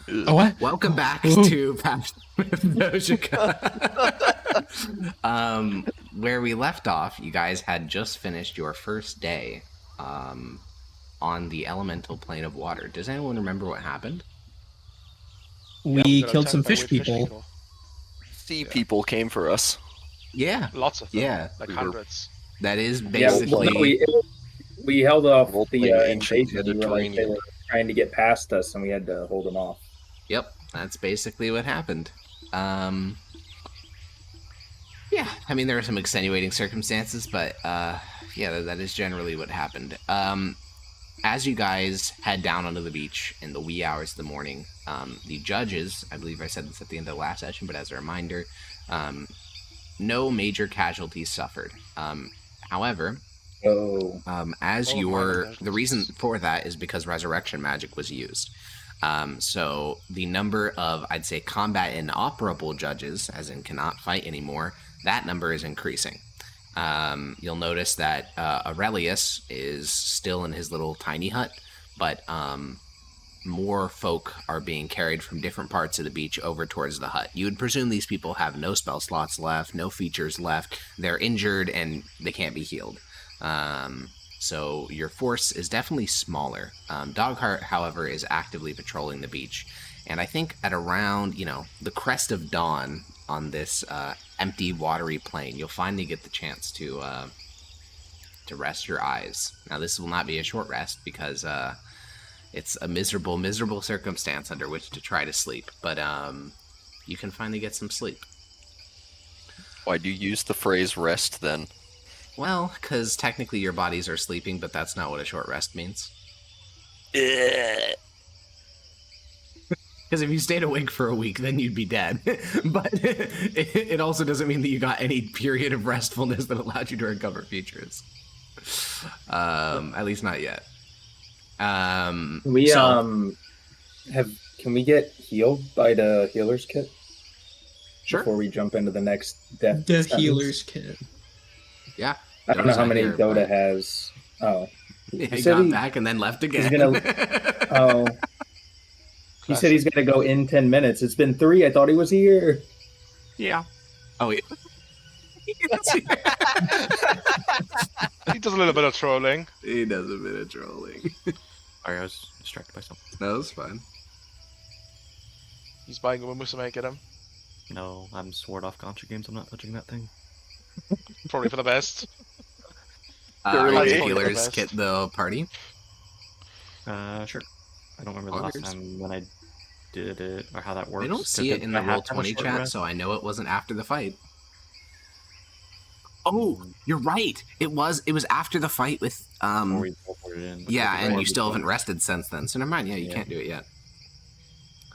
What? Welcome back Ooh. to Pax Mithdosica. Where we left off, you guys had just finished your first day on the elemental plane of water. Does anyone remember what happened? We got killed some attacked by fish weird people. Sea people came for us. Yeah, Lots of them. yeah. Like We were- hundreds. That is Yeah, basically. we held off the Role-playing ancient invasion. We were like, they Mediterranean. were trying to get past us, and we had to hold them off. Yep, that's basically what happened. Yeah, I mean, there are some extenuating circumstances, but yeah, that is generally what happened. As you guys head down onto the beach in the wee hours of the morning, the judges, I believe I said this at the end of the last session, but as a reminder, no major casualties suffered. However, the reason for that is because resurrection magic was used. So the number of, I'd say, combat inoperable judges, as in cannot fight anymore, that number is increasing. You'll notice that Aurelius is still in his little tiny hut, but more folk are being carried from different parts of the beach over towards the hut. You would presume these people have no spell slots left, no features left. They're injured and they can't be healed. So your force is definitely smaller. Dogheart, however, is actively patrolling the beach. And I think at around, the crest of dawn on this empty, watery plain, you'll finally get the chance to rest your eyes. Now, this will not be a short rest because it's a miserable, miserable circumstance under which to try to sleep. But you can finally get some sleep. Why do you use the phrase rest then? Well, because technically your bodies are sleeping, but that's not what a short rest means. Ugh. Because if you stayed awake for a week, then you'd be dead. But it also doesn't mean that you got any period of restfulness that allowed you to recover features. At least not yet. Can we get healed by the healer's kit? Sure. Before we jump into the next death. The sentence? healer's kit. Yeah. I don't know how many here, Dota but- has. Oh. Yeah, he said got he- back and then left again. Oh. He said he's going to go in 10 minutes. It's been 3. I thought he was here. Yeah. Oh, yeah. He does a little bit of trolling. He does a bit of trolling. Sorry, I was distracted by something. No, it's fine. He's buying a Musume, get him. No, I'm sword off Gauntlet games. I'm not touching that thing. Probably for the best. Are Really? the healers kit the party? Sure. I don't remember the last Augers. time when I did it or how that works. I don't see it in the I have to have a Roll20 short chat, rest? so I know it wasn't after the fight. Oh, you're right. It was after the fight with Before we put it in. yeah, and Before you still we- haven't rested since then. So never mind. Yeah, you Yeah. can't do it yet.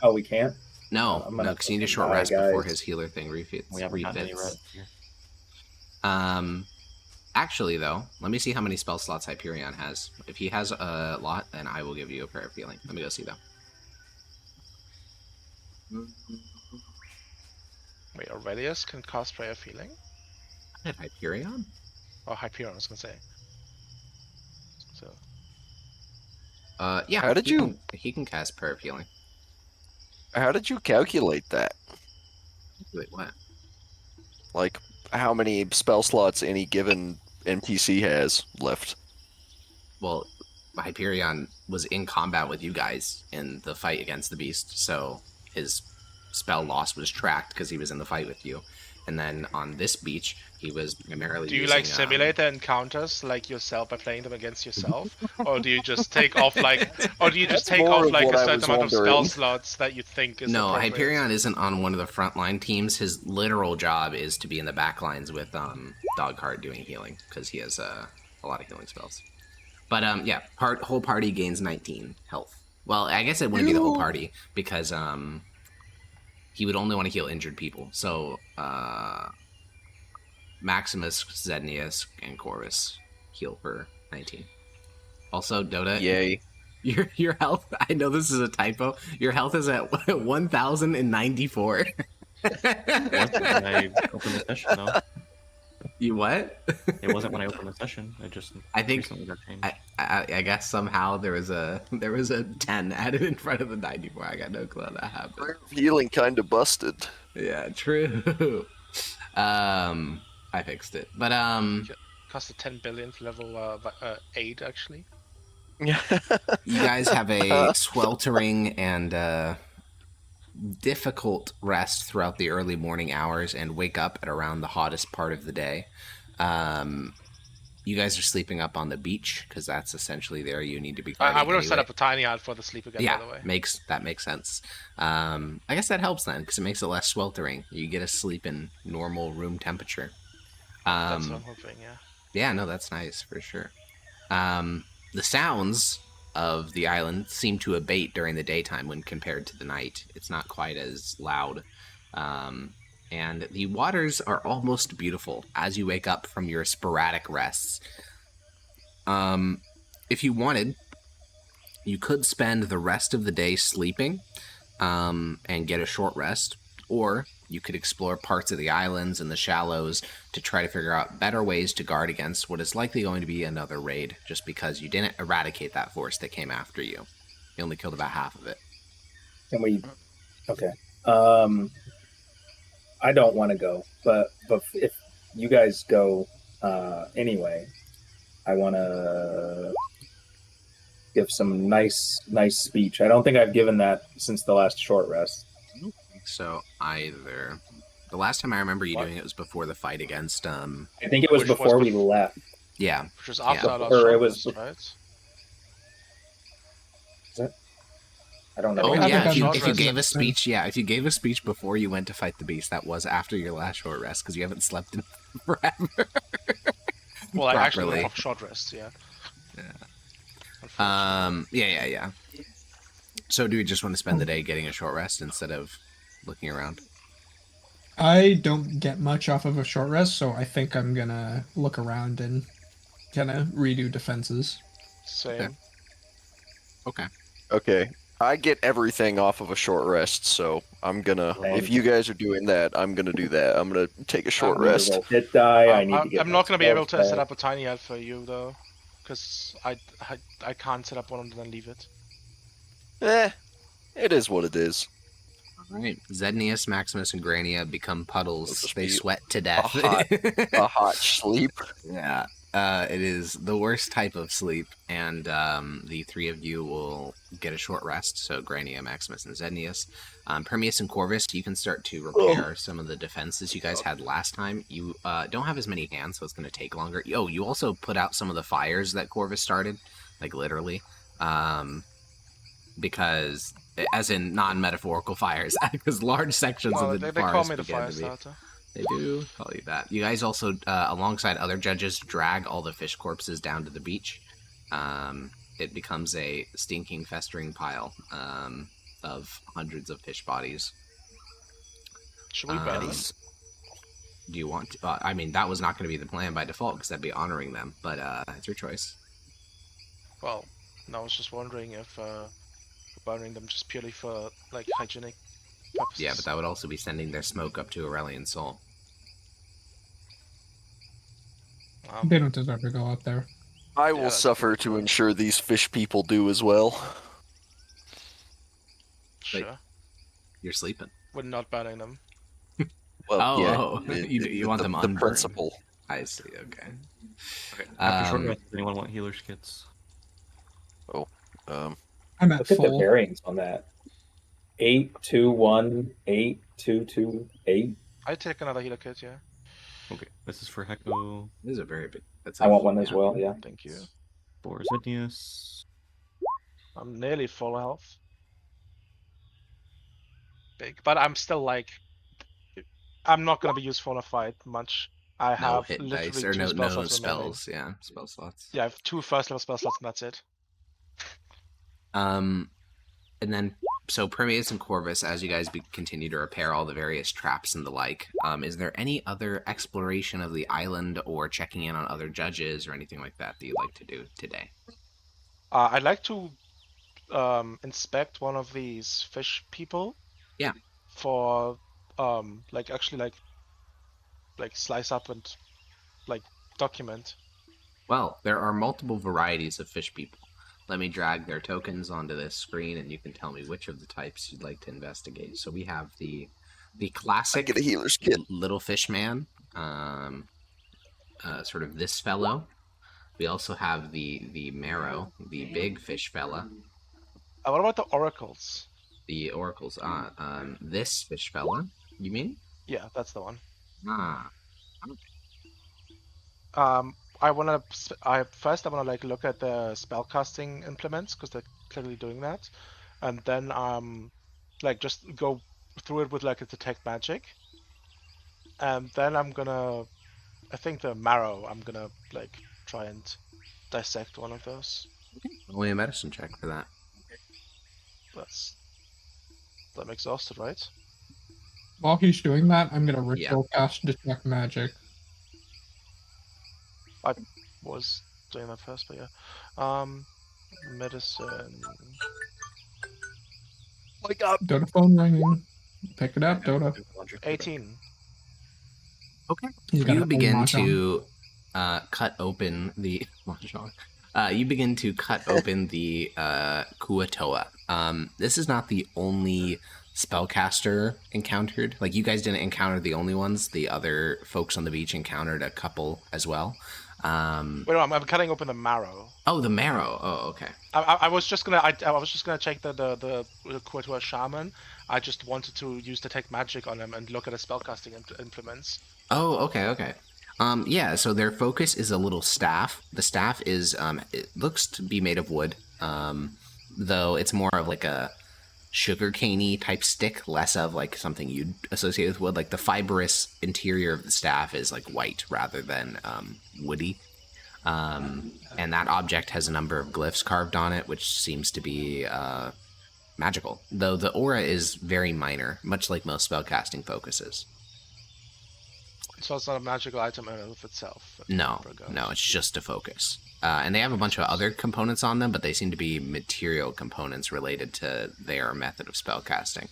Oh, we can't? No, I'm no, gonna because you need a short die, rest before guys. his healer thing refits. We haven't gotten any refits. rest here. Actually, though, let me see how many spell slots Hyperion has. If he has a lot, then I will give you a prayer of healing. Let me go see, though. Wait, Aurelius can cast Prayer of Healing? At Hyperion? Or Hyperion, I was gonna say. So, Yeah. How did you- He can cast prayer of healing. How did you calculate that? Wait, what? Like, how many spell slots any given NPC has left? Well, Hyperion was in combat with you guys in the fight against the beast, so his spell loss was tracked because he was in the fight with you. And then on this beach, he was primarily do you using, like simulate the encounters like yourself by playing them against yourself? Or do you just take off like That's more of a what I certain was amount of spell wondering. slots that you think is No, appropriate? Hyperion isn't on one of the frontline teams. His literal job is to be in the back lines with Dogheart doing healing, because he has a lot of healing spells. But yeah, whole party gains 19 health. Well, I guess it wouldn't be the whole party, because he would only want to heal injured people. So Maximus, Zednius, and Corvus heal for 19. Also, Dota, Yay. your health, I know this is a typo, your health is at 1,094. What? When I opened the session, though. You what? It wasn't when I opened the session. It just I think recently got changed. I guess somehow there was a 10 added in front of the 94. I got no clue how that happened. Prayer of Healing kind of busted. Yeah, true. I fixed it, but Cost a 10 billionth level 8 actually. Yeah. you guys have a sweltering and difficult rest throughout the early morning hours and wake up at around the hottest part of the day. You guys are sleeping up on the beach because that's essentially there you need to be guarding I would have set anyway. up a tiny hut for the sleep again, Yeah, by the way. makes sense. I guess that helps then because it makes it less sweltering. You get to sleep in normal room temperature. That's what I'm hoping, yeah. Yeah, no, that's nice for sure. The sounds of the island seem to abate during the daytime when compared to the night. It's not quite as loud. And the waters are almost beautiful as you wake up from your sporadic rests. If you wanted, you could spend the rest of the day sleeping and get a short rest, or you could explore parts of the islands and the shallows to try to figure out better ways to guard against what is likely going to be another raid, just because you didn't eradicate that force that came after you. You only killed about half of it. Can we? Okay. I don't want to go, but if you guys go anyway, I want to give some nice speech. I don't think I've given that since the last short rest. So either the last time I remember you doing it was before the fight against I think it was Which was before we left. yeah. Which was after Yeah. our last Or it short was- rest, right? I don't know. Oh I think yeah, that's if short you rest. gave a speech, if you gave a speech before you went to fight the beast, that was after your last short rest because you haven't slept in forever. Well, I actually Properly. went off short rest, yeah. Yeah. So do we just want to spend the day getting a short rest instead of looking around? I don't get much off of a short rest, so I think I'm gonna look around and kind of redo defenses. Same. Okay. Okay. I get everything off of a short rest, so I'm gonna. If you guys are doing that, I'm gonna do that. I'm gonna take a short I need to rest. roll hit die. I need to get. I'm my not going to be able to spells set back. up a tiny hut for you, though. Because I can't set up one and then leave it. It is what it is. All right. Zednius, Maximus, and Grania become puddles. just They be sweat to death. A hot sleep. Yeah. It is the worst type of sleep, and the three of you will get a short rest. So Grania, Maximus, and Zednius. Permeus and Corvus, you can start to repair some of the defenses you guys had last time. You don't have as many hands, so it's going to take longer. Oh, you also put out some of the fires that Corvus started, like literally, because, as in non-metaphorical fires, because large sections Well, of the they call forest me the began fire to be. starter. They do call you that. You guys also, alongside other judges, drag all the fish corpses down to the beach. It becomes a stinking, festering pile of hundreds of fish bodies. Should we burn them? Do you want to, I mean, that was not going to be the plan by default, because that'd be honoring them, but it's your choice. Well, no, I was just wondering if burning them just purely for, like, hygienic purposes. Yeah, but that would also be sending their smoke up to Aurelian Soul. They don't deserve to go up there. I Yeah, will that's suffer to ensure these fish people do as well. Sure. You're sleeping. We're not burning them. Well, You want them the unburned. principle. I see, okay. After short rest, does anyone want healer's kits? Um, I'm at Look at the full. variance on that. 8-2-1, 8-2-2-8. I'd take another healer kit, yeah. Okay, this is for Hecko, This is a very big... That's I want one as well. Yeah. Thank you. for Zednius. I'm nearly full health. Big, but I'm still like, I'm not gonna be useful in a fight much. I No have hit literally dice, or 2 no spell slots spells. remaining. Yeah, spell slots. Yeah, I have 2 first level spell slots and that's it. And then, so Permeus and Corvus, as you guys continue to repair all the various traps and the like, is there any other exploration of the island or checking in on other judges or anything like that you'd like to do today? I'd like to inspect one of these fish people. Yeah. For like actually like slice up and document? Well, there are multiple varieties of fish people. Let me drag their tokens onto this screen, and you can tell me which of the types you'd like to investigate. So we have the I classic get a healer's kit. little fish man, sort of this fellow. We also have the marrow, the big fish fella. What about the oracles? The oracles. This fish fella. You mean? Yeah, that's the one. Ah. I wanna like look at the spellcasting implements because they're clearly doing that, and then like just go through it with like a detect magic, and then I think the marrow, I'm gonna like try and dissect one of those. Only a medicine check for that. I'm exhausted, right? While he's doing that, I'm gonna ritual cast detect magic. I was doing that first, but yeah. Medicine. Wake up! Dota phone ringing. Pick it up, Dota. 18. Okay. He's got You an old begin mahjong. to cut open the mahjong. You begin to cut open the Kuatoa. This is not the only spellcaster encountered. Like, you guys didn't encounter the only ones. The other folks on the beach encountered a couple as well. Wait, no, I'm cutting open the marrow. Oh, the marrow. Oh, okay. I was just gonna check the Kuatua shaman. I just wanted to use detect magic on them and look at the spellcasting implements. Oh, okay. Yeah, so their focus is a little staff. The staff is, it looks to be made of wood, though it's more of like a sugar-caney type stick, less of like something you'd associate with wood. Like the fibrous interior of the staff is like white rather than woody. And that object has a number of glyphs carved on it, which seems to be magical, though the aura is very minor, much like most spellcasting focuses. So it's not a magical item in and of itself. No, it's just a focus. And they have a bunch of other components on them, but they seem to be material components related to their method of spellcasting.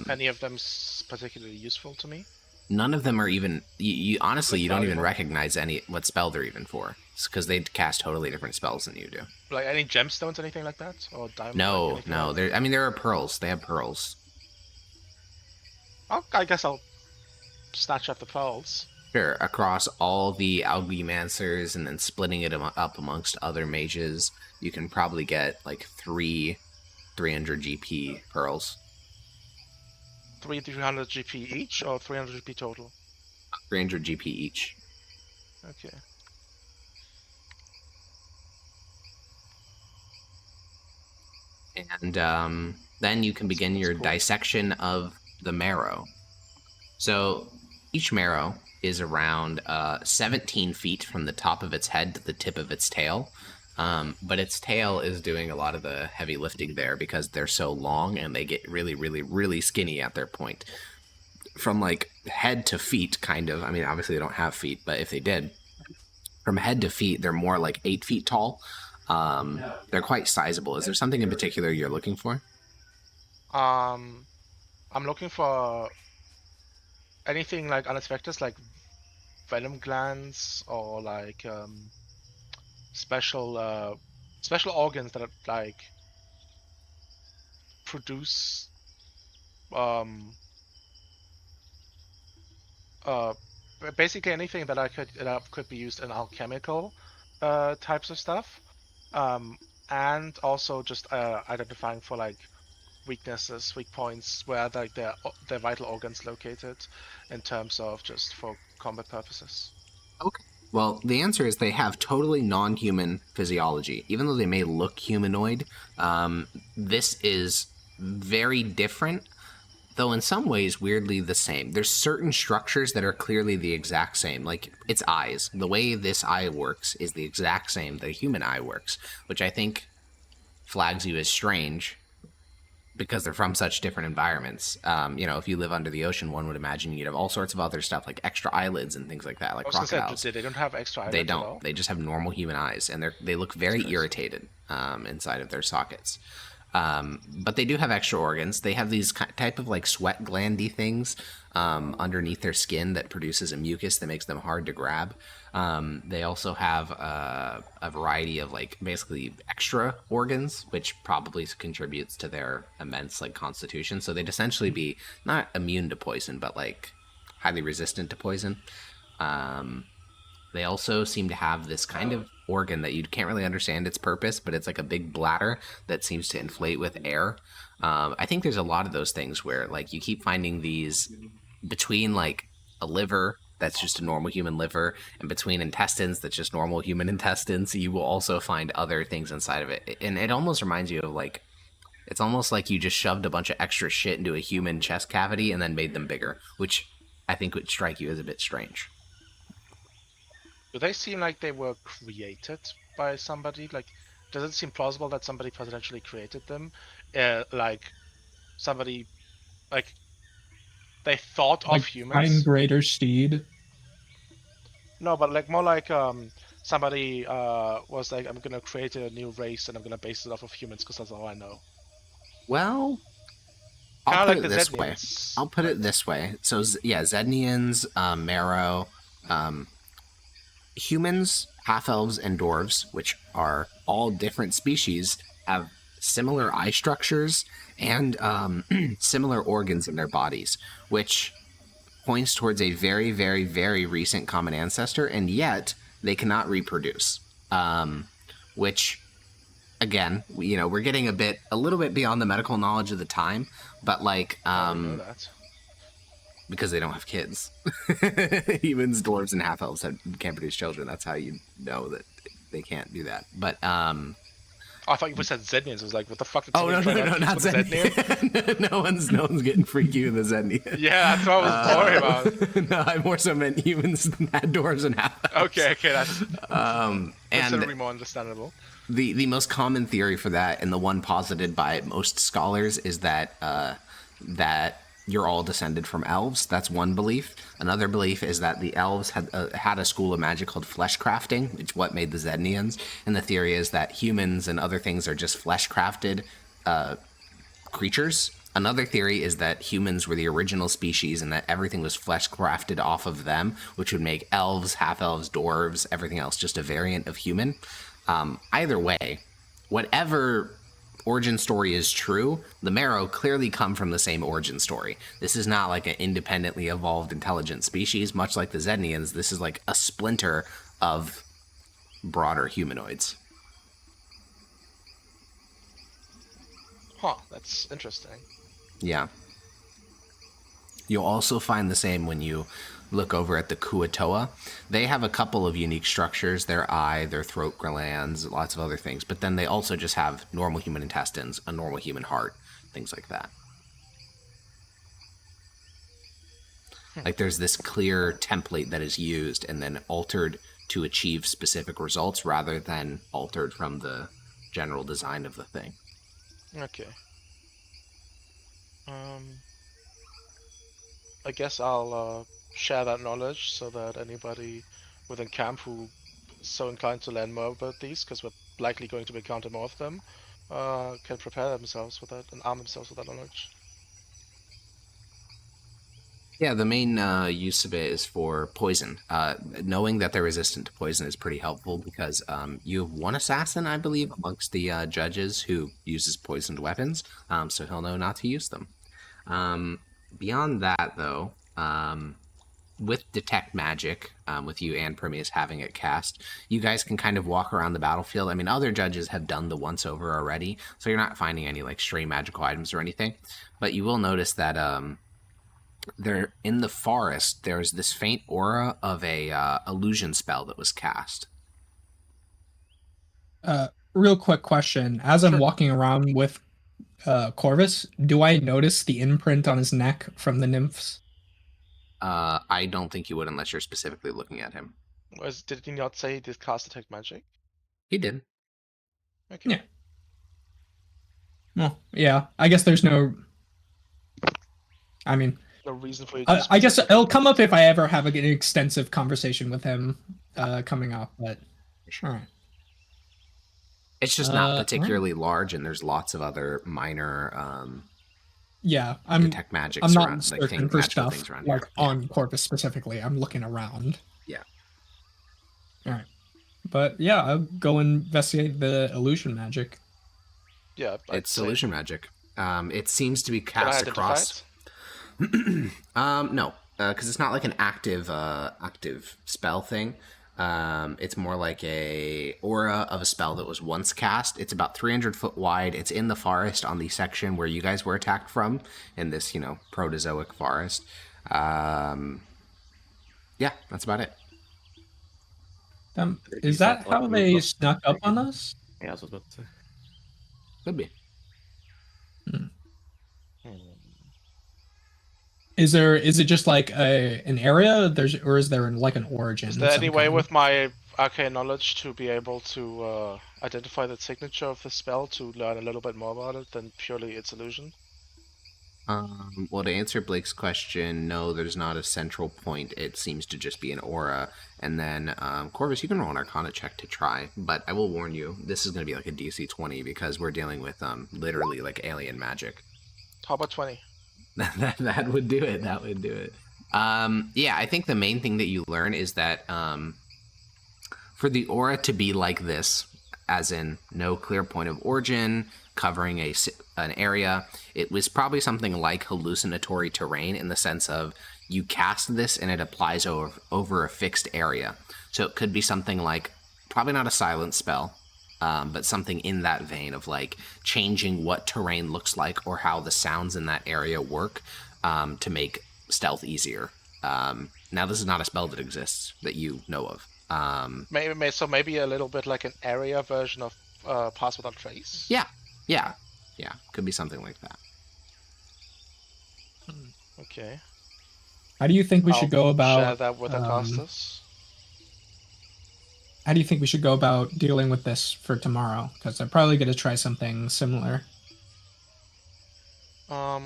Any of them particularly useful to me? None of them are even. You honestly, you don't even recognize what spell they're even for. It's because they cast totally different spells than you do. Like any gemstones, anything like that, or diamonds? No. There are pearls. They have pearls. Oh, I guess I'll snatch up the pearls. Sure, across all the Algimancers and then splitting it up amongst other mages, you can probably get like 300 GP pearls. 300 GP each, or 300 GP total? 300 GP each. Okay. And then you can begin your dissection of the marrow. So each marrow is around 17 feet from the top of its head to the tip of its tail. But its tail is doing a lot of the heavy lifting there because they're so long and they get really, really, really skinny at their point. From like head to feet, kind of. I mean, obviously they don't have feet, but if they did, from head to feet, they're more like 8 feet tall. They're quite sizable. Is there something in particular you're looking for? I'm looking for anything like unexpected, like venom glands or like special organs that like produce basically anything that could be used in alchemical types of stuff, and also just identifying for like weaknesses, weak points, where like their vital organs located, in terms of just for combat purposes. Okay. Well, the answer is they have totally non-human physiology. Even though they may look humanoid, this is very different, though in some ways weirdly the same. There's certain structures that are clearly the exact same, like its eyes. The way this eye works is the exact same the human eye works, which I think flags you as strange, because they're from such different environments. If you live under the ocean, one would imagine you'd have all sorts of other stuff, like extra eyelids and things like that, like crocodiles. They don't have extra eyelids. They don't. At all? They just have normal human eyes, and they look very irritated inside of their sockets. But they do have extra organs. They have these type of like sweat glandy things underneath their skin that produces a mucus that makes them hard to grab. They also have a variety of like basically extra organs, which probably contributes to their immense like constitution. So they'd essentially be not immune to poison, but like highly resistant to poison. They also seem to have this kind of organ that you can't really understand its purpose, but it's like a big bladder that seems to inflate with air. I think there's a lot of those things where like you keep finding these between like a liver that's just a normal human liver and between intestines that's just normal human intestines. You will also find other things inside of it. And it almost reminds you of like, it's almost like you just shoved a bunch of extra shit into a human chest cavity and then made them bigger, which I think would strike you as a bit strange. Do they seem like they were created by somebody? Like, does it seem plausible that somebody potentially created them? Like, somebody, like, they thought Like of humans. find greater steed. No, but like more like somebody was like, I'm gonna create a new race and I'm gonna base it off of humans because that's all I know. Well, Kinda I'll put like it the this way. Zednians, I'll put but- it this way. So yeah, Zednians, Marrow, humans, half elves, and dwarves, which are all different species, have similar eye structures and similar organs in their bodies, which points towards a very, very, very recent common ancestor, and yet they cannot reproduce. Which, again, we're getting a little bit beyond the medical knowledge of the time, but like, I didn't know that. because they don't have kids. Humans, dwarves, and half elves can't produce children. That's how you know that they can't do that. But Oh, I thought you said Zednians. I was like, what the fuck? Did oh no, somebody try to not accuse with a Zednian. no one's getting freaky with the Zednian. Yeah, that's what I was worried about. No, I more so meant humans, dwarves, and half elves. Okay, that's And considerably more understandable. the most common theory for that, and the one posited by most scholars, is that that you're all descended from elves. That's one belief. Another belief is that the elves had a school of magic called flesh crafting, which is what made the Zednians. And the theory is that humans and other things are just flesh crafted creatures. Another theory is that humans were the original species and that everything was flesh crafted off of them, which would make elves, half elves, dwarves, everything else just a variant of human. Either way, whatever origin story is true, the Marrow clearly come from the same origin story. This is not like an independently evolved intelligent species, much like the Zednians. This is like a splinter of broader humanoids. Huh, that's interesting. Yeah. You'll also find the same when you look over at the Kuatoa. They have a couple of unique structures, their eye, their throat glands, lots of other things, but then they also just have normal human intestines, a normal human heart, things like that. Like there's this clear template that is used and then altered to achieve specific results rather than altered from the general design of the thing. Okay. I guess I'll share that knowledge so that anybody within camp who is so inclined to learn more about these, because we're likely going to encounter more of them, can prepare themselves with that and arm themselves with that knowledge. Yeah, the main use of it is for poison. Knowing that they're resistant to poison is pretty helpful because you have one assassin, I believe, amongst the judges who uses poisoned weapons, so he'll know not to use them. Beyond that, though, with Detect Magic, with you and Prometheus having it cast, you guys can kind of walk around the battlefield. I mean, other judges have done the once over already, so you're not finding any like stray magical items or anything, but you will notice that there in the forest there's this faint aura of a illusion spell that was cast. Real quick question. As I'm Sure. walking around with Corvus, do I notice the imprint on his neck from the nymphs? I don't think you would unless you're specifically looking at him. Did he not say he did cast Detect Magic? He did. Okay. Yeah. Well, yeah. I guess there's no. I mean, No reason for you to I guess specifically- it'll come up if I ever have an extensive conversation with him coming up. But all right. It's just not Alright. particularly large, and there's lots of other minor Yeah, detect I'm magics not around, like searching for magical stuff things around like here. Yeah. on Corvus specifically. I'm looking around. Yeah. All right, but yeah, I'll go investigate the illusion magic. Yeah, I'd It's say. illusion magic. It seems to be Can I cast identify across. it? No, because it's not like an active spell thing. It's more like a aura of a spell that was once cast. It's about 300 foot wide. It's in the forest on the section where you guys were attacked from, in this protozoic forest. Yeah, that's about it. You Is saw that like how move they up. snuck up on us? Yeah, I was about to say. Could be. Is it just like an area? Or is there like an origin Is of there some any way kind? with my arcane knowledge to be able to identify the signature of the spell to learn a little bit more about it than purely its illusion? Well, to answer Blake's question, no, there's not a central point. It seems to just be an aura. And then, Corvus, you can roll an Arcana check to try, but I will warn you, this is going to be like a DC 20 because we're dealing with literally like alien magic. How about 20? That would do it. That would do it. Yeah, I think the main thing that you learn is that for the aura to be like this, as in no clear point of origin, covering an area, it was probably something like hallucinatory terrain in the sense of you cast this and it applies over a fixed area. So it could be something like, probably not a silent spell, but something in that vein of like changing what terrain looks like or how the sounds in that area work to make stealth easier. Now, this is not a spell that exists that you know of. Maybe a little bit like an area version of Pass Without Trace? Yeah. Could be something like that. Okay. How do you think we I'll should go share about that with the casters. how do you think we should go about dealing with this for tomorrow? Because I'm probably going to try something similar. I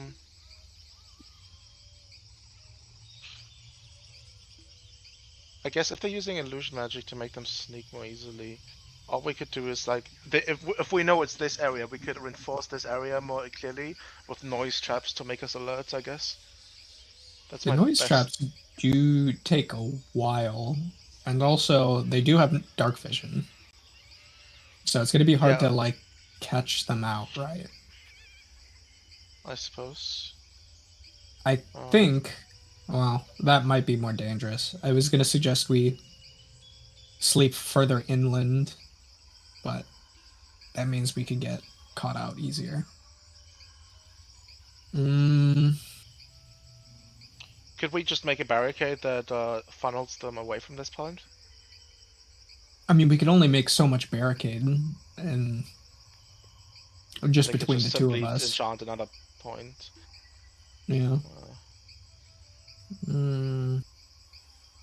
guess if they're using illusion magic to make them sneak more easily, all we could do is like, if we know it's this area, we could reinforce this area more clearly with noise traps to make us alert, I guess. That's The my noise best. traps do take a while, and also they do have dark vision, so it's going to be hard to like catch them out, right? I suppose. I think, well, that might be more dangerous. I was going to suggest we sleep further inland, but that means we could get caught out easier. Could we just make a barricade that funnels them away from this point? I mean, we could only make so much barricade, and just They could between just the two of simply us. enchant another point. Yeah.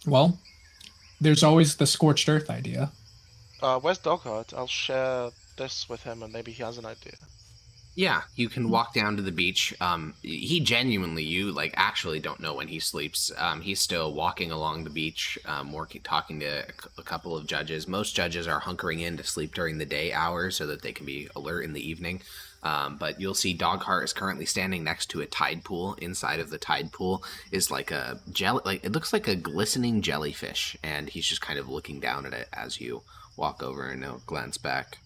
Well, there's always the scorched earth idea. Where's Dogheart? I'll share this with him and maybe he has an idea. Yeah, you can walk down to the beach. He genuinely, you like actually don't know when he sleeps. He's still walking along the beach, talking to a couple of judges. Most judges are hunkering in to sleep during the day hours so that they can be alert in the evening. But you'll see Dogheart is currently standing next to a tide pool. Inside of the tide pool is like a jelly, like it looks like a glistening jellyfish, and he's just kind of looking down at it as you walk over and glance back.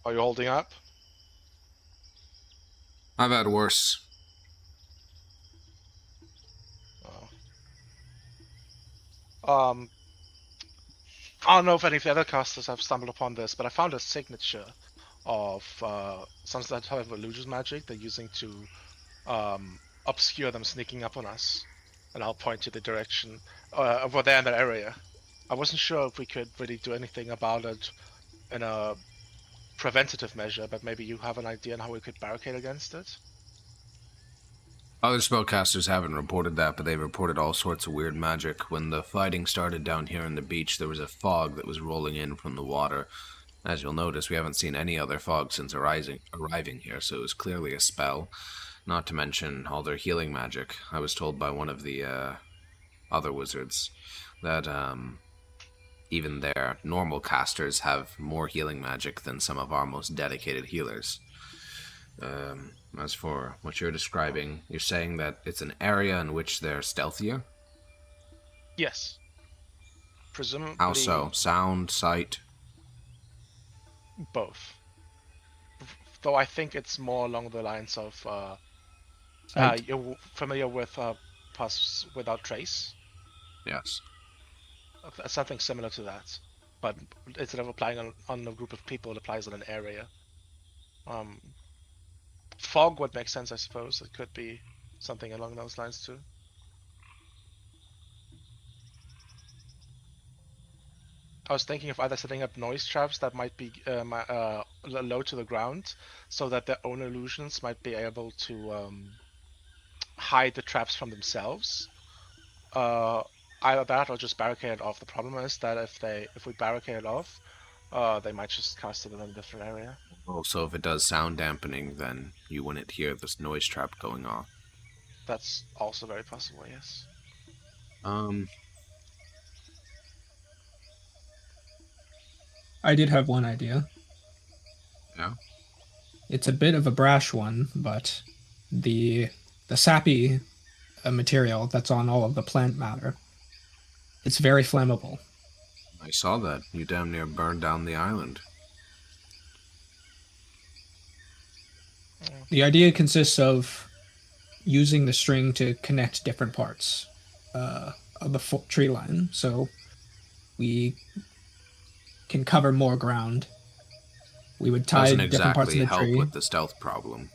Are you holding up? I've had worse. I don't know if any of the other casters have stumbled upon this, but I found a signature of some type of illusion magic they're using to obscure them sneaking up on us. And I'll point to the direction over there in that area. I wasn't sure if we could really do anything about it in a preventative measure, but maybe you have an idea on how we could barricade against it? Other spellcasters haven't reported that, but they've reported all sorts of weird magic. When the fighting started down here on the beach, there was a fog that was rolling in from the water. As you'll notice, we haven't seen any other fog since arriving here, so it was clearly a spell. Not to mention all their healing magic. I was told by one of the other wizards that even their normal casters have more healing magic than some of our most dedicated healers. As for what you're describing, you're saying that it's an area in which they're stealthier? Yes. How Presumably so? Sound, sight? both. Though I think it's more along the lines of Sight. you're familiar with Pass Without Trace? Yes. Something similar to that. But instead of applying on a group of people, it applies on an area. Fog would make sense, I suppose. It could be something along those lines too. I was thinking of either setting up noise traps that might be low to the ground, so that their own illusions might be able to hide the traps from themselves. Either that or just barricade it off. The problem is that if we barricade it off, they might just cast it in a different area. Also, if it does sound dampening, then you wouldn't hear this noise trap going off. That's also very possible, yes. I did have one idea. Yeah? It's a bit of a brash one, but the sappy material that's on all of the plant matter, it's very flammable. I saw that. You damn near burned down the island. The idea consists of using the string to connect different parts of the tree line, so we can cover more ground. We would tie Doesn't different parts of exactly the help tree. with the stealth problem.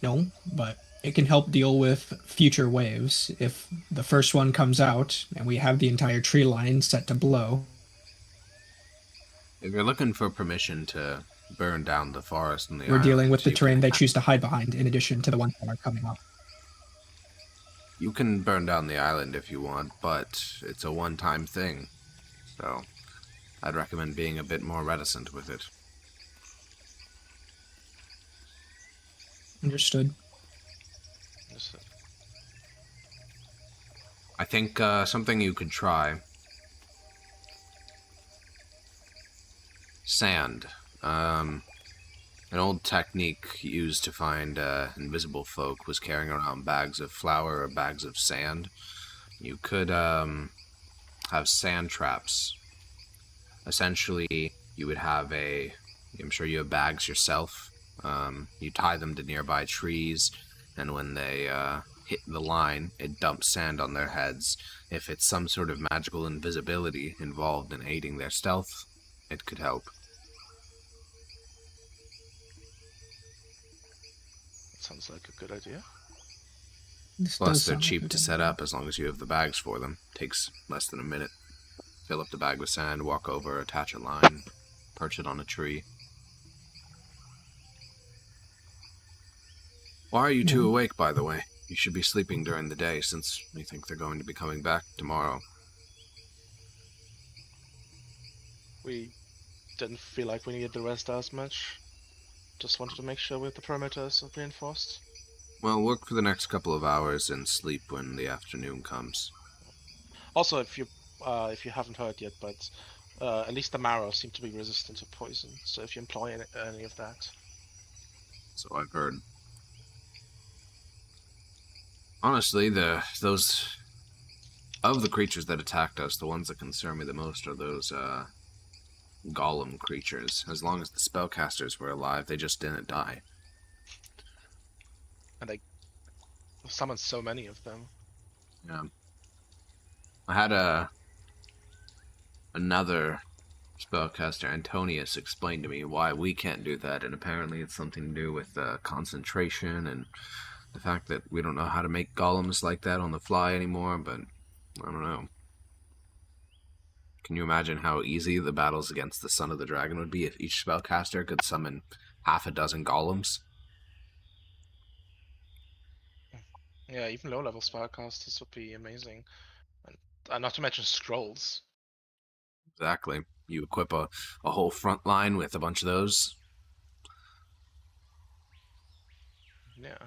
No, but it can help deal with future waves. If the first one comes out and we have the entire tree line set to blow. If you're looking for permission to burn down the forest and the We're dealing with the you terrain can they choose to hide behind, in addition to the ones that are coming up. You can burn down the island if you want, but it's a one-time thing. So, I'd recommend being a bit more reticent with it. Understood. I think something you could try. Sand. An old technique used to find invisible folk was carrying around bags of flour or bags of sand. You could have sand traps. Essentially, you would have I'm sure you have bags yourself. You tie them to nearby trees, and when they hit the line, it dumps sand on their heads. If it's some sort of magical invisibility involved in aiding their stealth, it could help. Sounds like a good idea. Plus, they're cheap to set up as long as you have the bags for them. Takes less than a minute. Fill up the bag with sand, walk over, attach a line, perch it on a tree. Why are you two awake, by the way? You should be sleeping during the day, since we think they're going to be coming back tomorrow. We didn't feel like we needed the rest as much. Just wanted to make sure with the perimeters are reinforced. Well, work for the next couple of hours and sleep when the afternoon comes. Also, if you haven't heard yet, but at least the marrow seem to be resistant to poison. So if you employ any of that, So I've heard. Honestly, those of the creatures that attacked us, the ones that concern me the most are those golem creatures. As long as the spellcasters were alive, they just didn't die. and they summoned so many of them. Yeah. I had another spellcaster, Antonius, explain to me why we can't do that, and apparently it's something to do with concentration and the fact that we don't know how to make golems like that on the fly anymore, but I don't know. Can you imagine how easy the battles against the Son of the Dragon would be if each spellcaster could summon half a dozen golems? Yeah, even low-level spellcasters would be amazing, and not to mention scrolls. Exactly. You equip a whole front line with a bunch of those. Yeah.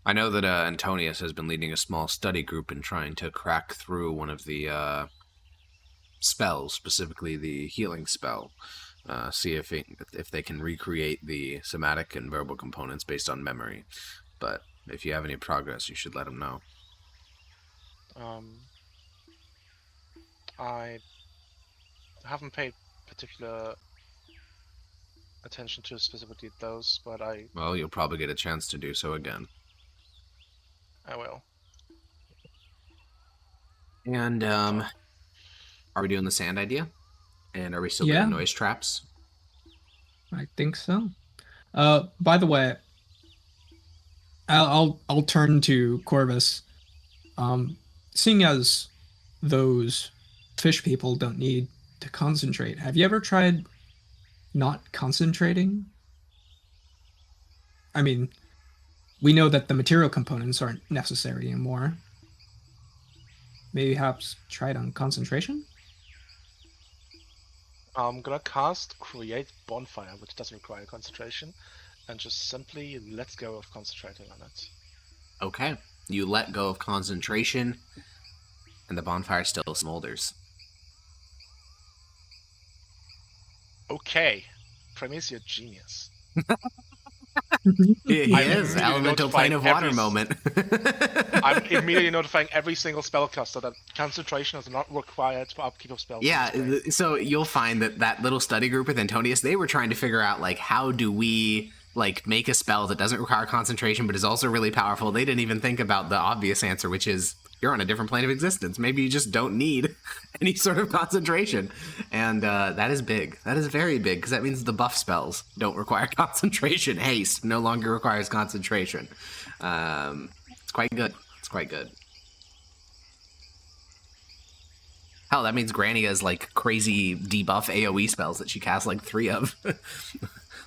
I know that Antonius has been leading a small study group in trying to crack through one of the spells, specifically the healing spell. See if they can recreate the somatic and verbal components based on memory. But if you have any progress, you should let them know. I haven't paid particular attention to specifically those, but Well, you'll probably get a chance to do so again. I will. And are we doing the sand idea? And are we still doing noise traps? I think so. By the way, I'll turn to Corvus. Seeing as those fish people don't need to concentrate, have you ever tried not concentrating? I mean, we know that the material components aren't necessary anymore. Maybe perhaps try it on concentration? I'm gonna cast Create Bonfire, which doesn't require concentration, and just simply let go of concentrating on it. Okay. You let go of concentration, and the bonfire still smolders. Okay. Premise, you're genius. He is. immediately Elemental plane of water every- moment. I'm immediately notifying every single spellcaster that concentration is not required for upkeep of spells. Yeah, so you'll find that little study group with Antonius, they were trying to figure out, like, how do we, like, make a spell that doesn't require concentration but is also really powerful. They didn't even think about the obvious answer, which is you're on a different plane of existence. Maybe you just don't need any sort of concentration. And that is big. That is very big, because that means the buff spells don't require concentration. Haste no longer requires concentration. It's quite good. It's quite good. Hell, that means Granny has, like, crazy debuff AoE spells that she casts, like, 3 of.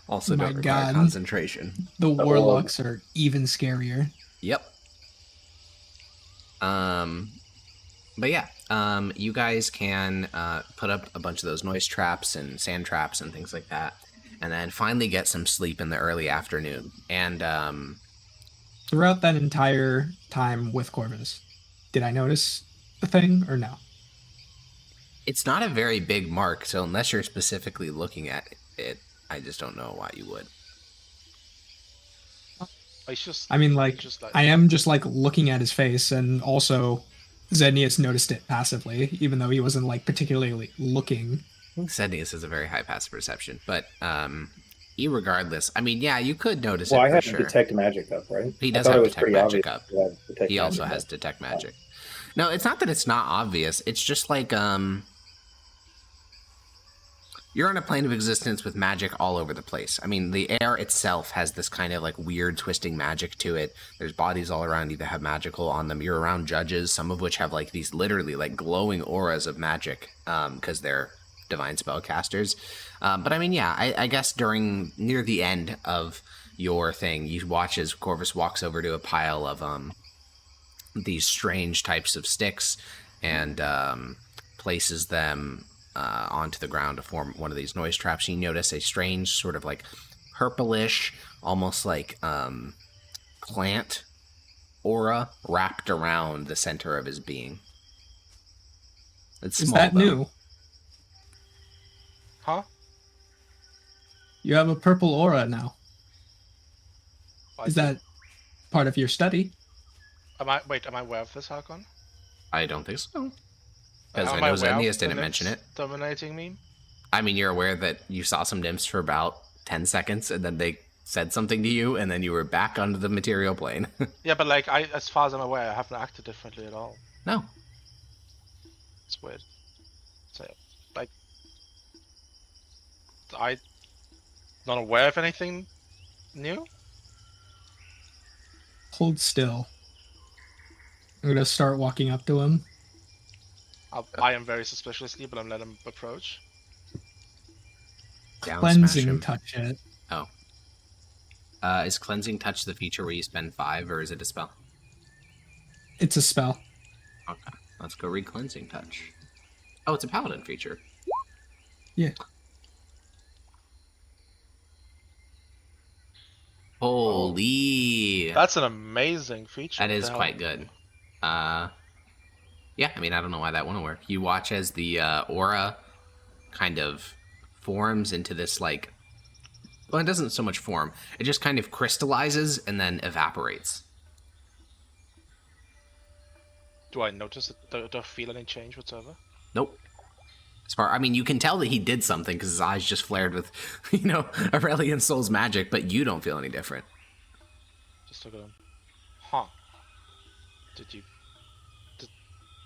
Also My don't require God. concentration. The warlocks are even scarier. Yep. But yeah, you guys can put up a bunch of those noise traps and sand traps and things like that, and then finally get some sleep in the early afternoon. And Throughout that entire time with Corvus, did I notice a thing or no? it's not a very big mark, so unless you're specifically looking at it, I just don't know why you would. I mean, like, I am just, like, looking at his face, and also Zednius noticed it passively, even though he wasn't, like, particularly looking. I think Zednius has a very high passive perception, but irregardless, I mean, yeah, you could notice it Well, I for have sure. Detect Magic up, right? He does I thought have it was Detect pretty Magic obvious up. to have Detect He also Magic has up. Detect Magic. No, it's not that it's not obvious. It's just like you're on a plane of existence with magic all over the place. I mean, the air itself has this kind of like weird twisting magic to it. There's bodies all around you that have magical on them. You're around judges, some of which have like these literally like glowing auras of magic because they're divine spellcasters. But I mean, yeah, I guess near the end of your thing, you watch as Corvus walks over to a pile of these strange types of sticks and places them onto the ground to form one of these noise traps. You notice a strange sort of like purplish, almost like plant aura wrapped around the center of his being. It's Is small, that though. new? Huh? You have a purple aura now. Is that part of your study? Am I aware of this, Harkon? I don't think so. Because Am I know aware of Zenius the didn't mention it. nymphs dominating me? I mean, you're aware that you saw some nymphs for about 10 seconds, and then they said something to you, and then you were back onto the material plane. Yeah, but like, as far as I'm aware, I haven't acted differently at all. No. It's weird. So, like, I not aware of anything new? Hold still. I'm gonna start walking up to him. I am very suspiciously, but I'm letting him approach. Down smash Cleansing him. touch it. Oh. Is Cleansing Touch the feature where you spend 5, or is it a spell? It's a spell. Okay. Let's go read Cleansing Touch. Oh, it's a paladin feature. Yeah. Holy. That's an amazing feature. That What is the hell? quite good. Yeah, I mean, I don't know why that wouldn't work. You watch as the aura kind of forms into this, like, well, it doesn't so much form. It just kind of crystallizes and then evaporates. Do I notice it? Do I feel any change whatsoever? Nope. I mean, you can tell that he did something because his eyes just flared with, Aurelian Soul's magic, but you don't feel any different. Just look at him. Huh.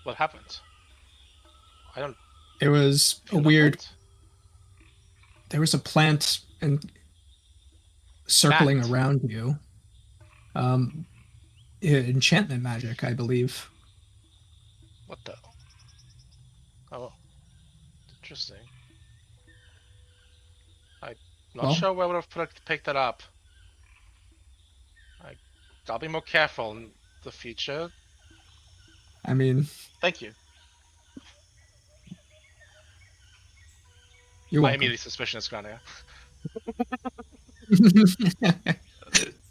What happened? I don't. It was a feel weird. nothing. There was a plant and circling Plant? around you. Enchantment magic, I believe. What the? Oh. Interesting. I'm not Well, sure where I would have picked that up. I'll be more careful in the future. I mean, Thank you. you're My welcome. immediate suspicion is Grania.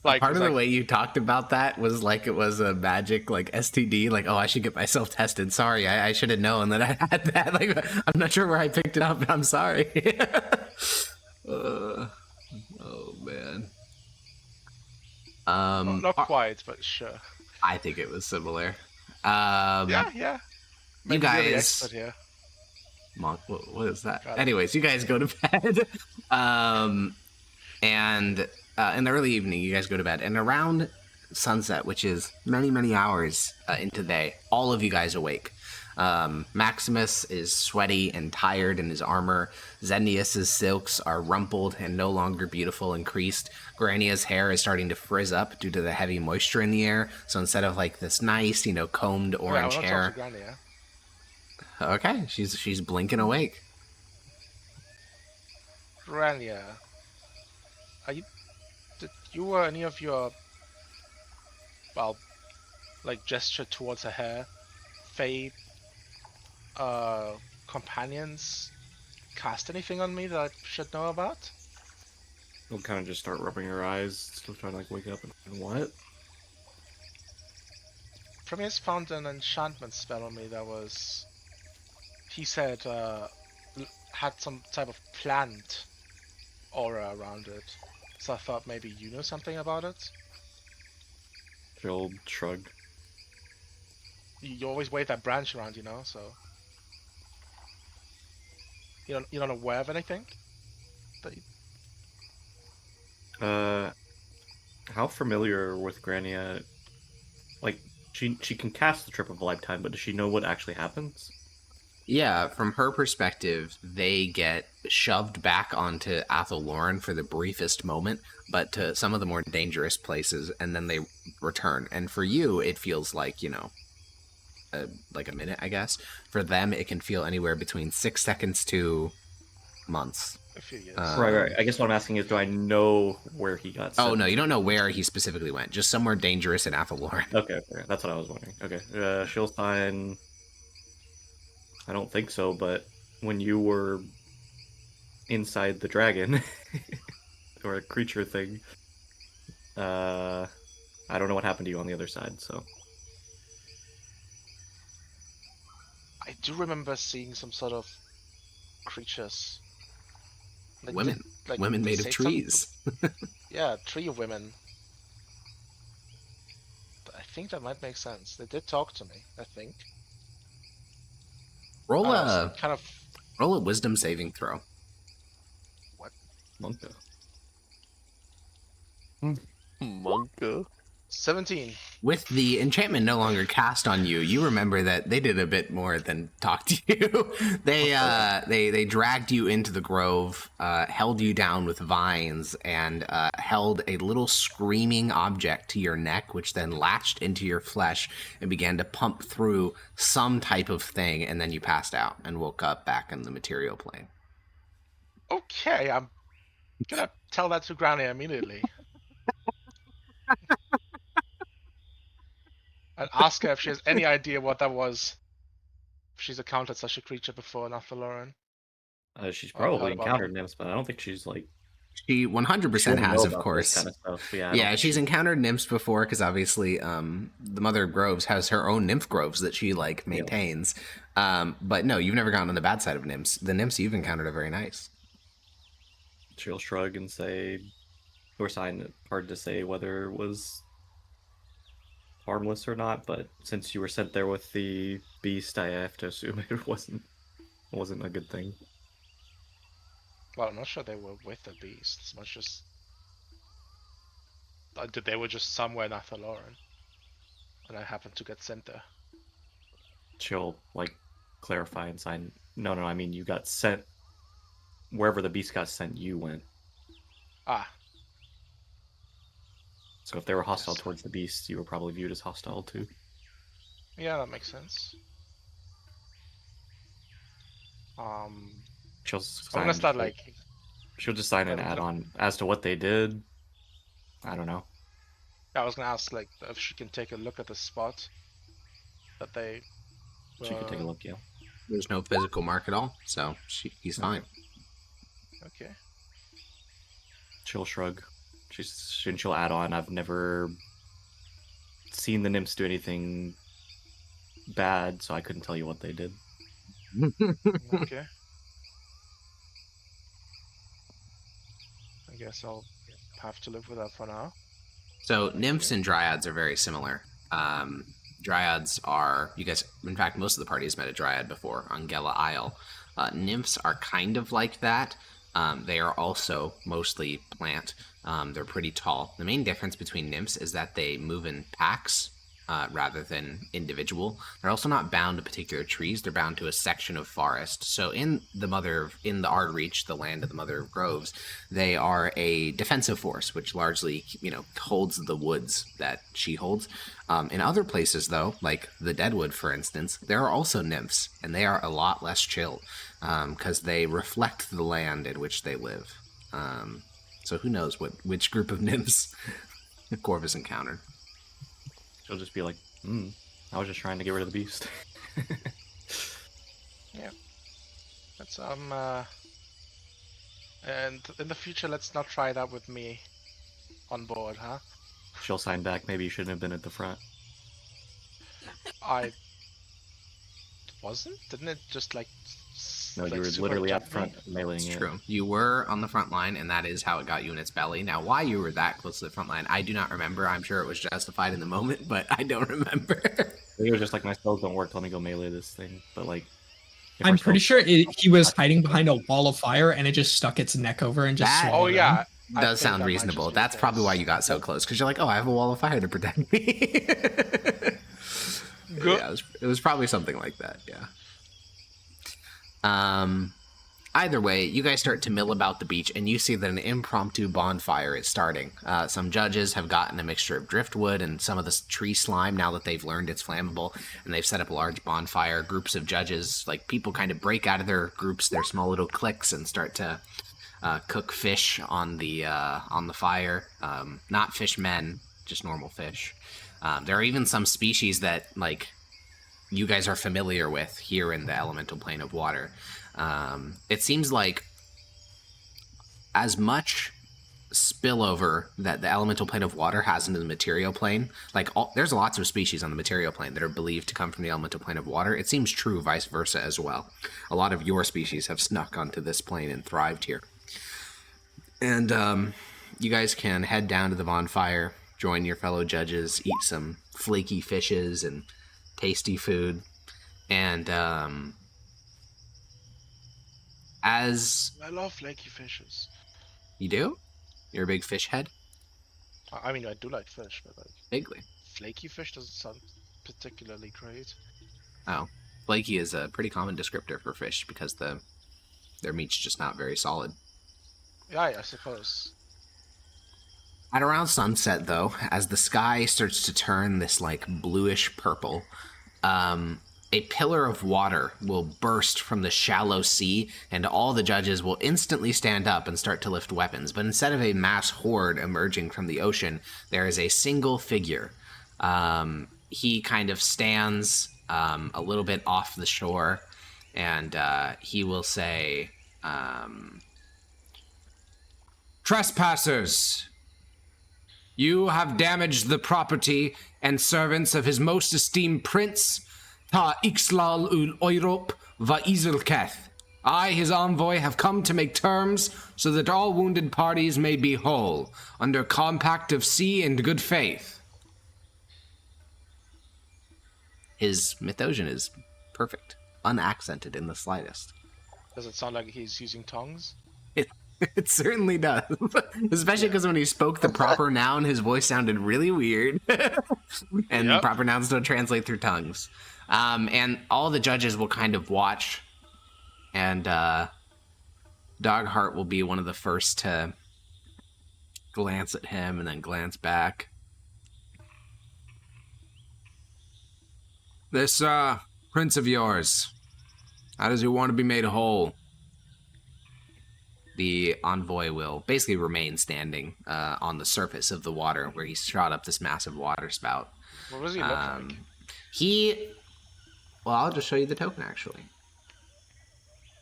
Part of the way you talked about that was like it was a magic, like, STD, like, oh, I should get myself tested. Sorry, I should have known that I had that. Like, I'm not sure where I picked it up, but I'm sorry. Oh man. Not quite, but sure. I think it was similar. Yeah. You Maybe guys. you're the expert here. What is that? Got it. Anyways, you guys go to bed. And in the early evening, you guys go to bed. And around sunset, which is many, many hours into day, all of you guys awake. Maximus is sweaty and tired in his armor. Zennius's silks are rumpled and no longer beautiful and creased. Grania's hair is starting to frizz up due to the heavy moisture in the air. So instead of like this nice, combed orange I hair. want to talk to Grania. Okay, she's blinking awake. Grania, did you or any of your, gesture towards her hair, Fae, companions cast anything on me that I should know about? We'll kind of just start rubbing her eyes, still trying to like wake up and what? Prometheus found an enchantment spell on me that was, he said, had some type of plant aura around it. So I thought maybe you know something about it. She'll shrug. You always wave that branch around, so you're not aware of anything? How familiar with Grania? Like, she can cast the Trip of a Lifetime, but does she know what actually happens? Yeah, from her perspective, they get shoved back onto Athelloren for the briefest moment, but to some of the more dangerous places, and then they return. And for you, it feels like, like a minute, I guess. For them, it can feel anywhere between 6 seconds to months. A few years. Right. I guess what I'm asking is, do I know where he got sent? Oh, no, you don't know where he specifically went. Just somewhere dangerous in Athelloren. Okay, that's what I was wondering. Okay, she'll sign... I don't think so, but when you were inside the dragon, or a creature thing, I don't know what happened to you on the other side, so... I do remember seeing some sort of creatures. Women. Women made of trees. Yeah, tree women. I think that might make sense. They did talk to me, I think. Roll a wisdom saving throw. What? Monka. Monka. 17. With the enchantment no longer cast on you, you remember that they did a bit more than talk to you. They dragged you into the grove, held you down with vines, and held a little screaming object to your neck, which then latched into your flesh and began to pump through some type of thing, and then you passed out and woke up back in the material plane. Okay, I'm gonna tell that to Grania immediately. And ask her if she has any idea what that was. If she's encountered such a creature before in Athelloren. She's Oh, I heard probably about encountered nymphs, but I don't think she's, like, She 100% She wouldn't know has, of about course. this kind of stuff. Yeah, I Yeah, don't she's think encountered nymphs before because obviously the Mother of Groves has her own nymph groves that she like maintains. But no, you've never gotten on the bad side of nymphs. The nymphs you've encountered are very nice. she'll shrug and say, or sign, hard to say whether it was harmless or not, but since you were sent there with the beast, I have to assume it wasn't a good thing. Well, I'm not sure they were with the beast as much as they were just somewhere in Athaloran, and I happened to get sent there. She'll like clarify and sign. No, I mean you got sent wherever the beast got sent. You went. Ah, So if they were hostile Yes. towards the beast, you were probably viewed as hostile too. yeah, that makes sense. She'll I'm gonna sign, start like. she'll just sign an I'm gonna- add-on as to what they did. I don't know. I was gonna ask like if she can take a look at the spot that they. She could take a look. Yeah. There's no physical mark at all, so he's fine. Okay. She'll shrug. She'll add on. I've never seen the nymphs do anything bad, so I couldn't tell you what they did. Okay. I guess I'll have to live with that for now. So nymphs and dryads are very similar. Dryads are, you guys, in fact, most of the party has met a dryad before on Gela Isle. Nymphs are kind of like that. They are also mostly plant. They're pretty tall. The main difference between nymphs is that they move in packs rather than individual. They're also not bound to particular trees. They're bound to a section of forest. So in the Ardreach, the land of the Mother of Groves, they are a defensive force, which largely, holds the woods that she holds. In other places, though, like the Deadwood, for instance, there are also nymphs, and they are a lot less chill because they reflect the land in which they live. So who knows which group of nymphs Corvus encountered. She'll just be like, I was just trying to get rid of the beast. Yeah. That's and in the future, let's not try that with me on board, huh? She'll sign back. Maybe you shouldn't have been at the front. I wasn't? Didn't it just like? No, like, you were super literally up jump front me? meleeing It's it. true. You were on the front line, and that is how it got you in its belly. Now, why you were that close to the front line, I do not remember. I'm sure it was justified in the moment, but I don't remember. It was just like, my spells don't work. Let me go melee this thing. But like, if I'm our pretty spells- sure he was hiding behind a wall of fire and it just stuck its neck over and just That- Oh swallowed him. yeah. I Does think sound that might reasonable. just be That's the probably why case. you got so close, because you're like, oh, I have a wall of fire to protect me. Good. Yeah, it was probably something like that, yeah. Either way, you guys start to mill about the beach, and you see that an impromptu bonfire is starting. Some judges have gotten a mixture of driftwood and some of the tree slime now that they've learned it's flammable, and they've set up a large bonfire. Groups of judges, like people kind of break out of their groups, their small little cliques, and start to cook fish on the fire. Not fish men, just normal fish. There are even some species that, like, you guys are familiar with here in the elemental plane of water. It seems like as much spillover that the elemental plane of water has into the material plane, like there's lots of species on the material plane that are believed to come from the elemental plane of water. It seems true vice versa as well. A lot of your species have snuck onto this plane and thrived here. And you guys can head down to the bonfire, join your fellow judges, eat some flaky fishes and tasty food. And as I love flaky fishes. you do, you're a big fish head. I mean, I do like fish, but like Bigly. flaky fish doesn't sound particularly great. Oh, flaky is a pretty common descriptor for fish because their meat's just not very solid. Yeah, I suppose. At around sunset, though, as the sky starts to turn this like bluish purple, a pillar of water will burst from the shallow sea, and all the judges will instantly stand up and start to lift weapons. But instead of a mass horde emerging from the ocean, there is a single figure. He kind of stands a little bit off the shore, and he will say, Trespassers, you have damaged the property and servants of his most esteemed prince, Ta Ixlal ul Oirop va Izelketh. I, his envoy, have come to make terms so that all wounded parties may be whole, under compact of sea and good faith. His Mythosian is perfect, unaccented in the slightest. Does it sound like he's using tongues? It certainly does. Especially because when he spoke the proper noun, his voice sounded really weird. And proper nouns don't translate through tongues. And all the judges will kind of watch. And Dogheart will be one of the first to glance at him and then glance back. This prince of yours, how does he want to be made whole? The envoy will basically remain standing on the surface of the water where he shot up this massive water spout. What does he look like? Well, I'll just show you the token, actually.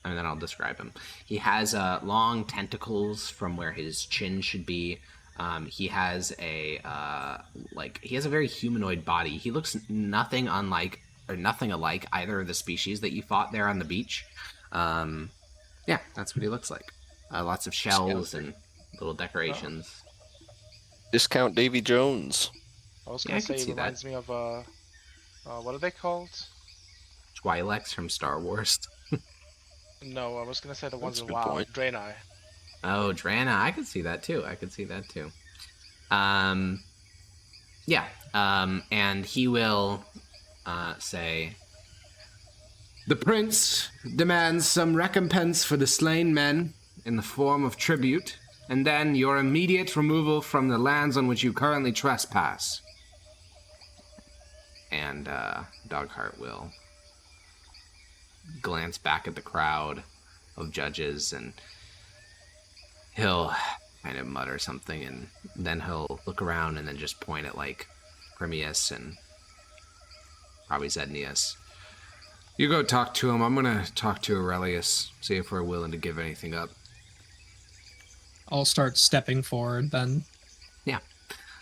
And then I'll describe him. He has long tentacles from where his chin should be. He has he has a very humanoid body. He looks nothing alike either of the species that you fought there on the beach. Yeah, that's what he looks like. Lots of shells and little decorations. Discount Davy Jones. I was gonna say he reminds me of what are they called? Twi'leks from Star Wars. No, I was gonna say the ones That's in a good WoW, point. Draenei. Oh, Drana, I could see that too. And he will say, "The prince demands some recompense for the slain men in the form of tribute, and then your immediate removal from the lands on which you currently trespass." And Dogheart will glance back at the crowd of judges, and he'll kind of mutter something, and then he'll look around and then just point at, like, Primius and probably Zednius. You go talk to him. I'm going to talk to Aurelius, see if we're willing to give anything up. I'll start stepping forward then. Yeah.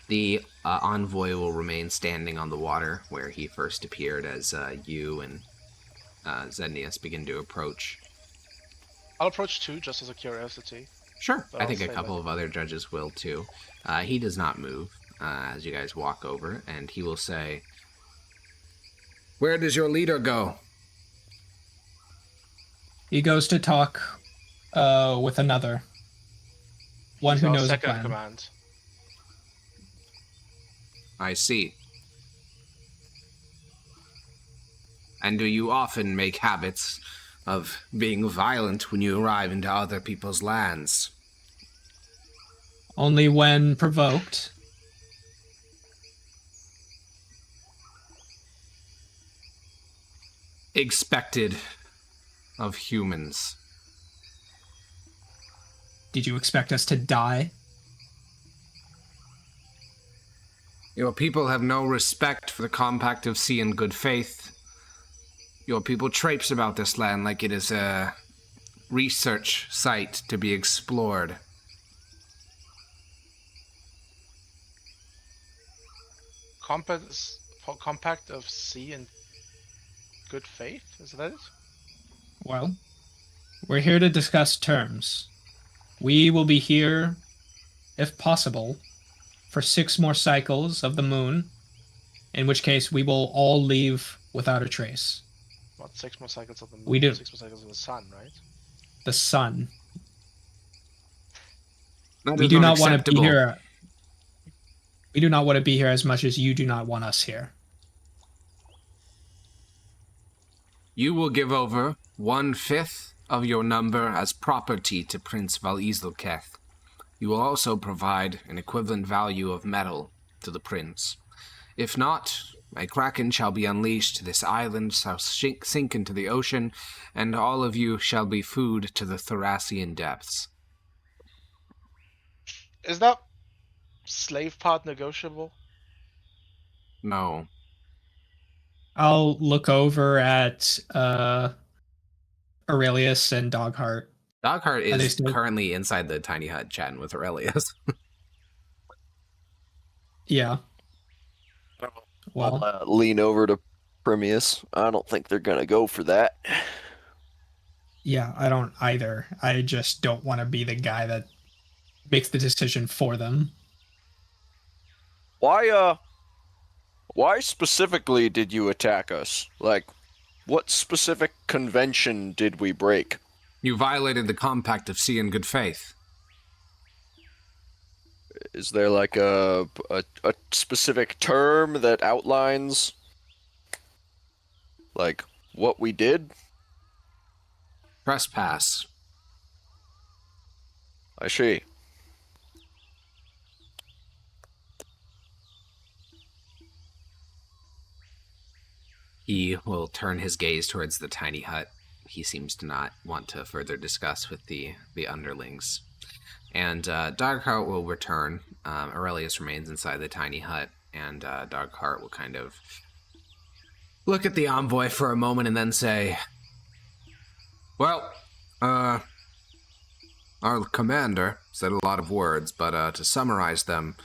The envoy will remain standing on the water where he first appeared as you and Zednius begin to approach. I'll approach too, just as a curiosity. Sure. But I think I'll a say couple that. of other judges will too. He does not move as you guys walk over, and he will say, "Where does your leader go?" He goes to talk with another. One He's who our knows the second plan. command. I see. And do you often make habits of being violent when you arrive into other people's lands? Only when provoked. Expected of humans. Did you expect us to die? Your people have no respect for the compact of sea and good faith. Your people traipse about this land like it is a research site to be explored. Compact of sea and good faith? Is that it? Well, we're here to discuss terms. We will be here, if possible, for 6 more cycles of the moon, in which case we will all leave without a trace. What, 6 more cycles of the moon? We do. 6 more cycles of the sun, right? The sun. That We is do not want to be acceptable. here. We do not want to be here as much as you do not want us here. You will give over 1/5 of your number as property to Prince Val-Izelketh. You will also provide an equivalent value of metal to the prince. If not, a kraken shall be unleashed, this island shall sink into the ocean, and all of you shall be food to the Thracian depths. Is that slave part negotiable? No. I'll look over at Aurelius and Dogheart Dogheart Are they is still- currently inside the tiny hut chatting with Aurelius. Yeah. Well, I'll lean over to Primius. I don't think they're gonna go for that. yeah, I don't either. I just don't want to be the guy that makes the decision for them. Why specifically did you attack us? Like, what specific convention did we break? You violated the compact of sea and good faith. Is there like a specific term that outlines like what we did? Trespass. I see. He will turn his gaze towards the tiny hut. He seems to not want to further discuss with the underlings. And Dogheart will return. Aurelius remains inside the tiny hut, and Dogheart will kind of look at the envoy for a moment and then say, well, our commander said a lot of words, but to summarize them,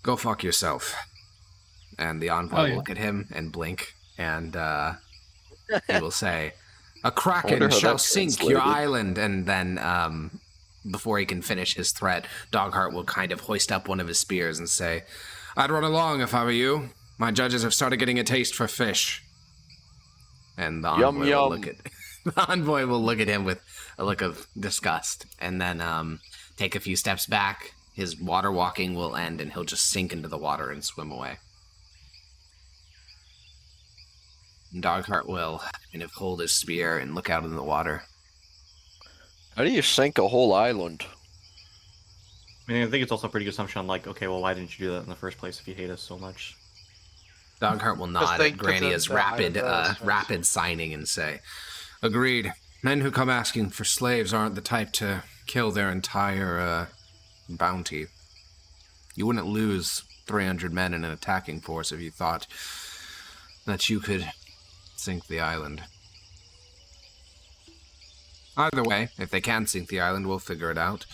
go fuck yourself. And the envoy will look at him and blink, and he will say, a kraken shall sink your island. And then, before he can finish his threat, Dogheart will kind of hoist up one of his spears and say, I'd run along if I were you. My judges have started getting a taste for fish. And the envoy will look at the envoy will look at him with a look of disgust, and then take a few steps back. His water walking will end, and he'll just sink into the water and swim away. And Dogheart will kind of hold his spear and look out in the water. How do you sink a whole island? I mean, I think it's also a pretty good assumption, like, okay, well, why didn't you do that in the first place if you hate us so much? Dogheart will nod at Grania's rapid signing and say, agreed. Men who come asking for slaves aren't the type to kill their entire bounty. You wouldn't lose 300 men in an attacking force if you thought that you could sink the island. Either way, if they can sink the island, we'll figure it out.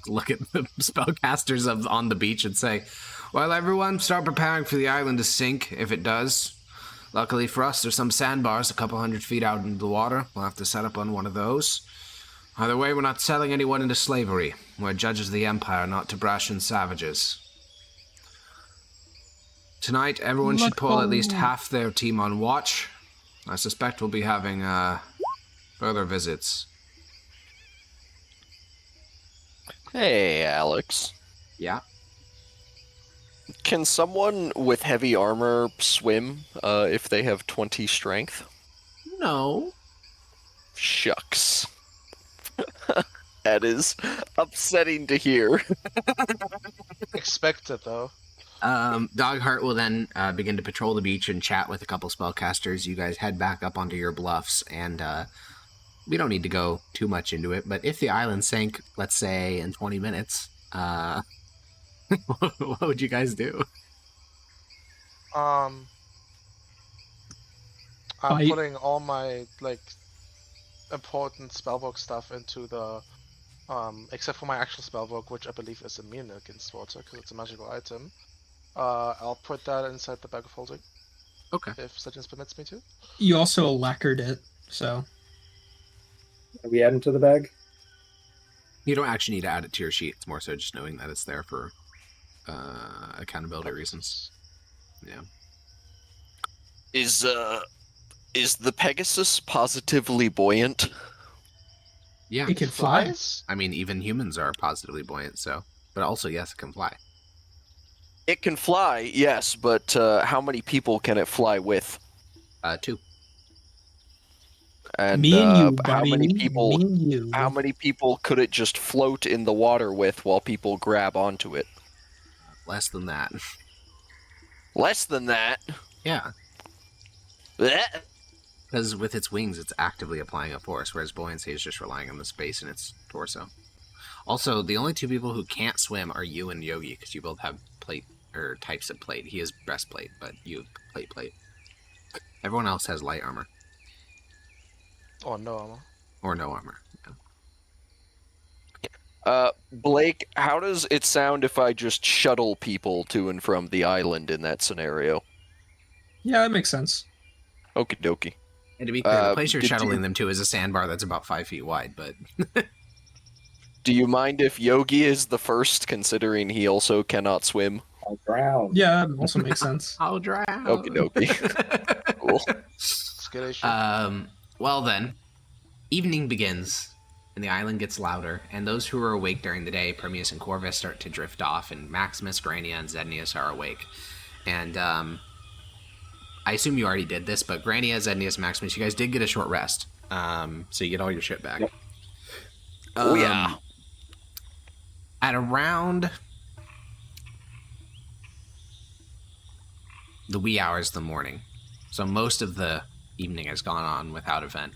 Look at the spellcasters on the beach and say, well, everyone, start preparing for the island to sink if it does. Luckily for us, there's some sandbars a couple 100 feet out into the water. We'll have to set up on one of those. Either way, we're not selling anyone into slavery. We're judges of the Empire, not Tabrashan savages. Tonight, everyone should pull at least half their team on watch. I suspect we'll be having further visits. Hey, Alex. Yeah? Can someone with heavy armor swim if they have 20 strength? No. Shucks. That is upsetting to hear. Expected, though. Dogheart will then begin to patrol the beach and chat with a couple spellcasters. You guys head back up onto your bluffs, and we don't need to go too much into it, but if the island sank, let's say, in 20 minutes, what would you guys do? I'm Fight. putting all my, like, important spellbook stuff into the, except for my actual spellbook, which I believe is immune against water, because it's a magical item. I'll put that inside the bag of holding. Okay. If Legends permits me to. You also lacquered it, so. Are we adding to the bag? You don't actually need to add it to your sheet. It's more so just knowing that it's there for accountability reasons. Yeah. Is the Pegasus positively buoyant? Yeah. It can fly. Flies? I mean, even humans are positively buoyant, so. But also, yes, it can fly. It can fly, yes, but how many people can it fly with? 2. And Me and you, how buddy. many people? Me and you. How many people could it just float in the water with while people grab onto it? Less than that. Less than that. Yeah. Blech. Because with its wings, it's actively applying a force, whereas buoyancy is just relying on the space in its torso. Also, the only 2 people who can't swim are you and Yogi, because you both have plate, or types of plate. He has breastplate, but you have plate. Everyone else has light armor. Or no armor. or no armor. Blake, how does it sound if I just shuttle people to and from the island in that scenario? Yeah, that makes sense. Okie dokie. And to be clear, the place you're did shuttling you- them to is a sandbar that's about 5 feet wide, but Do you mind if Yogi is the first, considering he also cannot swim? I'll drown. Yeah, that also makes sense. I'll drown. Okie dokie. Cool. Escalation. Well then, evening begins, and the island gets louder, and those who are awake during the day, Permeus and Corvus, start to drift off, and Maximus, Grania, and Zednius are awake. And I assume you already did this, but Grania, Zednius, Maximus, you guys did get a short rest. So you get all your shit back. Yep. Oh, yeah. At around the wee hours of the morning, so most of the evening has gone on without event.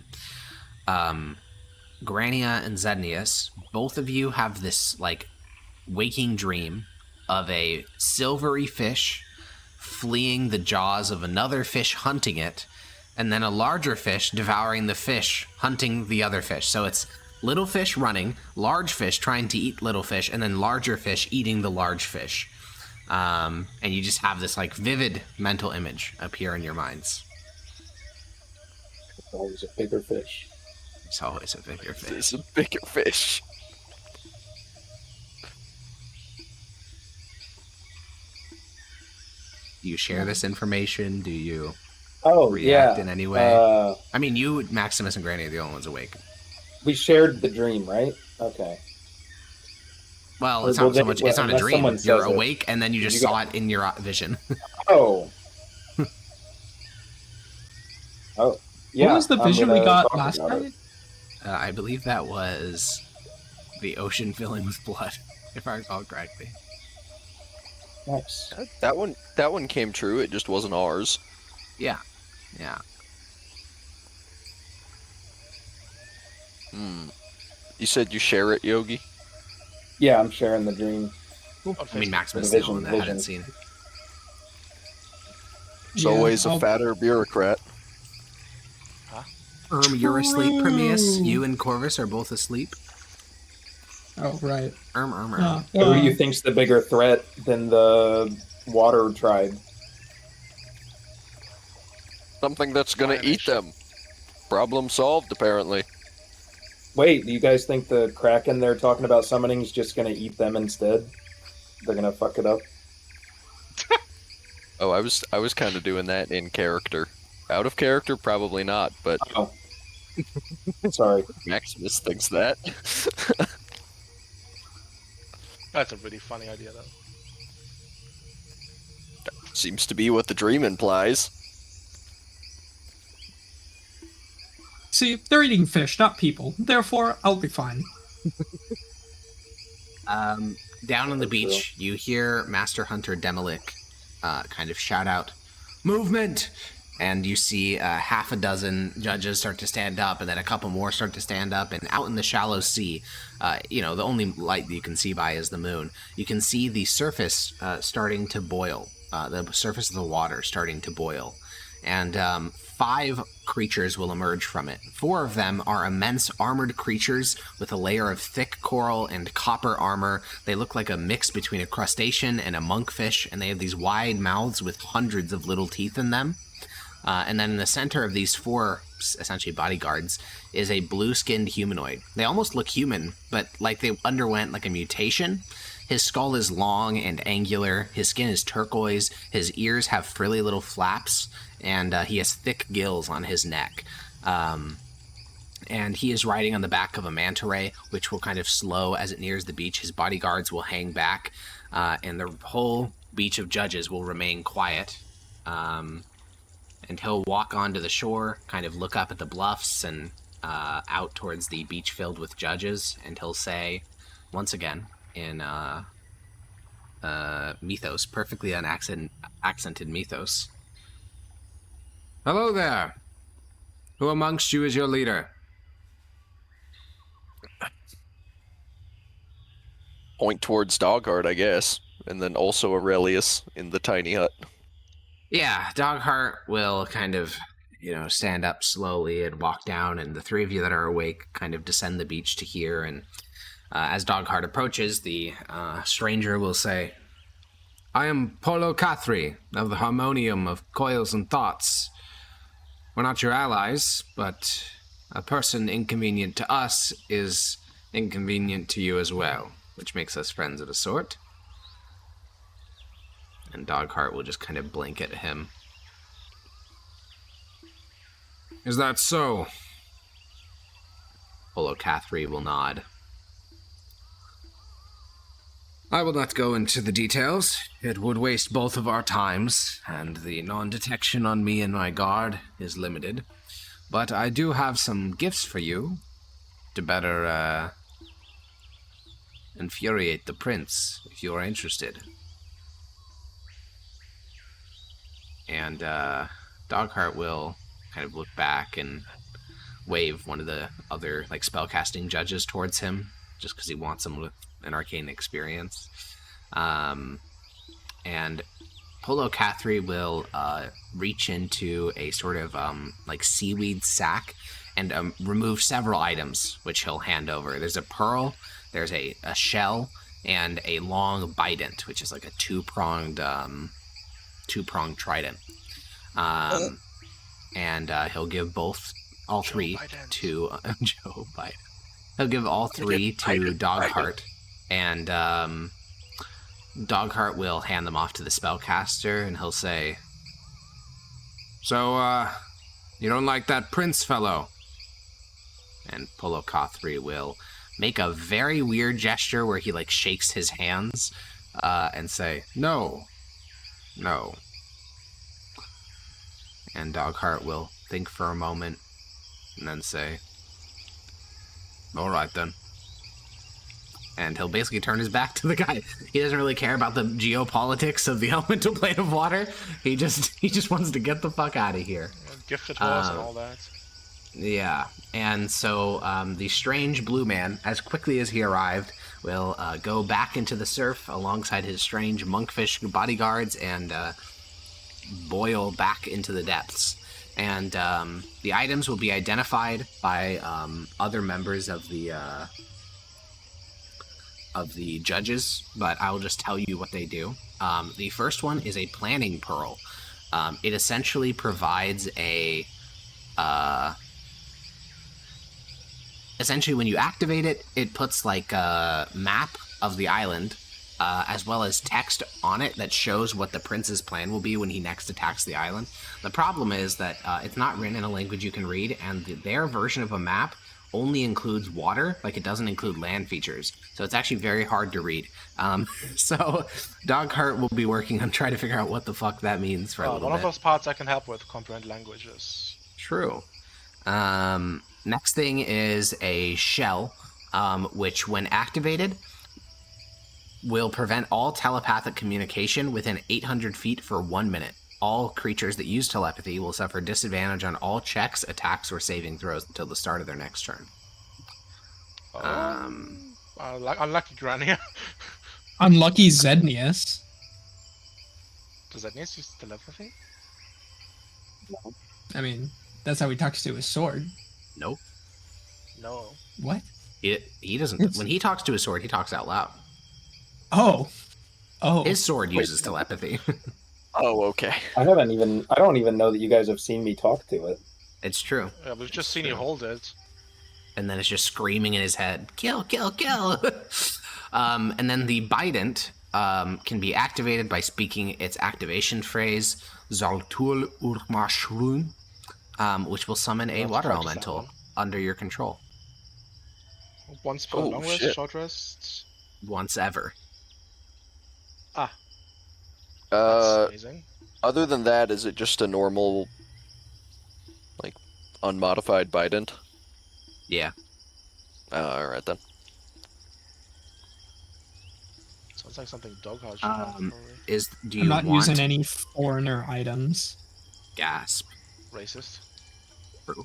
Grania and Zednius, both of you have this like waking dream of a silvery fish fleeing the jaws of another fish hunting it, and then a larger fish devouring the fish hunting the other fish. So it's little fish running, large fish trying to eat little fish, and then larger fish eating the large fish. And you just have this like vivid mental image appear in your minds. It's always a bigger fish. It's always a bigger fish. It's a bigger fish. Do you share this information? Do you Oh, react yeah. in any way? I mean, you, Maximus, and Granny are the only ones awake. We shared the dream, right? Okay. Well, Well, it's not so they- much. well, It's not a unless dream. someone You're says it. awake, and then you just You saw got- it in your vision. Oh. Oh. Yeah. What was the I'm vision we gonna got talk last about it. night? I believe that was the ocean filling with blood, if I recall correctly. Nice. That one came true. It just wasn't ours. Yeah. You said you share it, Yogi? Yeah, I'm sharing the dream. I mean, Maximus is The the only one that vision. hadn't seen it. It's Yeah, always a I'll- fatter bureaucrat. You're asleep, Prometheus. You and Corvus are both asleep. Oh, right. Erm. Who do you think's the bigger threat than the water tribe? Something that's gonna Fire eat fish. them. Problem solved, apparently. Wait, do you guys think the Kraken they're talking about summoning is just going to eat them instead? They're going to fuck it up? Oh, I was kind of doing that in character. Out of character, probably not, but Oh. Sorry. Maximus thinks that. That's a really funny idea, though. Seems to be what the dream implies. See, they're eating fish, not people. Therefore, I'll be fine. Down on the beach, you hear Master Hunter Demolik kind of shout out, "Movement!" And you see half a dozen judges start to stand up, and then a couple more start to stand up. And out in the shallow sea, the only light that you can see by is the moon. You can see the surface starting to boil, the surface of the water starting to boil. And 5 creatures will emerge from it. 4 of them are immense armored creatures with a layer of thick coral and copper armor. They look like a mix between a crustacean and a monkfish, and they have these wide mouths with hundreds of little teeth in them. And then in the center of these 4, essentially bodyguards, is a blue-skinned humanoid. They almost look human, but like they underwent like a mutation. His skull is long and angular, his skin is turquoise, his ears have frilly little flaps, and he has thick gills on his neck. And he is riding on the back of a manta ray, which will kind of slow as it nears the beach. His bodyguards will hang back, and the whole beach of judges will remain quiet. And he'll walk onto the shore, kind of look up at the bluffs and out towards the beach filled with judges, and he'll say, once again, in mythos, perfectly accented mythos, "Hello there. Who amongst you is your leader?" Point towards Dogheart, I guess. And then also Aurelius in the tiny hut. Yeah, Dogheart will kind of stand up slowly and walk down, and the three of you that are awake kind of descend the beach to here. And as Dogheart approaches, the stranger will say, "I am Polo Cathri of the Harmonium of Coils and Thoughts. We're not your allies, but a person inconvenient to us is inconvenient to you as well, which makes us friends of a sort." And Dogheart will just kind of blink at him. "Is that so?" Polo Cathri will nod. "I will not go into the details. It would waste both of our times, and the non-detection on me and my guard is limited. But I do have some gifts for you to better infuriate the prince, if you are interested." And Dogheart will kind of look back and wave one of the other spellcasting judges towards him, just because he wants them with an arcane experience. And Polo Cathri will reach into a sort of seaweed sack and remove several items, which he'll hand over. There's a pearl, there's a shell, and a long bident, which is like a two-pronged trident. And he'll give all three to Joe Biden. He'll give all three to Dogheart, and Dogheart will hand them off to the spellcaster, and he'll say, "So, you don't like that prince fellow?" And Polo Cathri will make a very weird gesture where he shakes his hands and say, "No. No." And Dogheart will think for a moment and then say, "All right then." And he'll basically turn his back to the guy. He doesn't really care about the geopolitics of the elemental plane of water. He just wants to get the fuck out of here. Gifted horse and all that. Yeah, and so the strange blue man, as quickly as he arrived, will go back into the surf alongside his strange monkfish bodyguards and boil back into the depths. And the items will be identified by other members of the judges, but I will just tell you what they do. The first one is a planning pearl. It essentially provides a... essentially, when you activate it, it puts a map of the island, as well as text on it that shows what the prince's plan will be when he next attacks the island. The problem is that it's not written in a language you can read, and their version of a map only includes water, it doesn't include land features. So it's actually very hard to read. So Dogheart will be working on trying to figure out what the fuck that means for a little bit. One of those parts I can help with, comprehend languages. True. Next thing is a shell, which when activated will prevent all telepathic communication within 800 feet for 1 minute. All creatures that use telepathy will suffer disadvantage on all checks, attacks, or saving throws until the start of their next turn. Unlucky Grania. Unlucky Zednius. Does that use telepathy? No. I mean, that's how he talks to his sword. Nope. No. What? He doesn't. When he talks to his sword, he talks out loud. Oh. His sword uses telepathy. Oh, okay. I don't even know that you guys have seen me talk to it. It's true. Yeah, we've just seen you hold it. And then it's just screaming in his head, "Kill, kill, kill!" And then the Bident can be activated by speaking its activation phrase, Zaltul Urmashrun, which will summon a water elemental under your control. Once per long rest, short rest? Once ever. That's amazing. Other than that, is it just a normal, unmodified Bident? Yeah. Alright then. Sounds like something Dogheart should have. I'm not using any foreigner items. Gasp. Racist. True.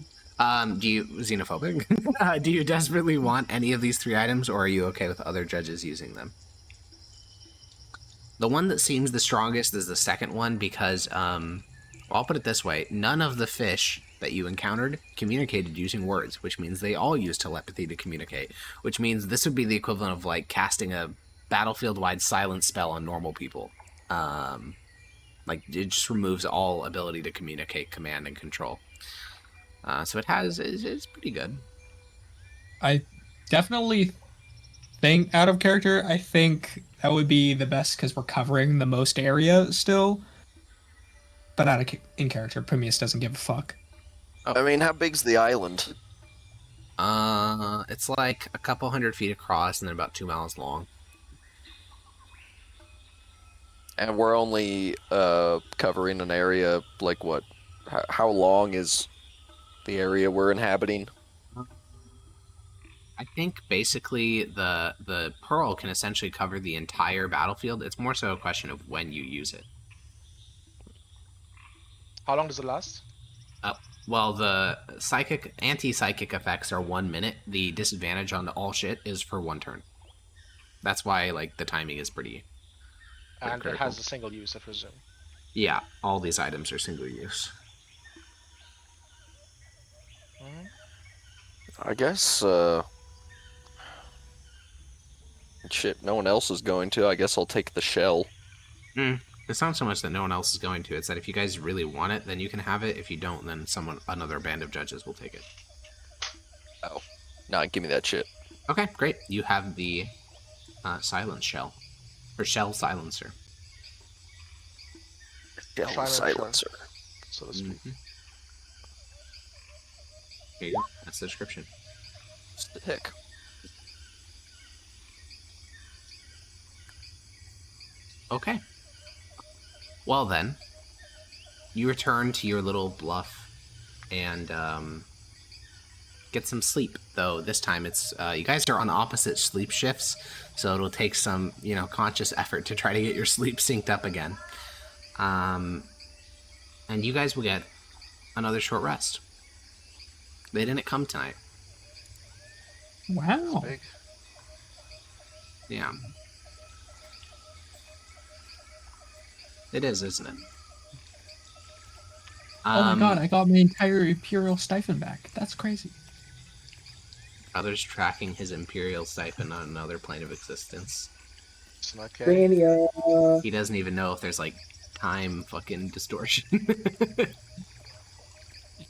Do you xenophobic? Do you desperately want any of these three items, or are you okay with other judges using them? The one that seems the strongest is the second one because, I'll put it this way: none of the fish that you encountered communicated using words, which means they all use telepathy to communicate, which means this would be the equivalent of like casting a battlefield-wide silence spell on normal people. Like it just removes all ability to communicate, command, and control. So it's pretty good. I definitely think out of character, I think that would be the best because we're covering the most area still. But in character, Prometheus doesn't give a fuck. I mean, how big's the island? It's like a couple 100 feet across and then about 2 miles long. And we're only covering an area, like what? How long is the area we're inhabiting? I think basically the pearl can essentially cover the entire battlefield. It's more so a question of when you use it. How long does it last? Well, the anti-psychic effects are 1 minute. The disadvantage on all shit is for 1 turn. That's why like the timing is pretty And critical. it has a single use, I presume. Yeah, all these items are single use. I guess, shit, no one else is going to. I guess I'll take the shell. It's not so much that no one else is going to. It's that if you guys really want it, then you can have it. If you don't, then another band of judges will take it. Oh. Nah, give me that shit. Okay, great. You have the silence shell. Or shell silencer. Shell Silencer. silencer. So to speak. Here you go. That's the description. Sick. Okay. Well then, you return to your little bluff and get some sleep. Though this time it's you guys are on opposite sleep shifts, so it'll take some conscious effort to try to get your sleep synced up again. And you guys will get another short rest. They didn't come tonight. Wow. Big. Yeah. It is, isn't it? Oh my god, I got my entire Imperial stipend back. That's crazy. Others tracking his Imperial stipend on another plane of existence. It's not okay. Mania. He doesn't even know if there's like time fucking distortion.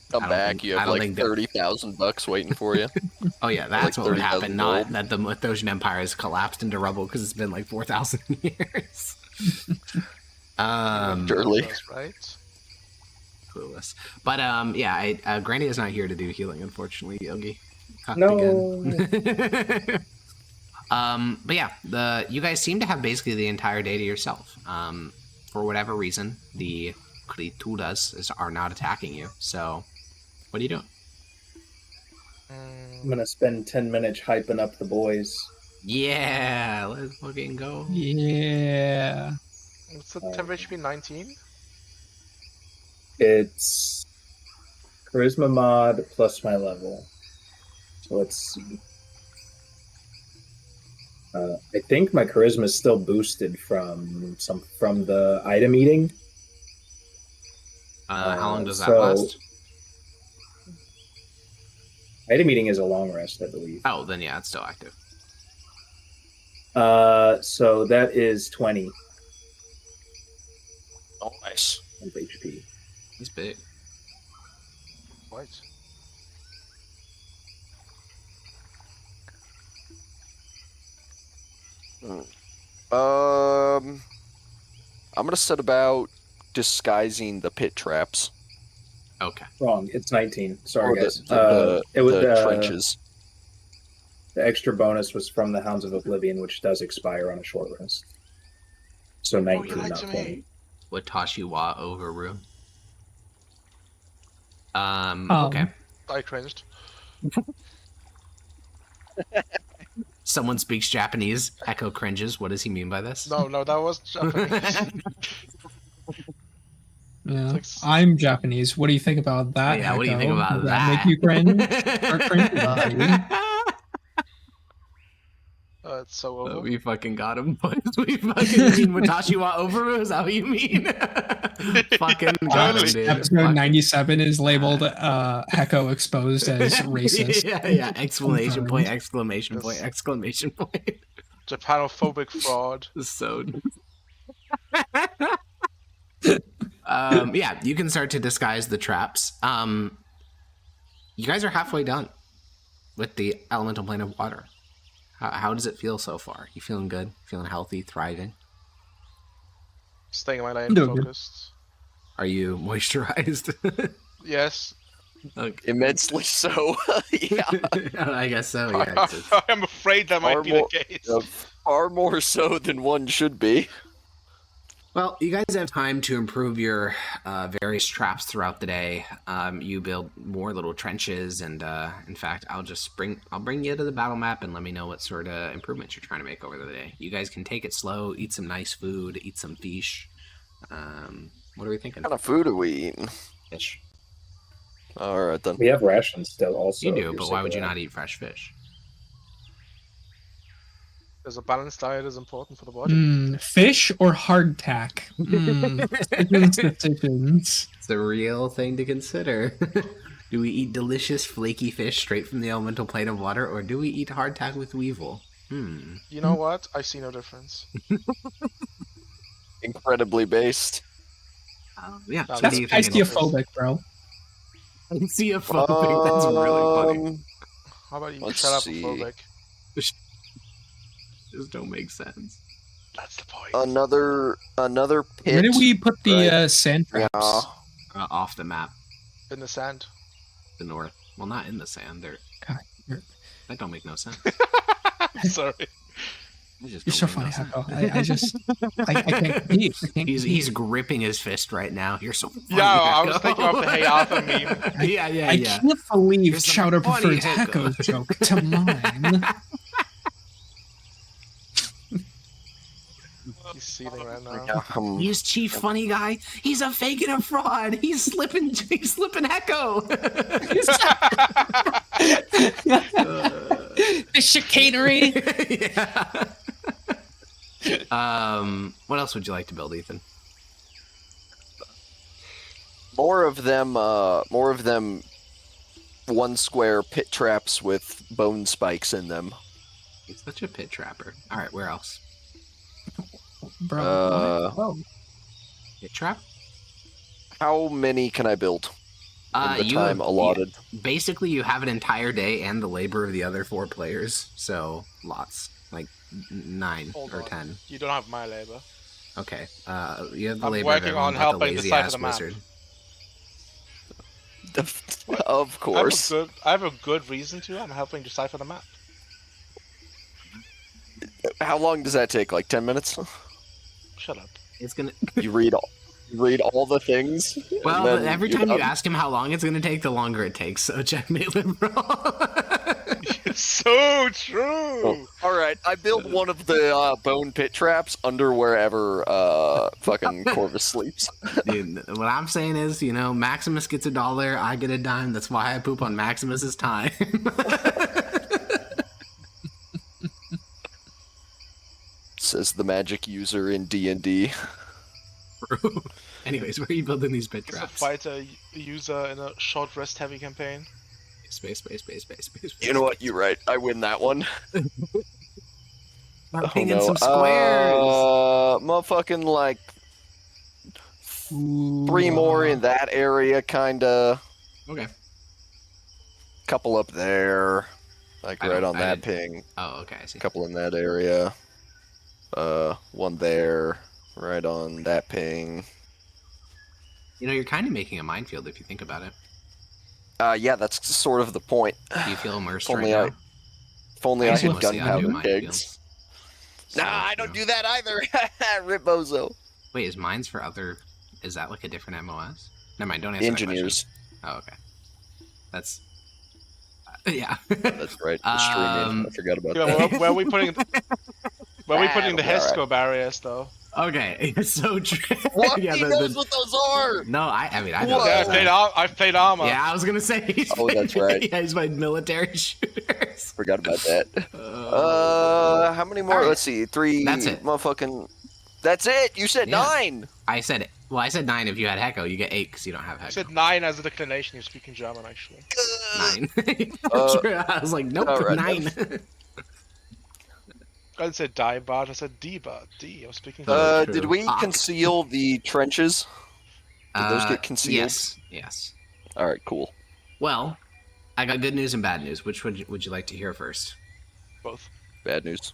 Come I don't back, think- you I have don't like think that- $30,000 waiting for you. Oh yeah, that's Like what would 30,000 happen. Not gold. that the Mythosian Empire has collapsed into rubble because it's been like 4,000 years. Surely. That's right. Clueless. But yeah, Granny is not here to do healing, unfortunately, Yogi. Cucked No. again. But yeah, you guys seem to have basically the entire day to yourself. For whatever reason, the criaturas are not attacking you. So, what are you doing? I'm gonna spend 10 minutes hyping up the boys. Yeah, let's fucking go. Yeah. What's the temperature be? 19? It's charisma mod plus my level. So let's see. I think my charisma is still boosted from the item eating. How long does that so- last? Item eating is a long rest, I believe. Oh, then yeah, it's still active. So that is 20 Oh, nice. of HP. He's big. Right. I'm gonna set about disguising the pit traps. Okay. Wrong. It's 19. Sorry, Or guys. the It was trenches. The extra bonus was from the Hounds of Oblivion, which does expire on a short rest. So 19, you lied not to 20. me. Watashi wa overrule. Um, Okay. I cringed. Someone speaks Japanese. Echo cringes. What does he mean by this? No, that was Japanese. Yeah. It's like- I'm Japanese. What do you think about that? Yeah, what do you think Echo? about Does that? Make you cringe? Or cringe about you? It's so over. We fucking got him, boys. We fucking mean Watashiwa over? Is that what you mean? Fucking got him, dude. Episode Fucking- 97 is labeled Heko exposed as racist. yeah. Exclamation point, Confirmed. exclamation point, Yes. exclamation point. Japanophobic fraud. So yeah, you can start to disguise the traps. You guys are halfway done with the elemental plane of water. How does it feel so far? You feeling good? Feeling healthy? Thriving? Staying in my lane, Doing good. focused. Are you moisturized? Yes. Okay. Immensely so. Yeah. I guess so. Yeah. it's- I'm afraid that might Far be more- the case. Far more so than one should be. Well, you guys have time to improve your various traps throughout the day. You build more little trenches, and in fact, I'll bring you to the battle map and let me know what sort of improvements you're trying to make over the day. You guys can take it slow, eat some nice food, eat some fish. What are we thinking? What kind of food are we eating? Fish. All right then. We have rations still. Also, You if do, you're but sick why of would you that. not eat fresh fish? Because a balanced diet is important for the body. Fish or hardtack? Decisions. It's a real thing to consider. Do we eat delicious flaky fish straight from the elemental plane of water, or do we eat hardtack with weevil? You know what? I see no difference. Incredibly based. Yeah. So That's what do you think? Isteophobic, bro. Isteophobic. That's really funny. How about you Let's shut up, see. phobic? Just don't make sense. That's the point. Another pit. Where did we put the Right. sand traps? Yeah. Off the map, In the sand. the north. Well, not in the sand. God, you're- That don't make no sense. Sorry. It just You're so don't funny, make no sense. Heko. I just, I can't compete. I can't He's compete. gripping his fist right now. You're so funny. Yeah, I was Heko. thinking of the Hey Arthur meme. yeah. I can't believe You're so Chowder funny, prefers Heko. Heko's joke to mine. He's seething right now. Yeah, He's chief funny guy. He's a fake and a fraud. He's slipping Echo. The chicanery. yeah. What else would you like to build, Ethan? more of them one square pit traps with bone spikes in them. He's such a pit trapper. All right, where else? Bro. Uh, oh. Pit trap? How many can I build in the You time allotted? Basically, you have an entire day and the labor of the other 4 players, so lots, like 9 Hold or on. 10. You don't have my labor. Okay, you have the I'm labor working of everyone on but helping the lazy decipher ass the map. wizard. Of course. I have a good reason to. I'm helping decipher the map. How long does that take? Like 10 minutes? Shut up. It's gonna. You read all the things. and Well, then every you're time you done? ask him how long it's gonna take, the longer it takes. So checkmate, liberal. It's so true. Oh, all right, I built one of the bone pit traps under wherever fucking Corvus sleeps. Dude, what I'm saying is, Maximus gets $1, I get a dime. That's why I poop on Maximus's time. Says the magic user in D&D. Anyways, where are you building these pit As a traps? fighter user in a short rest heavy campaign. Space. You know what? You're right. I win that one. Start Oh, pinging no. some squares. Motherfucking like 3 more in that area, kinda. Okay. Couple up there, like I right don't- on I that didn't- ping. Oh, okay, I see. Couple in that area. One there, right on that ping. You're kind of making a minefield if you think about it. Yeah, that's sort of the point. Do you feel immersed If right only now? If only I actually had wanna see how to do gunpowder minefields. kegs. So, Nah, I don't do that either. Rip Bozo. Wait, is mines for other? Is that like a different MOS? Never mind. Don't answer Engineers. that question. Oh, okay. That's. Yeah. That's right. The streaming. I forgot about that. Where are we putting? Where are we putting the That'll be Hesco barriers though? Okay, it's so true. What? Yeah, He knows what those are. No, I mean I know. What? Yeah, that. I've played armor. Yeah, I was gonna say. He's Oh, that's right. Yeah, he's my military shooters. Forgot about that. How many more? Alright. Let's see. 3. That's it. Motherfucking. That's it. You said Yeah. 9. I said it. Well, I said 9 if you had Hecko. You get 8 because you don't have I Hecko. said 9 as a declination. You're speaking German, actually. 9. Uh, I was like, nope, alright, 9. I didn't say die bot. I said D bot. D. I was speaking German. True. did we Fuck. conceal the trenches? Did those get concealed? Yes. All right, cool. Well, I got good news and bad news. Which would you like to hear first? Both. Bad news.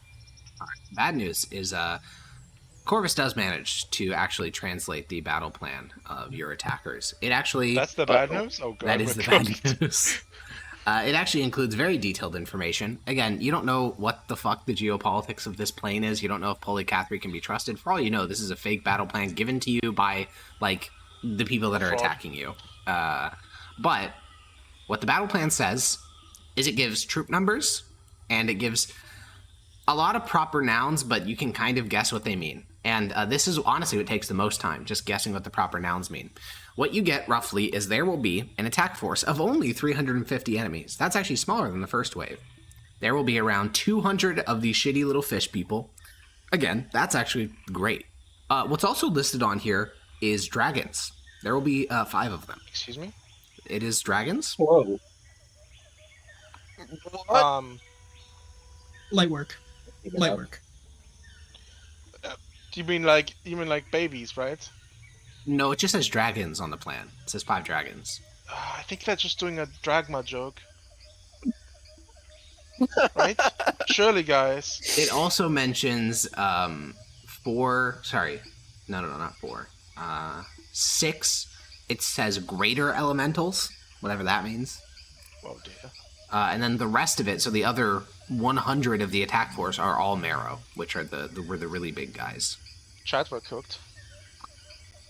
Bad news is Corvus does manage to actually translate the battle plan of your attackers. It actually That's the bad news? Oh, God. that is we're the bad cooked. news. It actually includes very detailed information. Again, you don't know what the fuck the geopolitics of this plane is. You don't know if Polycathry can be trusted. For all you know, this is a fake battle plan given to you by, like, the people that are Fraud. attacking you. But what the battle plan says is it gives troop numbers, and it gives a lot of proper nouns, but you can kind of guess what they mean. And this is honestly what takes the most time, just guessing what the proper nouns mean. What you get, roughly, is there will be an attack force of only 350 enemies. That's actually smaller than the first wave. There will be around 200 of these shitty little fish people. Again, that's actually great. What's also listed on here is dragons. There will be 5 of them. Excuse me? It is dragons. Whoa. What? Light work. Light work. You mean like babies, right? No, it just says dragons on the plan. It says 5 dragons. I think they're just doing a dragma joke. Right? Surely, guys. It also mentions 4. Sorry, no, not 4. 6. It says greater elementals, whatever that means. Oh dear. And then the rest of it, so the other 100 of the attack force are all marrow, which are the really big guys. Chat were cooked.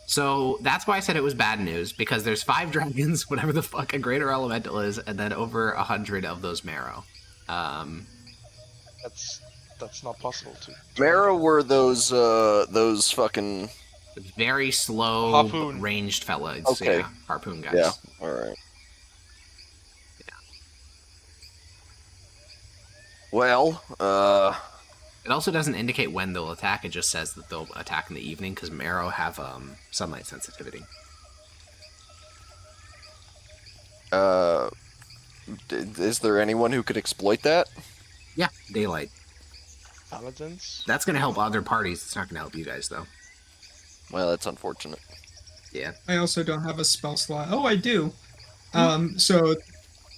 So that's why I said it was bad news, because there's 5 dragons, whatever the fuck a greater elemental is, and then over 100 of those marrow. That's not possible to. Marrow were those fucking. Very slow, Harpoon. ranged fellas. Okay. Yeah, harpoon guys. Yeah. All right. Well, It also doesn't indicate when they'll attack. It just says that they'll attack in the evening, because marrow have sunlight sensitivity. is there anyone who could exploit that? Yeah, daylight. Paladins? That's going to help other parties. It's not going to help you guys, though. Well, that's unfortunate. Yeah. I also don't have a spell slot. Oh, I do. So,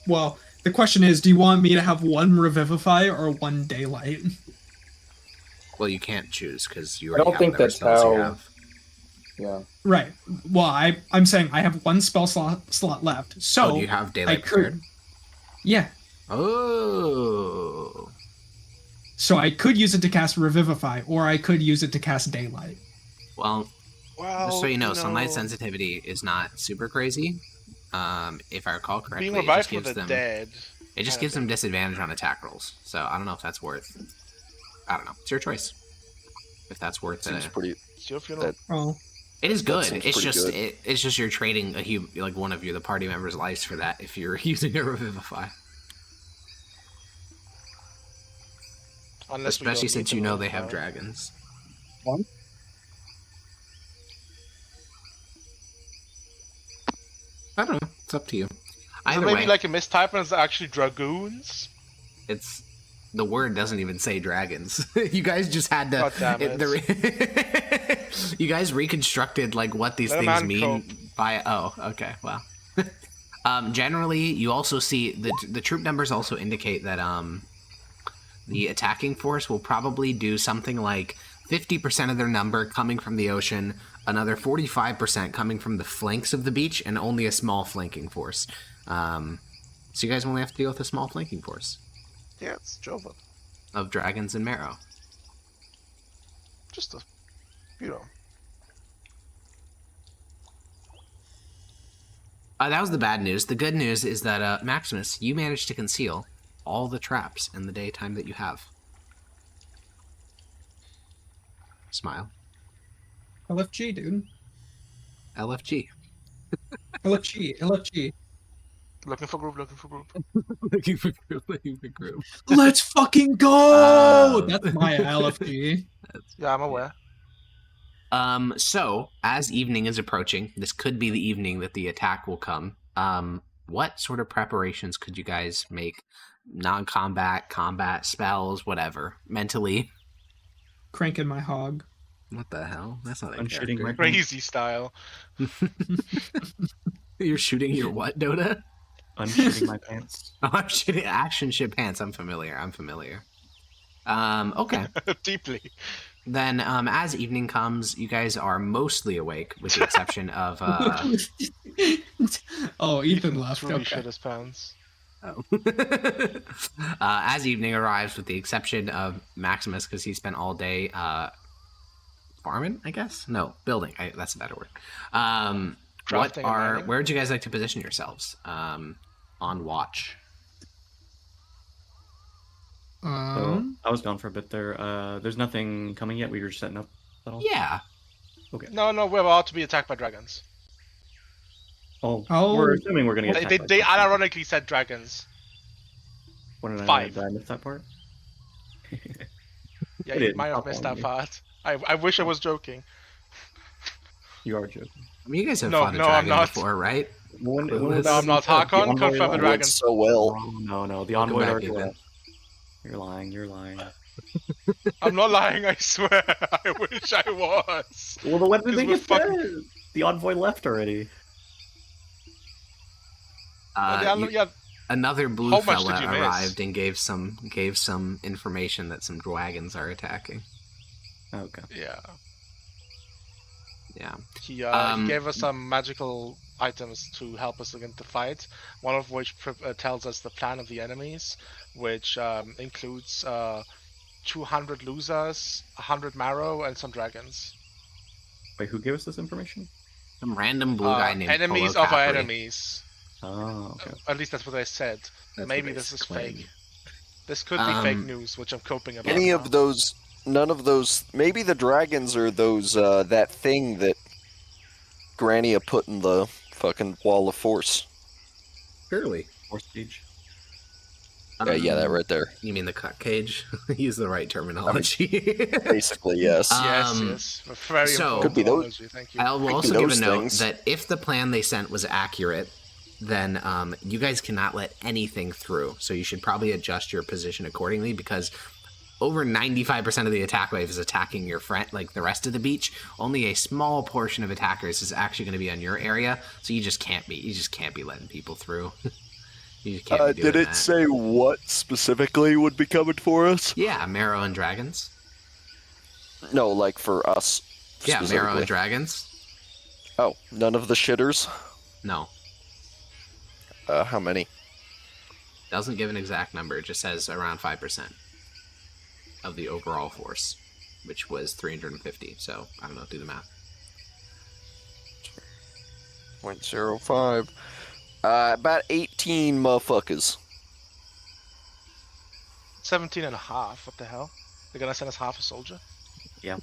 well, the question is, do you want me to have 1 Revivify or 1 Daylight? Well, you can't choose, because you I don't already have think whatever that's spells you how- have. Yeah. Right. Well, I'm saying I have 1 spell slot left. So, Oh, do you have I daylight could... prepared? Yeah. Oh. So I could use it to cast Revivify, or I could use it to cast Daylight. Well, Well, just so you know, sunlight sensitivity is not super crazy. If I recall correctly, being it revived just for gives the them dead. it just kinda gives them thing. disadvantage on attack rolls. So I don't know if that's worth. I don't know. It's your choice. If that's worth Seems it. pretty. It's your funeral. That- Oh. It is good. seems It's pretty just good. it's just you're trading like one of the party members' lives for that if you're using a revivify. Unless we don't Especially need since to you know they have revivify. dragons. One? I don't know. It's up to you. Or Either maybe way, like a mistype and it's actually dragoons. it's the word doesn't even say dragons. You guys just had to. God damn You guys reconstructed like what these Let a things man mean cope. by. Oh, okay. Well, generally, you also see the troop numbers also indicate that the attacking force will probably do something like 50% of their number coming from the ocean, another 45% coming from the flanks of the beach, and only a small flanking force. So you guys only have to deal with a small flanking force Yeah, it's Jovan. of dragons and marrow. Just a, you know. That was the bad news. The good news is that, Maximus, you managed to conceal all the traps in the daytime that you have. Smile. LFG, dude. LFG. LFG. Looking for group, looking for group. Looking for group. Let's fucking go! Oh, that's my LFG. Yeah, I'm aware. So as evening is approaching, this could be the evening that the attack will come. What sort of preparations could you guys make? Non-combat, combat, spells, whatever. Mentally. Cranking my hog. What the hell? That's not a I'm shooting my character. Crazy style. You're shooting your what, Dota? unshitting my pants. Oh, I'm shooting action ship pants. I'm familiar. Okay. Deeply. Then, as evening comes, you guys are mostly awake, with the exception of. Oh, Ethan left. Truly Okay. shit his pants. Oh. As evening arrives, with the exception of Maximus, because he spent all day farming, I guess. No, building. That's a better word. Crafting and mining? Where would you guys like to position yourselves on watch? So I was gone for a bit there. There's nothing coming yet. We were just setting up. Is that all? Yeah. Okay. No, we're about to be attacked by dragons. Oh, Oh. we're assuming we're gonna get attacked. They by something. unironically said dragons. What did I 5. did I miss that part? Yeah, I you didn't. might have Stop missed on that me. part. I wish I was joking. You are joking. I mean, you guys have No, fought a no, I'm dragon not. before, right? When No, was I'm not. the Hakon, envoy confirm the left? dragon. So well. No. The Welcome envoy back, already Ethan. left. You're lying. I'm not lying, I swear. I wish I was. Well, when did Because they we're get fucking- there? The envoy left already. Yeah, Another blue How much fella did you miss? arrived and gave some information that some dragons are attacking. Okay. yeah. Yeah. He Um, gave us some magical items to help us against the fight. One of which tells us the plan of the enemies, which includes 200 losers, 100 marrow, and some dragons. Wait, who gave us this information? Some random blue guy named Enemies Polo of our Capri. enemies. Oh, okay. At least that's what they said. That's Maybe what they this is claim. fake. This could be fake news, which I'm coping about. Any now. of those, none of those. Maybe the dragons are those that thing that Grania put in the fucking wall of force. Surely. Fourth stage. Yeah, that right there. You mean the cut cage? Use the right terminology. Basically, yes. Yes. Very so- important Could be those- terminology, thank you. I will Could be also give a those note things. that if the plan they sent was accurate, then you guys cannot let anything through. So you should probably adjust your position accordingly, because over 95% of the attack wave is attacking your friend, like the rest of the beach. Only a small portion of attackers is actually going to be on your area, so you just can't be letting people through. You just can't be doing Did it that. say what specifically would be coming for us? Yeah, Marrow and Dragons. No, like for us. Yeah, Marrow specifically. and Dragons. Oh, none of the shitters? No, How many? doesn't give an exact number. It just says around 5% of the overall force, which was 350. So I don't know. Do the math. 0.05. About 18 motherfuckers. 17 and a half. What the hell? They're gonna send us half a soldier? Yeah.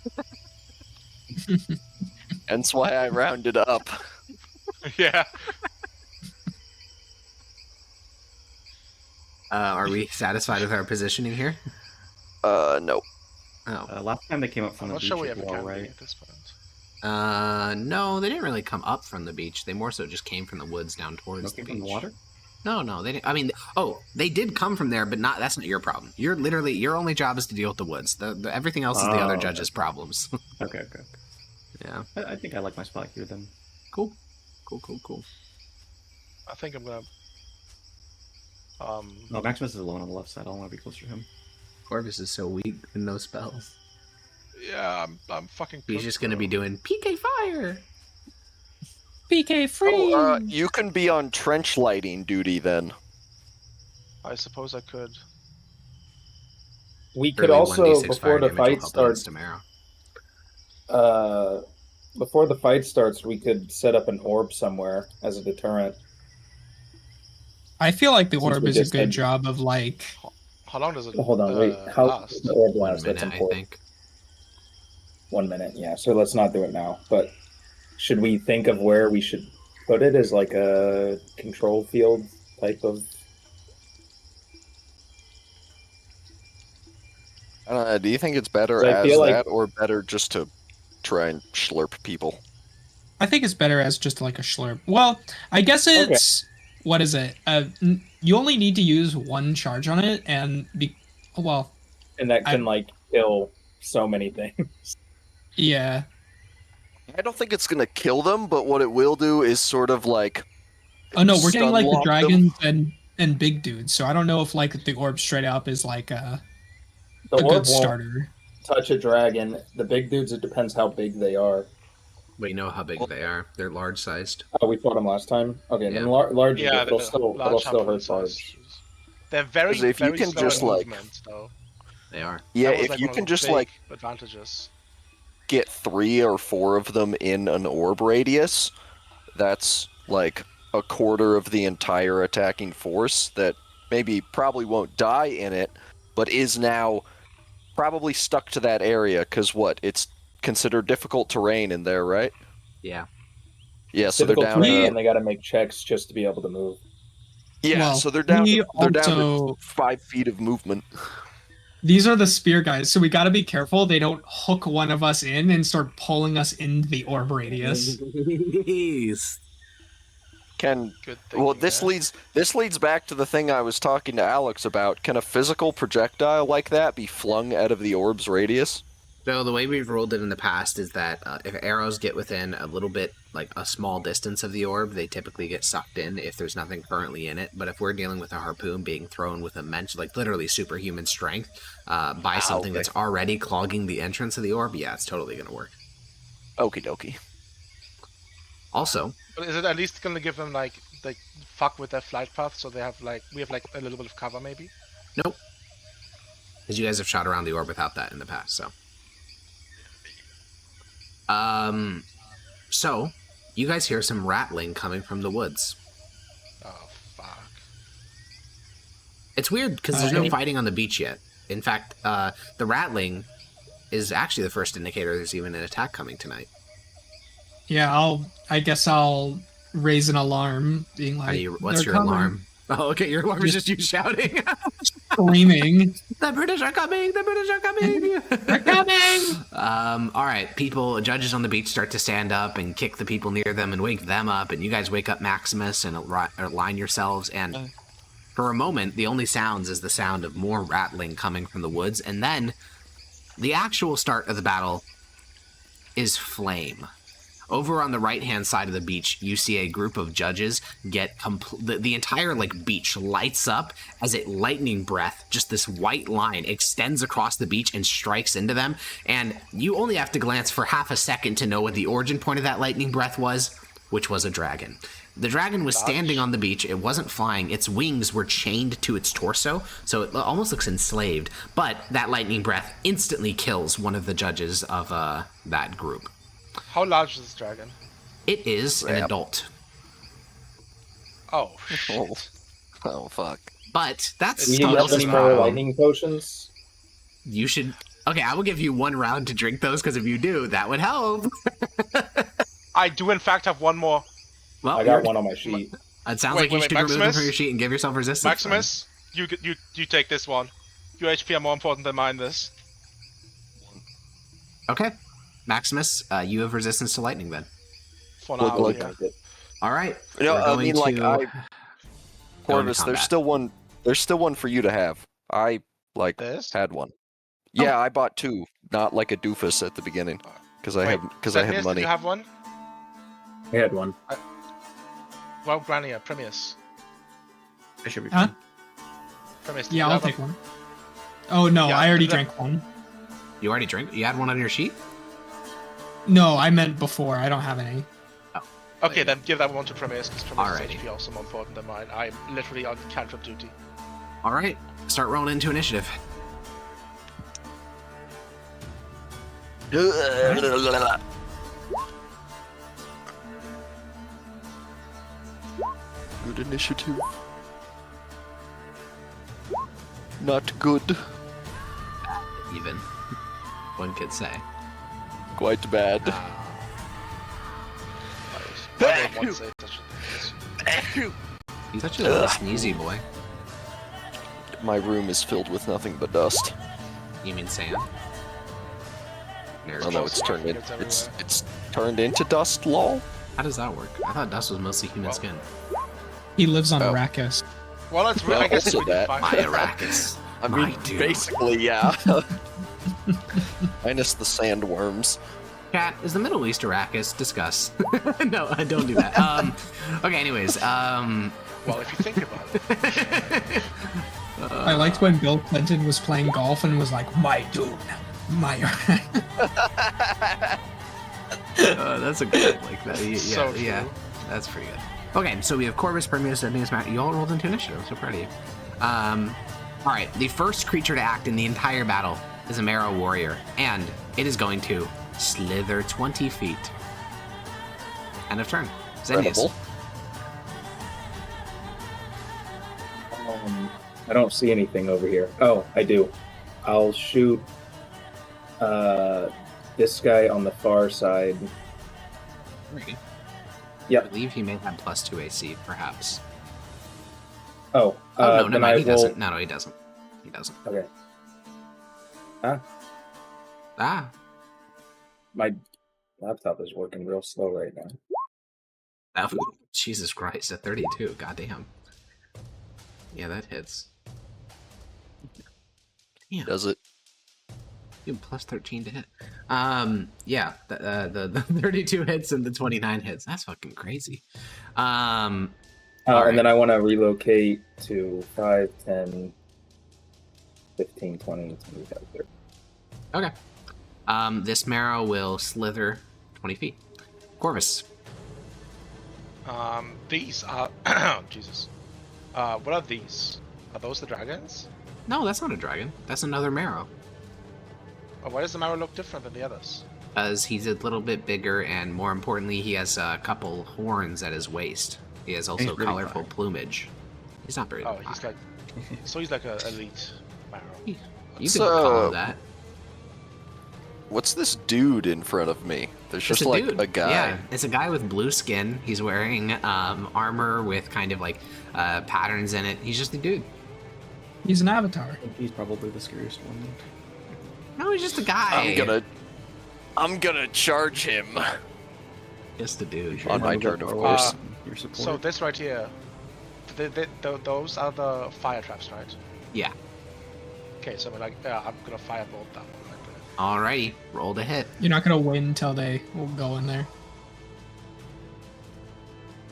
That's why I rounded up. Yeah. Are we satisfied with our positioning here? No. Oh. Last time they came up from I'm the not beach sure we as ever well, can be right? at this point. No, they didn't really come up from the beach. They more so just came from the woods down towards Looking the from beach. the water? No, they didn't. I mean, they did come from there, but that's not your problem. Your only job is to deal with the woods. Everything else is the other Oh, judge's problems. Okay. Yeah. I think I like my spot here then. Cool. I think I'm gonna. No, Maximus is alone on the left side. I don't want to be closer to him. Corvus is so weak and no spells. Yeah, I'm fucking. He's cooked, just gonna bro. be doing PK fire. PK free. Oh, you can be on trench lighting duty then. I suppose I could. We could Early also, 1d6 before fire the damage will fight help starts, against Amaro. before the fight starts, we could set up an orb somewhere as a deterrent. I feel like the Since orb we is a just good had- job of like. How long does it Hold on, wait. How last? the orb 1 lasts? That's minute, I important. think. 1 minute, yeah. So let's not do it now. But should we think of where we should put it as like a control field type of? Do you think it's better So I as feel like- that, or better just to try and slurp people? I think it's better as just like a slurp. Well, I guess it's what is it? You only need to use one charge on it, and well, And that can like kill so many things. yeah. I don't think it's gonna kill them, but what it will do is sort of like. Oh no, we're getting like the stun lock them. dragons and big dudes. So I don't know if like the orb straight up is like The a orb good won't starter. touch a dragon. The big dudes, it depends how big they are. We know how big they are. They're large sized. Oh, we fought them last time. Okay, Yeah. then large. Yeah, it'll they're still large hurt harpoon large. size. They're very, 'Cause if you very can slow just, in like- movement, though. They are. Yeah, That was, if like, you one of can the just big like advantages. get 3 or 4 of them in an orb radius, that's like a quarter of the entire attacking force that probably won't die in it, but is now probably stuck to that area because it's considered difficult terrain in there, right? Yeah. Yeah, so they're Difficult down terrain, to and they got to make checks just to be able to move. Well, so they're down. we They're down also- to 5 feet of movement. These are the spear guys, so we got to be careful they don't hook one of us in and start pulling us into the orb radius. Can Good thing. Well, this leads back to the thing I was talking to Alex about. Can a physical projectile like that be flung out of the orb's radius? So the way we've rolled it in the past is that if arrows get within a little bit, like a small distance of the orb, they typically get sucked in if there's nothing currently in it. But if we're dealing with a harpoon being thrown with immense, like literally superhuman strength, by something okay. that's already clogging the entrance of the orb, yeah, it's totally going to work. Okie dokie. Also, But is it at least gonna give them like fuck with their flight path, so we have like a little bit of cover maybe? nope. Because you guys have shot around the orb without that in the past, so. So, you guys hear some rattling coming from the woods. Oh fuck. It's weird because there's no fighting on the beach yet. In fact, the rattling is actually the first indicator there's even an attack coming tonight. Yeah, I guess I'll raise an alarm, being like, What's "They're your coming," alarm? Oh, okay, your alarm is just you shouting. screaming. The British are coming! The British are coming! They're coming. All right, judges on the beach start to stand up and kick the people near them and wake them up, and you guys wake up Maximus and align yourselves, and for a moment, the only sounds is the sound of more rattling coming from the woods, and then the actual start of the battle is flame. Over on the right-hand side of the beach, you see a group of judges get the entire beach lights up as a lightning breath, just this white line, extends across the beach and strikes into them. And you only have to glance for half a second to know what the origin point of that lightning breath was, which was a dragon. The dragon was standing on the beach. It wasn't flying. Its wings were chained to its torso, so it almost looks enslaved. But that lightning breath instantly kills one of the judges of that group. How large is this dragon? It is an adult. Oh, Oh, oh fuck. But that's Do you someone have else's any more problem. lightning potions? You should... Okay, I will give you 1 round to drink those, because if you do, that would help. I do in fact have one more. Well, I got one on my sheet. It sounds Wait, like you wait, should remove them Maximus? from your sheet and give yourself resistance. Maximus, you take this one. Your HP are more important than mine. This. Okay. Maximus, you have resistance to lightning then. For now, Look, yeah. All right. No, we're I going mean, like, to I... go into Corvus, there's combat. still one. There's still one for you to have. I This? had one. Yeah, I bought 2, not like a doofus at the beginning, because I Wait, have Did money. you have one? I had one. Well, Grania, Premius. I should be Huh? fine. Premius. did Yeah, you I'll have take one. Oh no, Yeah, I already that- drank one. You already drank? You had one on your sheet? No, I meant before. I don't have any. Okay, then give that one to Premius, because Premius' Alrighty. HP also more important than mine. I'm literally on cantrip duty. All right. Start rolling into initiative. Good initiative. Not good. Even. One could say. Quite bad. I don't want to say such a thing. He's such a sneezy boy. My room is filled with nothing but dust. You mean sand? Nerd. Oh no, it's turned in, It's everywhere. it's turned into dust, lol. How does that work? I thought dust was mostly human Well, skin. He lives on Oh. Arrakis. Well, it's Well, I guess it's also really that. fine. My Arrakis. I My mean, dude. basically, yeah. Minus the sandworms. Cat, is the Middle East Arrakis? Discuss. No, I don't do that. Okay, anyways. Well, if you think about it. I liked when Bill Clinton was playing golf and was like, "My dude, my." That's a good like that. Yeah, So true. yeah, that's pretty good. Okay, so we have Corvus, Primus, and Matt. You all rolled into initiative. I'm so proud of you. All right, the first creature to act in the entire battle is a Marrow Warrior, and it is going to slither 20 feet. End of turn. Xenius. Incredible. I don't see anything over here. Oh, I do. I'll shoot this guy on the far side. I Yep. believe he may have +2 AC, perhaps. Oh, Oh, no, then never mind. I He will. doesn't. No, he doesn't. He doesn't. Okay. Ah. My laptop is working real slow right now. Oh, Jesus Christ, a 32. Goddamn. Yeah, that hits. Damn. Does it? You have +13 to hit. Yeah, the 32 hits and the 29 hits. That's fucking crazy. All right. And then I want to relocate to 5, 10, 15, 20, 25, 30. Okay. This marrow will slither 20 feet. Corvus. These are Jesus. What are these? Are those the dragons? No, that's not a dragon. That's another marrow. Why does the marrow look different than the others? Because he's a little bit bigger, and more importantly, he has a couple horns at his waist. He has also He's really colorful high. plumage. He's not very Oh, high. he's like, so he's like an elite marrow. You It's, can follow that. What's this dude in front of me? There's It's just like dude. a guy. Yeah, it's a guy with blue skin. He's wearing armor with kind of like patterns in it. He's just a dude. He's an avatar. I think he's probably the scariest one. No, he's just a guy. I'm gonna charge him. Just a dude. On my turn, of course. Your support. So this right here, those are the fire traps, right? Yeah. Okay, so I'm gonna firebolt them. Alrighty, roll to hit. You're not gonna win until they will go in there.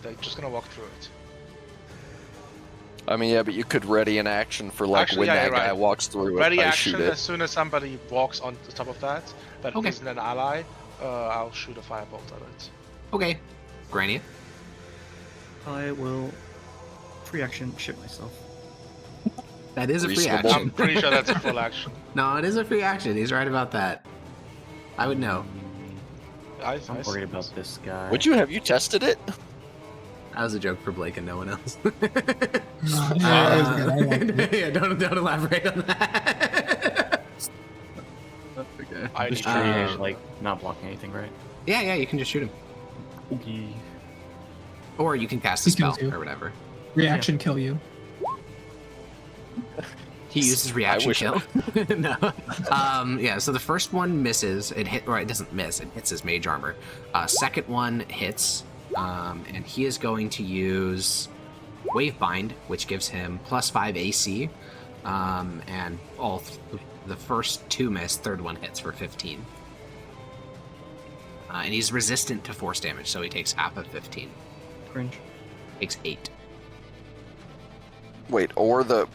They're just gonna walk through it. I mean, yeah, but you could ready an action for like Actually, when yeah, that you're guy right. walks through it. Ready I action, shoot it. as soon as somebody walks on the top of that Okay. isn't an ally, I'll shoot a firebolt at it. Okay. Grania. I will free action shit myself. That is a free Reasonable. action. I'm pretty sure that's a full action. No, it is a free action. He's right about that. I would know. I'm worried about this guy. Would you have you tested it? That was a joke for Blake and no one else. No, yeah, it was good. I liked it. Yeah, don't elaborate on that. Okay. I This need tree to- is like not blocking anything, right? Yeah, you can just shoot him. Okay. Or you can cast a He kills spell you. or whatever. Reaction kill you. He uses reaction wish kill. No. Yeah, so the first one misses. It hit, or it doesn't miss. It hits his mage armor. Second one hits, and he is going to use Wavebind, which gives him +5 AC. And the first two miss. Third one hits for 15. And he's resistant to force damage, so he takes half of 15. Cringe. Takes 8. Wait, or the.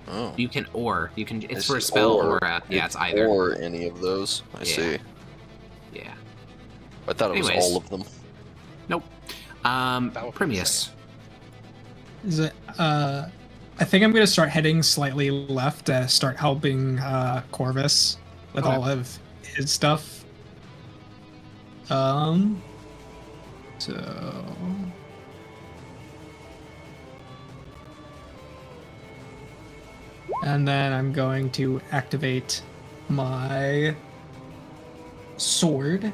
Oh. You can it's It's for a spell or. it's either. Or any of those. I Yeah. see. Yeah. I thought it was Anyways. all of them. Nope. would be Primus. Is it? I think I'm gonna start heading slightly left to start helping Corvus with Okay. all of his stuff. So. And then I'm going to activate my sword.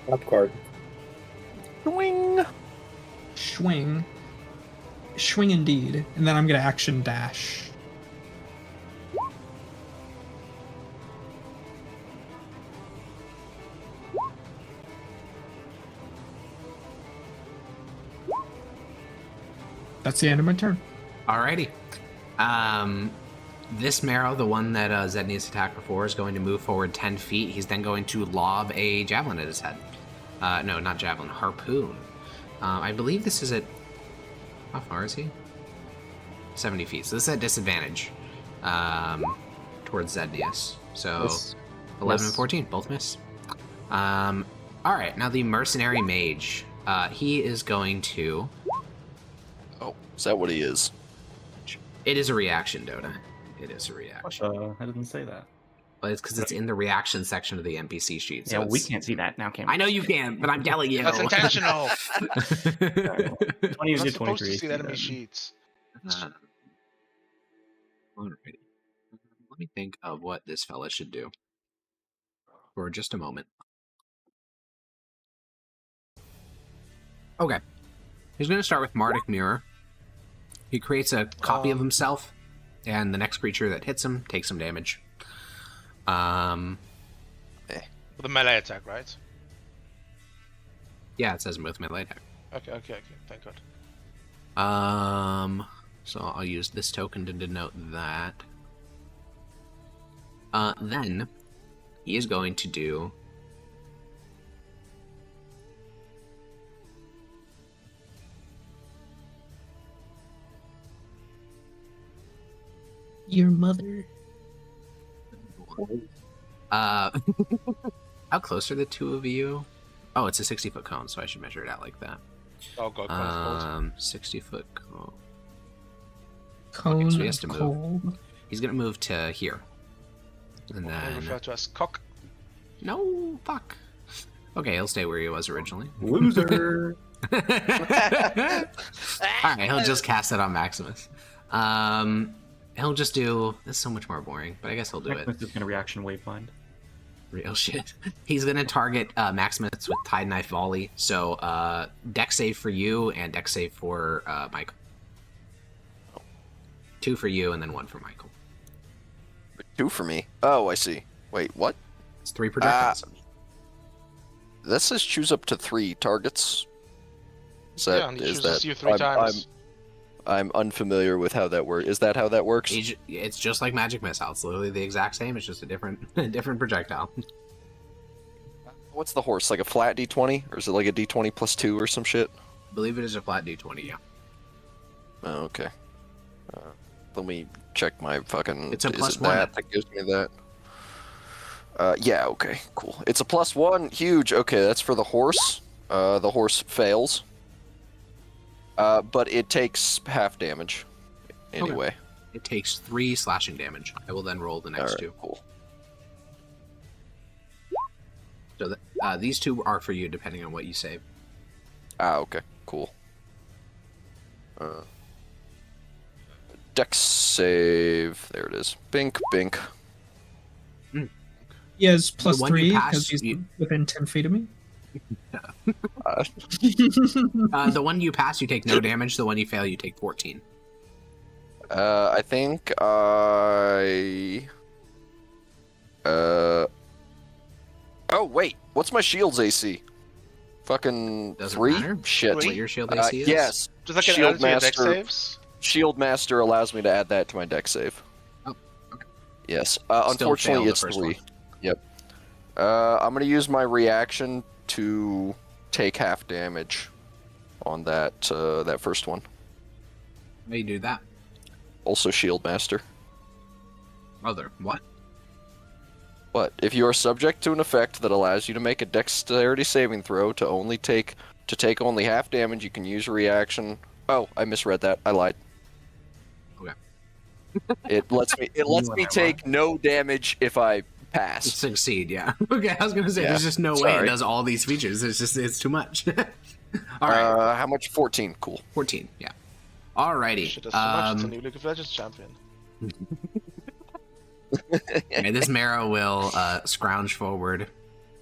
Top card. Swing. Swing. Swing indeed. And then I'm going to action dash. That's the end of my turn. Alrighty. This Marrow, the one that Zednius attacked before, is going to move forward 10 feet. He's then going to lob a javelin at his head. No, not javelin, harpoon. I believe this is at... How far is he? 70 feet. So this is at disadvantage towards Zednius. So Miss. 11 Miss. and 14, both miss. Alright, now the Mercenary Mage. He is going to... Oh, is that what he is? It is a reaction, Dota. It is a reaction. I didn't say that. But it's because it's in the reaction section of the NPC sheet. So Yeah, we it's- can't see that now, can we? I know you can't, but I'm telling you. That's intentional. 20 You're is not good, supposed 23 to see the enemy then. sheets. Alrighty. Let me think of what this fella should do for just a moment. Okay. He's going to start with Mardic Mirror. He creates a copy of himself, and the next creature that hits him takes some damage. With a melee attack, right? Yeah, it says with melee attack. Okay. Thank God. So I'll use this token to denote that. Then he is going to do Your mother. how close are the two of you? Oh, it's a 60-foot cone, so I should measure it out like that. Oh God, cold. 60-foot cone. Cone so he has to of move. cold. He's gonna move to here. And I then refer to as cock. no, fuck. Okay, he'll stay where he was originally. Loser. All right, he'll just cast it on Maximus. He'll just do. This is so much more boring, but I guess he'll do it. Maximus is going to reaction wave bind. Real shit. He's gonna target Maximus with Tide Knife Volley. So deck save for you and deck save for Michael. 2 for you and then 1 for Michael. 2 for me. Oh, I see. Wait, what? It's 3 projectiles. This says choose up to 3 targets. Is that, Yeah, and he is chooses that, you 3 times. I'm unfamiliar with how that works. Is that how that works? It's just like Magic Missile. It's literally the exact same. It's just a different projectile. What's the horse? Like a flat D20? Or is it like a D20 plus 2 or some shit? I believe it is a flat D20. Yeah. Oh, okay. Let me check my fucking... It's a is plus it 1. that gives me that? Yeah, okay, cool. It's a plus 1. Huge. Okay, that's for the horse. The horse fails. But it takes half damage. Anyway. Okay. It takes 3 slashing damage. I will then roll the next 2. Cool. So these 2 are for you, depending on what you save. Okay, cool. Dex save. There it is. Bink, bink. He has plus The one you 3 pass, because he's within 10 feet of me. The one you pass, you take no damage. The one you fail, you take 14. I think I... Oh, wait. What's my shield's AC? Fucking Doesn't 3? matter. Shit. What your shield AC is? Yes. Does that get Shield added to your deck Master. saves? Shield Master allows me to add that to my deck save. Oh, okay. Yes. Still Unfortunately, failed the it's first 3. one. Yep. I'm going to use my reaction to take half damage on that that first one. How do you do that? Also Shield Master. Other what? What? If you are subject to an effect that allows you to make a dexterity saving throw to take only half damage, you can use a reaction. Oh, I misread that. I lied. Okay. It lets me take no damage if I pass. Succeed, yeah. Okay, I was gonna say Yeah, there's just no way it sorry. does all these features. It's too much. All right, How much? 14. Cool. 14. Yeah. Alrighty. Shit, that's too much. It's a new League of Legends champion. Okay, this Marrow will scrounge forward.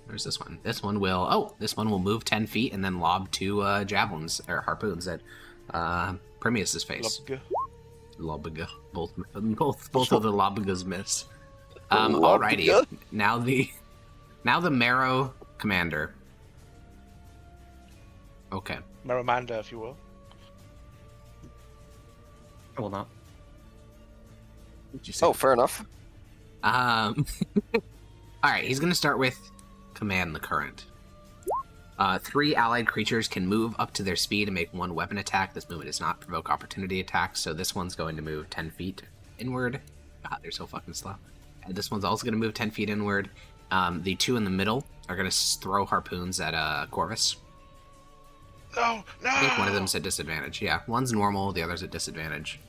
Where's this one? This one will move 10 feet and then lob 2 javelins or harpoons at Primius's face. Lobga. Lobiga. Both of the Lobigas miss. Alrighty. Lobiga? Now the Marrow commander. Okay. Maramanda, if you will. I will not. What'd you say? Oh, fair enough. All right, he's going to start with Command the Current. 3 allied creatures can move up to their speed and make 1 weapon attack. This movement does not provoke opportunity attacks, so this one's going to move 10 feet inward. God, they're so fucking slow. And this one's also going to move 10 feet inward. The 2 in the middle are going to throw harpoons at Corvus. No, no. I think one of them's at disadvantage. Yeah, one's normal, the other's at disadvantage.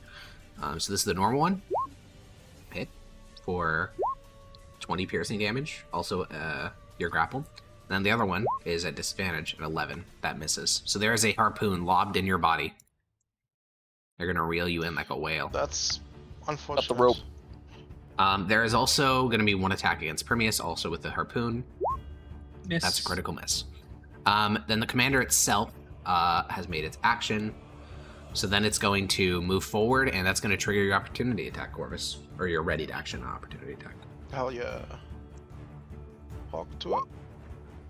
So this is the normal one. Hit for 20 piercing damage. Also, you're grappled. Then the other one is at disadvantage at 11. That misses. So there is a harpoon lobbed in your body. They're going to reel you in like a whale. That's unfortunate. Cut the rope. There is also going to be 1 attack against Permeus, also with the harpoon. Miss. That's a critical miss. Then the commander itself has made its action. So then it's going to move forward, and that's going to trigger your opportunity attack, Corvus. Or your readied action opportunity attack. Hell yeah. Walk to it.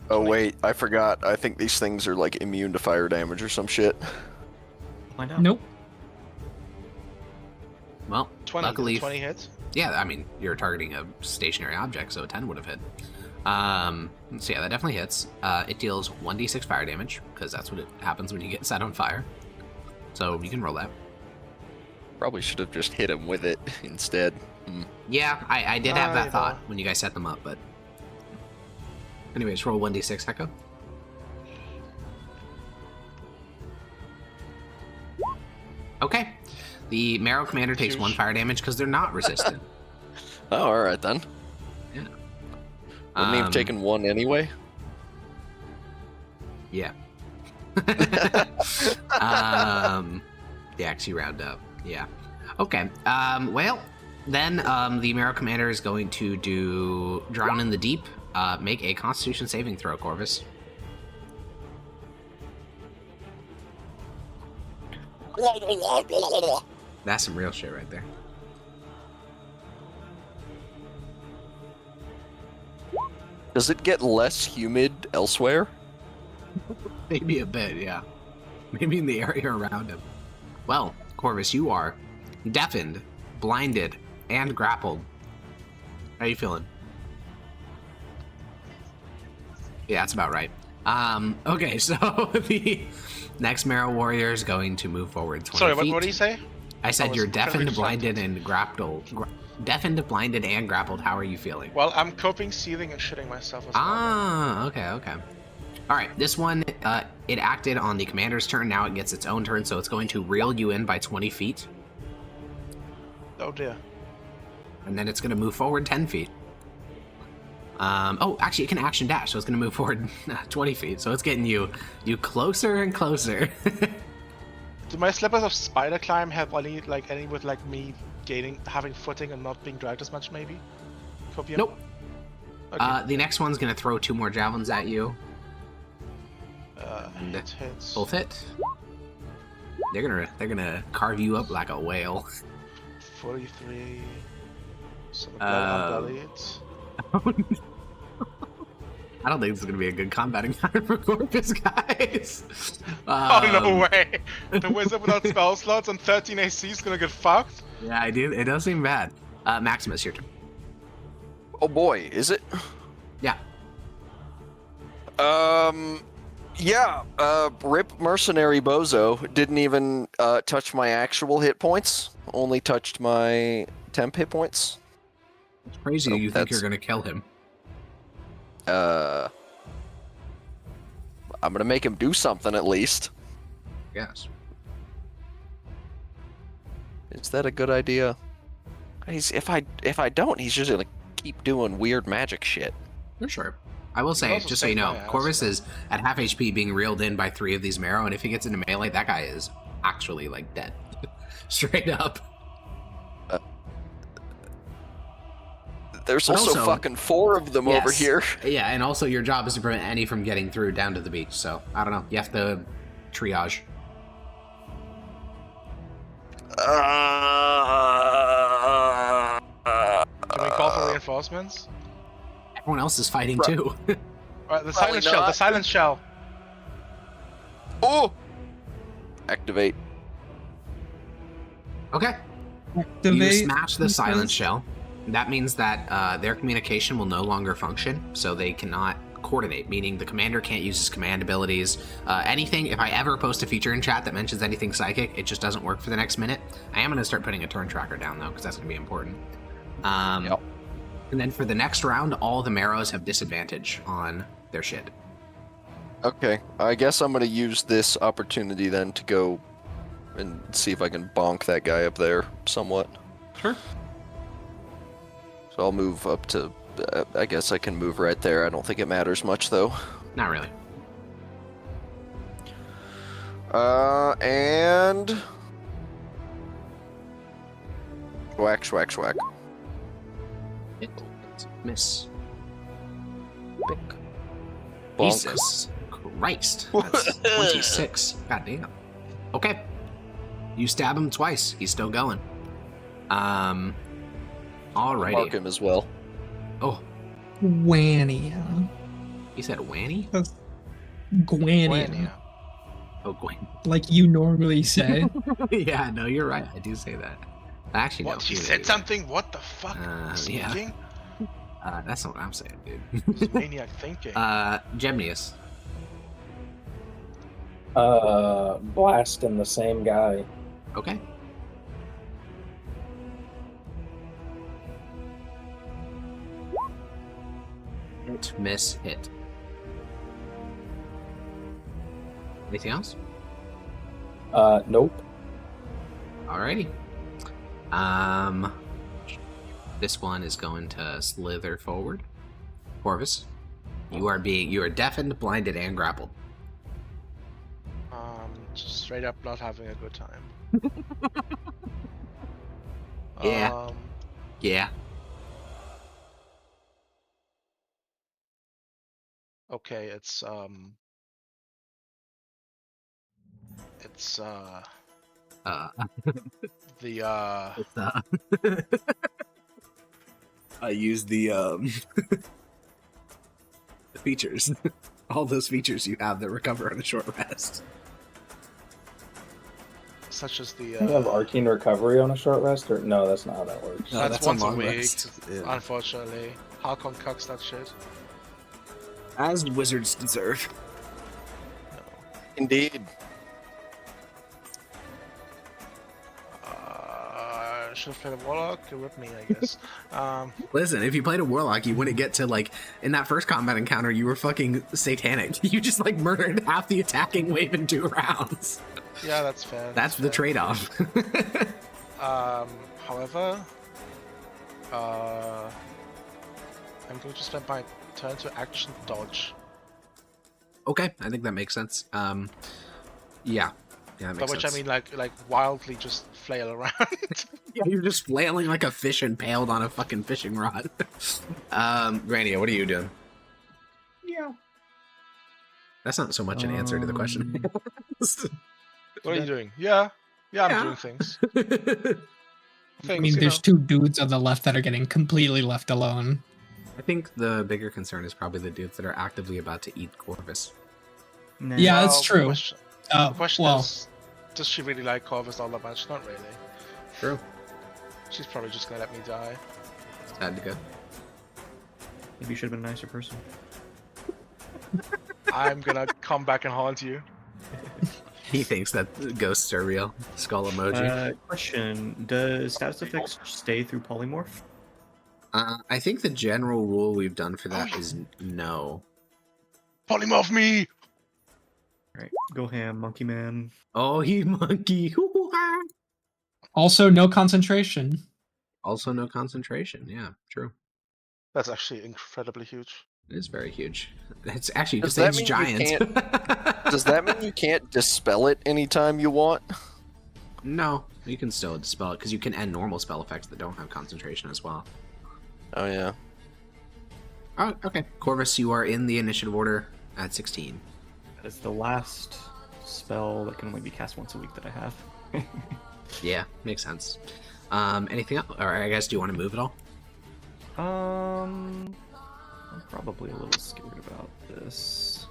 Oh wait, I forgot. I think these things are like immune to fire damage or some shit. Find out. Nope. Well, 20, luckily... 20 hits. Yeah, I mean, you're targeting a stationary object, so a 10 would have hit. So yeah, that definitely hits. It deals 1d6 fire damage, because that's what happens when you get set on fire. So you can roll that. Probably should have just hit him with it instead. Yeah, I did have that you thought know. when you guys set them up, but... Anyways, roll 1d6, Echo. Okay. The Marrow Commander takes Huge. 1 fire damage because they're not resistant. Oh, alright then. Yeah. Wouldn't he have taken 1 anyway? Yeah. They actually round up. Yeah. Okay. Well, then the Marrow Commander is going to do Drown in the Deep. Make a Constitution saving throw, Corvus. That's some real shit right there. Does it get less humid elsewhere? Maybe a bit, yeah. Maybe in the area around him. Well, Corvus, you are deafened, blinded, and grappled. How are you feeling? Yeah, that's about right. Okay, so the next Marrow Warrior is going to move forward 20 Sorry, feet. what do you say? I said was you're incredibly deafened, blinded, distracted. and grappled. Deafened, blinded, and grappled. How are you feeling? Well, I'm coping, seething, and shitting myself as well. Ah, okay. All right, this one, it acted on the commander's turn. Now it gets its own turn, so it's going to reel you in by 20 feet. Oh dear. And then it's going to move forward 10 feet. Oh, actually, it can action dash, so it's going to move forward 20 feet. So it's getting you closer and closer. Do my slippers of spider climb have any with like me having footing and not being dragged as much? Maybe. Copium? Nope. Okay. The next one's going to throw 2 more javelins at you. Hits. Both hit. They're gonna carve you up like a whale. 43. Some unbellied. I don't think this is gonna be a good combat encounter for Corvus, guys. Oh no way! The wizard without spell slots and 13 AC is gonna get fucked. Yeah, I do. It does seem bad. Maximus, your turn. Oh boy, is it? Yeah. Yeah, Rip Mercenary Bozo didn't even touch my actual hit points, only touched my temp hit points. It's crazy. Oh, You think that's- you're gonna kill him? I'm gonna make him do something at least. Yes. Is that a good idea? If I don't, he's just gonna keep doing weird magic shit. For sure. I will say, also just so you saved know, my ass, Corvus so- is at half HP being reeled in by 3 of these Marrow, and if he gets into melee, that guy is actually, like, dead. Straight up. There's But also also- fucking 4 of them over Yes. here. Yeah, and also your job is to prevent any from getting through down to the beach, so, I don't know. You have to triage. Can we call for reinforcements? Everyone else is fighting too. Alright, the Probably silent shell. The not. silent shell. Oh! Activate. Okay. You Activate smash the silent this. shell. That means that their communication will no longer function, so they cannot coordinate, meaning the commander can't use his command abilities. Anything, if I ever post a feature in chat that mentions anything psychic, it just doesn't work for the next minute. I am going to start putting a turn tracker down, though, because that's going to be important. Yep. And then for the next round, all the Marrows have disadvantage on their shit. Okay, I guess I'm gonna use this opportunity then to go and see if I can bonk that guy up there somewhat. Sure. So I'll move up to. I guess I can move right there. I don't think it matters much though. Not really. And schwack, schwack, schwack. Hit. Miss. Pick. Bonk. Jesus Christ. That's 26. God damn. Okay. You stab him twice. He's still going. Alrighty. Mark him as well. Oh, Gwania. he said Wanny? That's Gwania. Gwania. Oh, Gwen. Like you normally say. Yeah, no, you're right. I do say that. Actually, no. What? He you said do. something? What the fuck? Yeah. Speaking? That's not what I'm saying, dude. Maniac thinking. Gemnius. Blasting the same guy. Okay. Hit, miss, hit. Anything else? Nope. Alrighty. This one is going to slither forward. Corvus, you are deafened, blinded, and grappled. Just straight up not having a good time. Yeah. Yeah. Okay, it's the I use the the features. All those features you have that recover on a short rest. such as the You have Arcane Recovery on a short rest, or no? That's not how that works. No, that's on once a long week. rest. Yeah. Unfortunately, Harkon cucks that shit. As wizards deserve. Indeed. Should have played a warlock. It ripped me, I guess. Listen, if you played a warlock, you wouldn't get to, like, in that first combat encounter, you were fucking satanic. You just, like, murdered half the attacking wave in 2 rounds. Yeah, that's fair. That's the fair. trade-off. However, I'm going to spend my turn to action dodge. Okay, I think that makes sense. Yeah, that By makes which sense. I mean like wildly just flail around. Yeah, you're just flailing like a fish impaled on a fucking fishing rod. Grania, what are you doing? Yeah. That's not so much an answer to the question. What are you doing? Yeah, I'm Yeah. doing things. I mean, there's 2 dudes on the left that are getting completely left alone. I think the bigger concern is probably the dudes that are actively about to eat Corvus. Nah. Yeah, that's Well, true. The question Well, is, does she really like Corvus all that much? Not really. True. She's probably just gonna let me die. Had to go. Maybe you should have been a nicer person. I'm gonna come back and haunt you. He thinks that ghosts are real. Skull emoji. Question: does status effects stay through polymorph? I think the general rule we've done for that is no. Polymorph me! Right, go ham, monkey man. Oh, he monkey. also no concentration. Also, no concentration. Yeah, true. That's actually incredibly huge. It is very huge. It's actually Does because that it's mean you giant. Does that mean you can't dispel it anytime you want? No, you can still dispel it because you can end normal spell effects that don't have concentration as well. Oh yeah. Oh, okay. Corvus, you are in the initiative order at 16. That is the last spell that can only be cast once a week that I have. Yeah, makes sense. Anything else? Or I guess, do you want to move at all? I'm probably a little scared about this.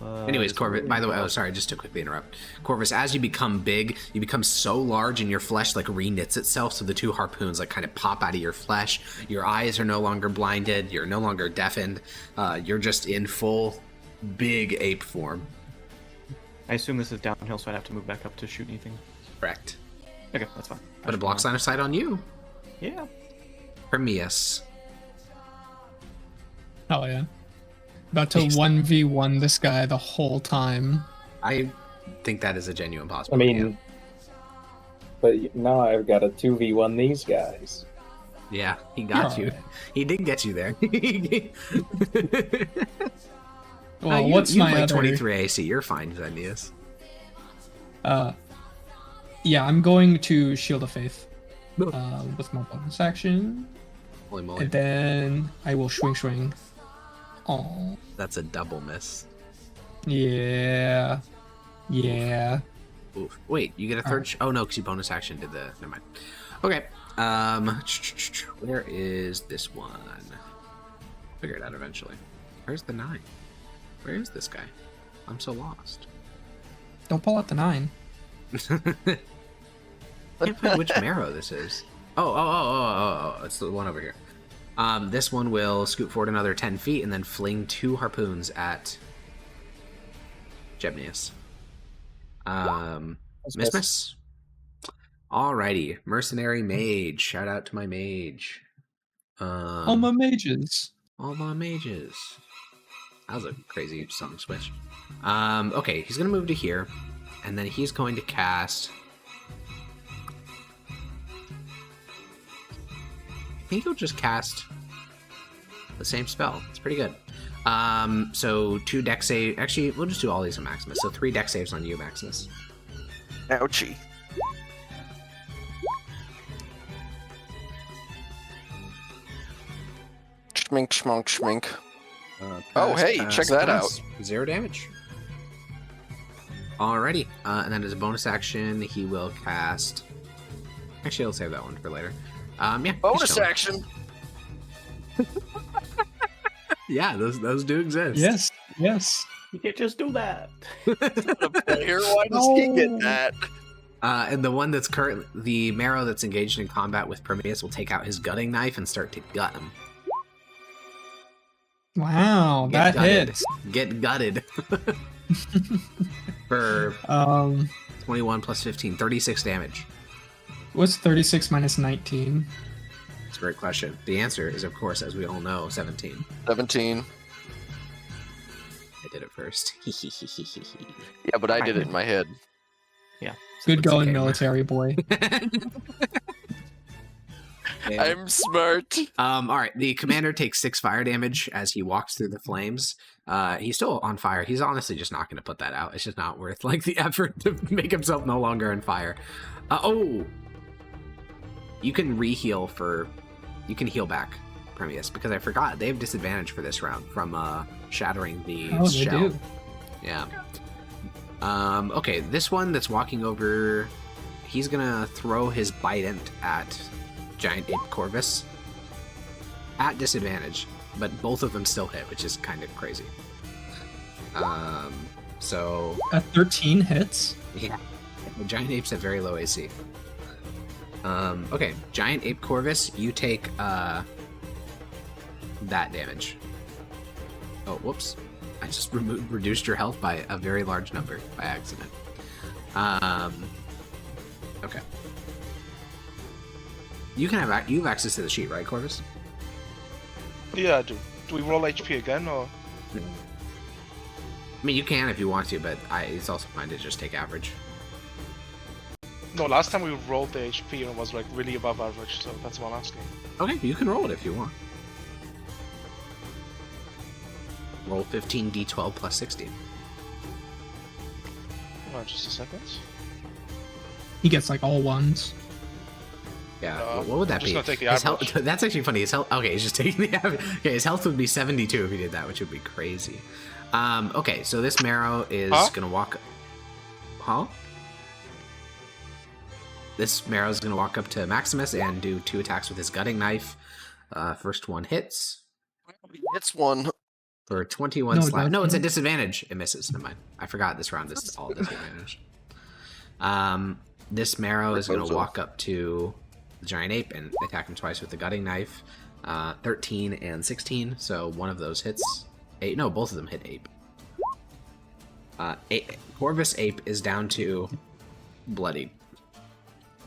Anyways, is there Corvus, really by the way, anything oh, else? sorry, just to quickly interrupt. Corvus, as you become big, you become so large and your flesh like reknits itself, so the two harpoons like kind of pop out of your flesh. Your eyes are no longer blinded. You're no longer deafened. You're just in full big ape form. I assume this is downhill, so I'd have to move back up to shoot anything. Correct. Okay, that's fine. But it blocks line of sight on you. Yeah. Hermias. Hell yeah. About to 1v1 this guy the whole time. I think that is a genuine I possibility. mean, but now I've got to 2v1 these guys. Yeah, he got You're you. alright. He did get you there. Well, you, what's you my like other... 23 AC. You're fine, Zennius. Yeah, I'm going to Shield of Faith with my bonus action. Holy moly. And then I will swing. Oh, That's a double miss. yeah. Yeah. Oof. Wait, you get a third? Oh no, because you bonus action did the. Never mind. Okay. Where is this one? Figure it out eventually. Where's the 9? Where is this guy? I'm so lost. Don't pull out the 9. Can't find which marrow this is. Oh, it's the one over here. This one will scoot forward another 10 feet and then fling 2 harpoons at Gebnius. Miss. Alrighty, mercenary mage. Shout out to my mage. All my mages. All my mages. That was a crazy song switch. Okay, he's gonna move to here, and then he's going to cast. I think he'll just cast the same spell. It's pretty good. So 2 deck save. Actually, we'll just do all these on Maximus. So 3 deck saves on you, Maximus. Ouchie. Schmink, schmonk, schmink. Oh, hey, check that out. 0 damage. Alrighty. And then as a bonus action, he will cast. Actually, I'll save that one for later. Yeah. he's Bonus chilling. action. Yeah, those do exist. Yes. You can't just do that. Here, why does he get that? And the one that's the marrow that's engaged in combat with Prometheus will take out his gutting knife and start to gut him. Wow, Get that gutted. hits. Get gutted. For 21 plus 15, 36 damage. What's 36 minus 19? That's a great question. The answer is, of course, as we all know, 17. 17. I did it first. Yeah, but I did it in my head. Yeah. Good It's going, okay. military boy. I'm smart. All right. The commander takes 6 fire damage as he walks through the flames. He's still on fire. He's honestly just not going to put that out. It's just not worth like the effort to make himself no longer on fire. You can re-heal you can heal back, Prometheus, because I forgot they have disadvantage for this round from shattering the Oh, they shell. do. Yeah. Okay, this one that's walking over, he's gonna throw his bident at Giant Ape Corvus at disadvantage, but both of them still hit, which is kind of crazy. So At 13 hits? yeah, the Giant Apes have very low AC. Okay, Giant Ape Corvus, you take that damage. Oh, whoops. I just reduced your health by a very large number by accident. Okay. You can have you have access to the sheet, right, Corvus? Yeah, I do. Do we roll HP again, or? I mean, you can if you want to, but it's also fine to just take average. No, last time we rolled the HP and it was like really above average, so that's what I'm asking. Okay, you can roll it if you want. Roll 15d12 plus 16. Just a second. He gets like all ones. Yeah, No, what would that I'm just be? gonna take the His health, average. that's actually funny. His health. Okay, he's just taking the average. Okay, his health would be 72 if he did that, which would be crazy. Okay, so this marrow is gonna walk. Huh? This marrow is gonna walk up to Maximus and do 2 attacks with his gutting knife. First one hits. It's one. For 21 No, slap. No, it's a doesn't. disadvantage. It misses. Never mind. I forgot this round is all disadvantage. This Marrow is going to walk up to the giant ape and attack him twice with the gutting knife. 13 and 16, so one of those hits. No, both of them hit ape. Corvus ape is down to bloodied.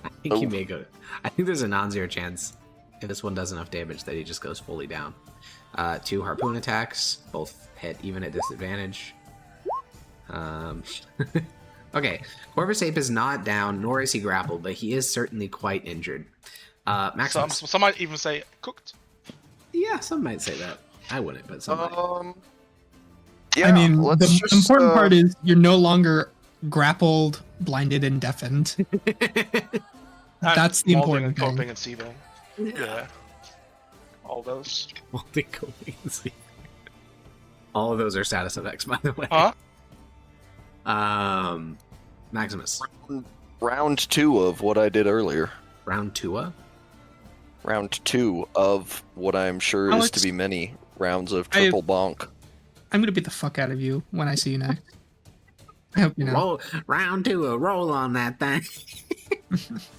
I think he may go. I think there's a non-zero chance if this one does enough damage that he just goes fully down. 2 harpoon attacks, both hit even at disadvantage. Okay, Corvus ape is not down, nor is he grappled, but he is certainly quite injured. Maximus. Some might even say cooked. Yeah, some might say that. I wouldn't, but some might. Yeah, I mean, let's the just, important part is you're no longer grappled, blinded, and deafened. That's the Molding important and thing. coping and seething. Yeah. All those. All of those are status effects, by the way. Huh? Maximus. round 2 of what I did earlier. Round 2. Round 2 of what I'm sure is Alex, to be many rounds of triple bonk. I'm gonna beat the fuck out of you when I see you next. I hope you know. Roll, round 2, roll on that thing. Excuse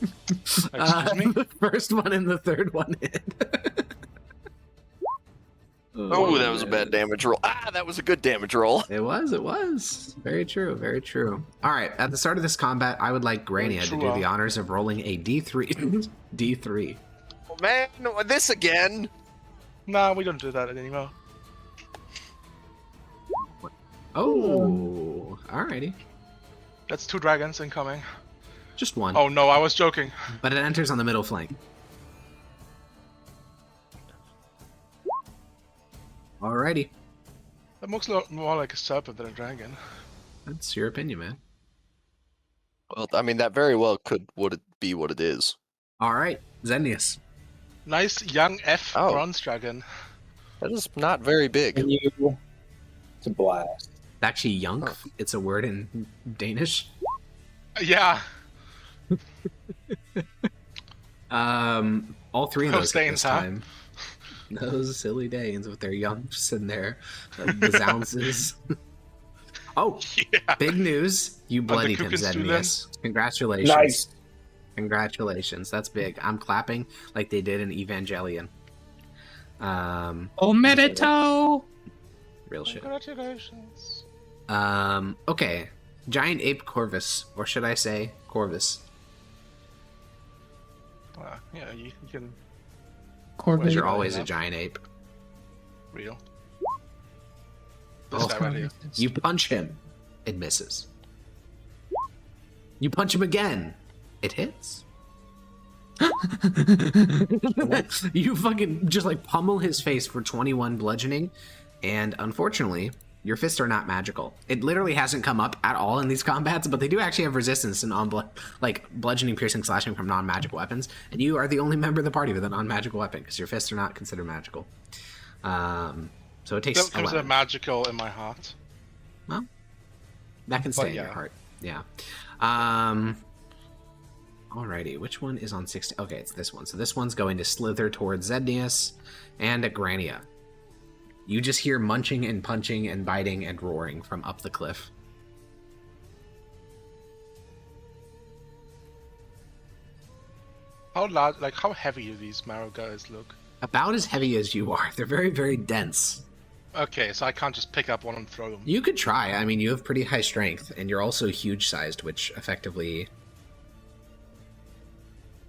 me? The first one and the third one hit. Oh, that was a bad damage roll. Ah, that was a good damage roll. It was. Very true, very true. All right, at the start of this combat, I would like Grania to do the honors of rolling a D3. D3. Oh, man, this again. Nah, we don't do that anymore. Oh, alrighty. That's 2 dragons incoming. Just one. Oh no, I was joking. But it enters on the middle flank. Alrighty. That looks more like a serpent than a dragon. That's your opinion, man. Well, I mean, that very well could be what it is. Alright, Zennius. Nice young F Oh. bronze dragon. That is not very big. Can you to blast? Actually, young. It's a word in Danish. Yeah. All 3 of Those those at Danes, this huh? time. Those silly Danes with their youngs and their resounces. Oh, Yeah. big news. You bloodied him, Kukas do Zennius. Congratulations. Nice. Congratulations. That's big. I'm clapping like they did in Evangelion. Oh, Medito! Real shit. Congratulations. Okay. Giant ape Corvus, or should I say Corvus? Yeah, you can Corvus. Because you're Wait, always a enough. giant ape. real. Oh, This guy right here. You punch him, it misses. You punch him again, it hits. You fucking just like pummel his face for 21 bludgeoning, and unfortunately, your fists are not magical. It literally hasn't come up at all in these combats, but they do actually have resistance to bludgeoning, piercing, slashing from non-magic weapons, and you are the only member of the party with a non-magical weapon because your fists are not considered magical. So it takes Don't consider 11. magical in my heart. Well, that can stay But in your yeah. heart. Yeah. Alrighty, which one is on 60? Okay, it's this one. So this one's going to slither towards Zednius and Grania. You just hear munching and punching and biting and roaring from up the cliff. How large, like how heavy do these marrow guys look? About as heavy as you are. They're very, very dense. Okay, so I can't just pick up one and throw them. You could try. I mean, you have pretty high strength, and you're also huge-sized, which effectively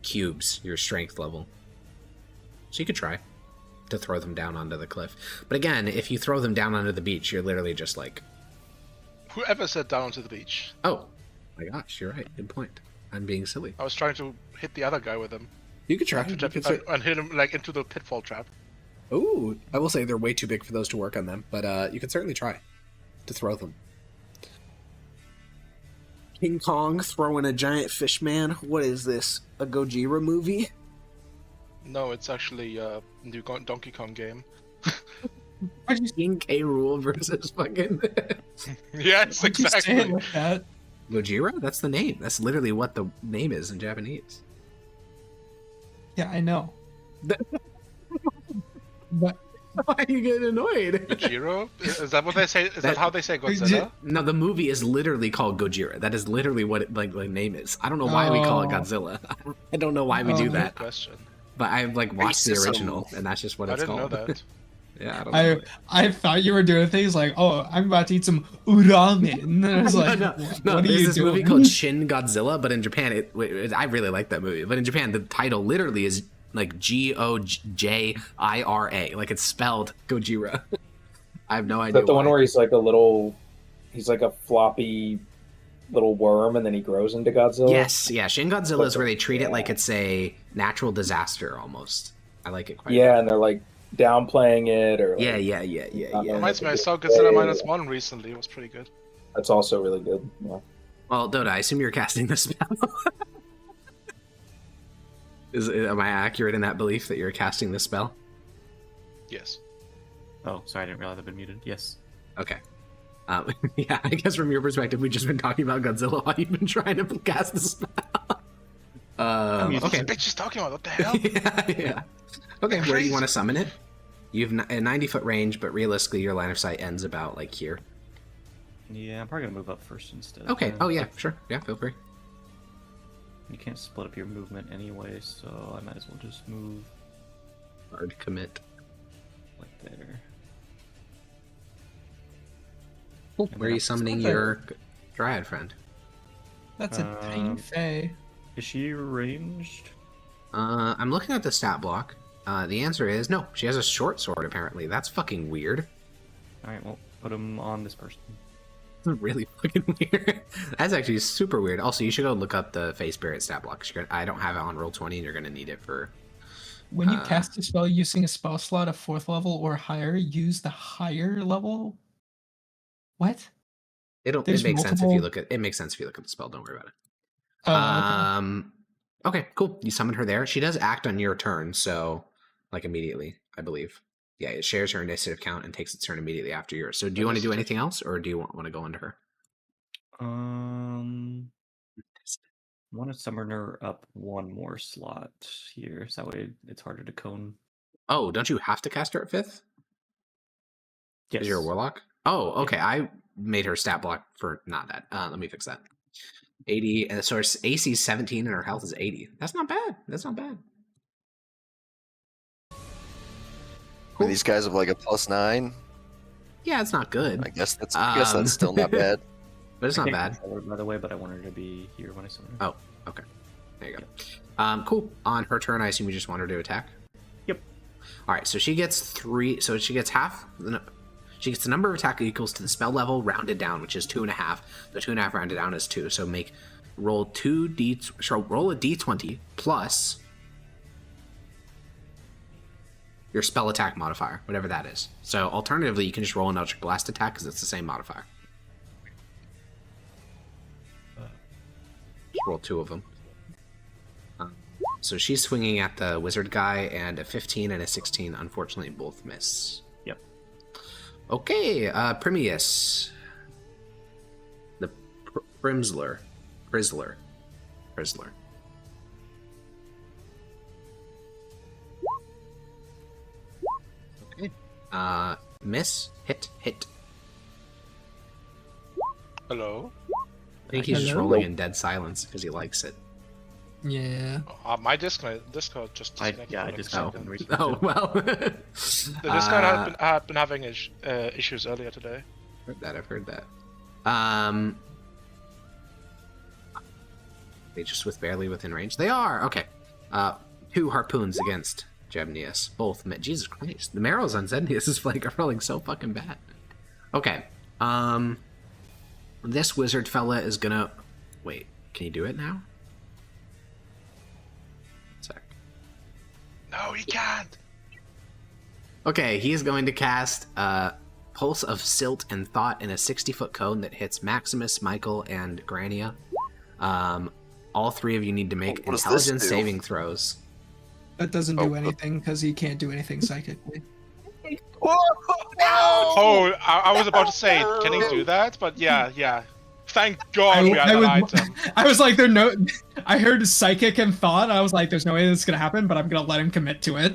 cubes your strength level. So you could try to throw them down onto the cliff. But again, if you throw them down onto the beach, you're literally just like, Whoever said down onto the beach? oh, my gosh, you're right. Good point. I'm being silly. I was trying to hit the other guy with them. You could try. And hit him like into the pitfall trap. Ooh, I will say they're way too big for those to work on them, but you can certainly try to throw them. King Kong throwing a giant fish man? What is this? A Gojira movie? No, it's actually a new Donkey Kong game. King K. Rool versus fucking Yes, Why'd you say it exactly. like that? Gojira? That's the name. That's literally what the name is in Japanese. Yeah, I know. But Why are you getting annoyed? Gojira? Is that what they say? Is that how they say Godzilla? No, the movie is literally called Gojira. That is literally what it like name is. I don't know why we call it Godzilla. I don't know why we do that. Question. But I've like watched the original, and that's just what it's I didn't called. know that. Yeah, I don't know. I thought you were doing things like, oh, I'm about to eat some uramen. And I was like, no, what are there's you this doing? movie called Shin Godzilla, but in Japan, I really like that movie. But in Japan, the title literally is like Gojira, like it's spelled Gojira. I have no Is idea. that the one why. where he's like a floppy little worm, and then he grows into Godzilla? Yes, yeah. Shin Godzilla is where they treat it like it's a natural disaster almost. I like it quite. Yeah, well. and they're like downplaying it, or like, Yeah. Reminds me, I saw Godzilla -1 recently. It was pretty good. That's also really good. Yeah. Well, Dota, I assume you're casting the spell. Am I accurate in that belief that you're casting the spell? Yes. Oh, sorry, I didn't realize I've been muted. Yes. Okay. Yeah, I guess from your perspective, we've just been talking about Godzilla while you've been trying to cast the spell. Okay. What bitch is talking about? What the hell? yeah. Okay, where do you want to summon it? You have a 90-foot range, but realistically, your line of sight ends about like here. Yeah, I'm probably gonna move up first instead. Okay. Oh yeah, sure. Yeah, feel free. You can't split up your movement anyway, so I might as well just move Hard commit. like there. Cool. Where are you summoning your Dryad friend? That's a tiny fae. Is she ranged? I'm looking at the stat block. The answer is no. She has a short sword, apparently. That's fucking weird. Alright, well, put him on this person. That's really fucking weird. That's actually super weird. Also, you should go look up the Face Spirit stat block. I don't have it on Roll20, and you're going to need it for... When you cast a spell using a spell slot of 4th level or higher, use the higher level. What? It makes sense if you look at it. Makes sense if you look at the spell. Don't worry about it. Oh, Okay, cool. You summon her there. She does act on your turn, so like immediately, I believe. Yeah, it shares her initiative count and takes its turn immediately after yours. So do you want to do anything else, or do you want to go into her? I want to summon her up one more slot here, so that way it's harder to cone. Oh, don't you have to cast her at 5th? Yes. Because you're a warlock? Oh, okay. Yeah. I made her stat block for not that. Let me fix that. 80, and so her AC is 17 and her health is 80. That's not bad. That's not bad. Cool. These guys have like a +9. Yeah, it's not good. I guess that's still not bad. But it's not bad. Her, by the way, but I want her to be here when I summon her. Oh, okay. There you go. Cool. On her turn, I assume you just want her to attack? Yep. All right, so she gets 3. So she gets half. She gets the number of attack equals to the spell level rounded down, which is 2.5. The 2.5 rounded down is 2. So roll a d20 plus your spell attack modifier, whatever that is. So alternatively, you can just roll an Eldritch Blast attack because it's the same modifier. Just roll 2 of them. So she's swinging at the wizard guy, and a 15 and a 16 unfortunately both miss. Yep. Okay, Primius. The Prizzler. Okay. Miss, hit. Hello? I think he's just rolling in dead silence because he likes it. Yeah. My Discord just disconnected. I for like a disconnected second. recently. Oh, well. The Discord had been having issues earlier today. I've heard that. They just barely within range. They are! Okay. 2 harpoons against Jebnius. Both met. Jesus Christ. The marrows on Zednius is like rolling so fucking bad. Okay. This wizard fella is gonna... Wait, can you do it now? Sec. No, he can't! Okay, he is going to cast Pulse of Silt and Thought in a 60-foot cone that hits Maximus, Michael, and Grania. All 3 of you need to make What does this intelligence do? saving throws. That doesn't do anything because he can't do anything psychically. Oh, I was about to say, can he do that? But yeah. Thank God we had that item. I was like, I heard psychic and thought. I was like, there's no way this is gonna happen, but I'm gonna let him commit to it.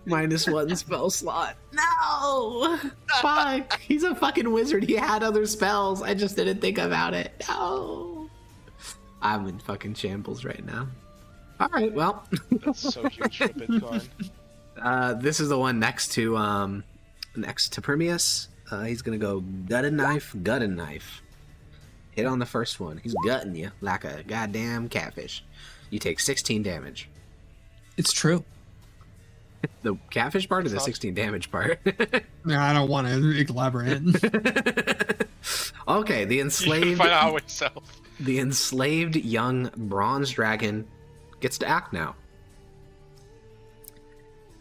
-1 spell slot. No! Fuck! He's a fucking wizard. He had other spells. I just didn't think about it. No! I'm in fucking shambles right now. Alright, well. That's so huge for Bitcoin. This is the one next to Permeus. He's gonna go gut and knife. Hit on the first one. He's gutting you like a goddamn catfish. You take 16 damage. It's true. The catfish part or the 16 damage part? I don't want to elaborate. Okay, the You can enslaved find out yourself. the enslaved young bronze dragon gets to act now.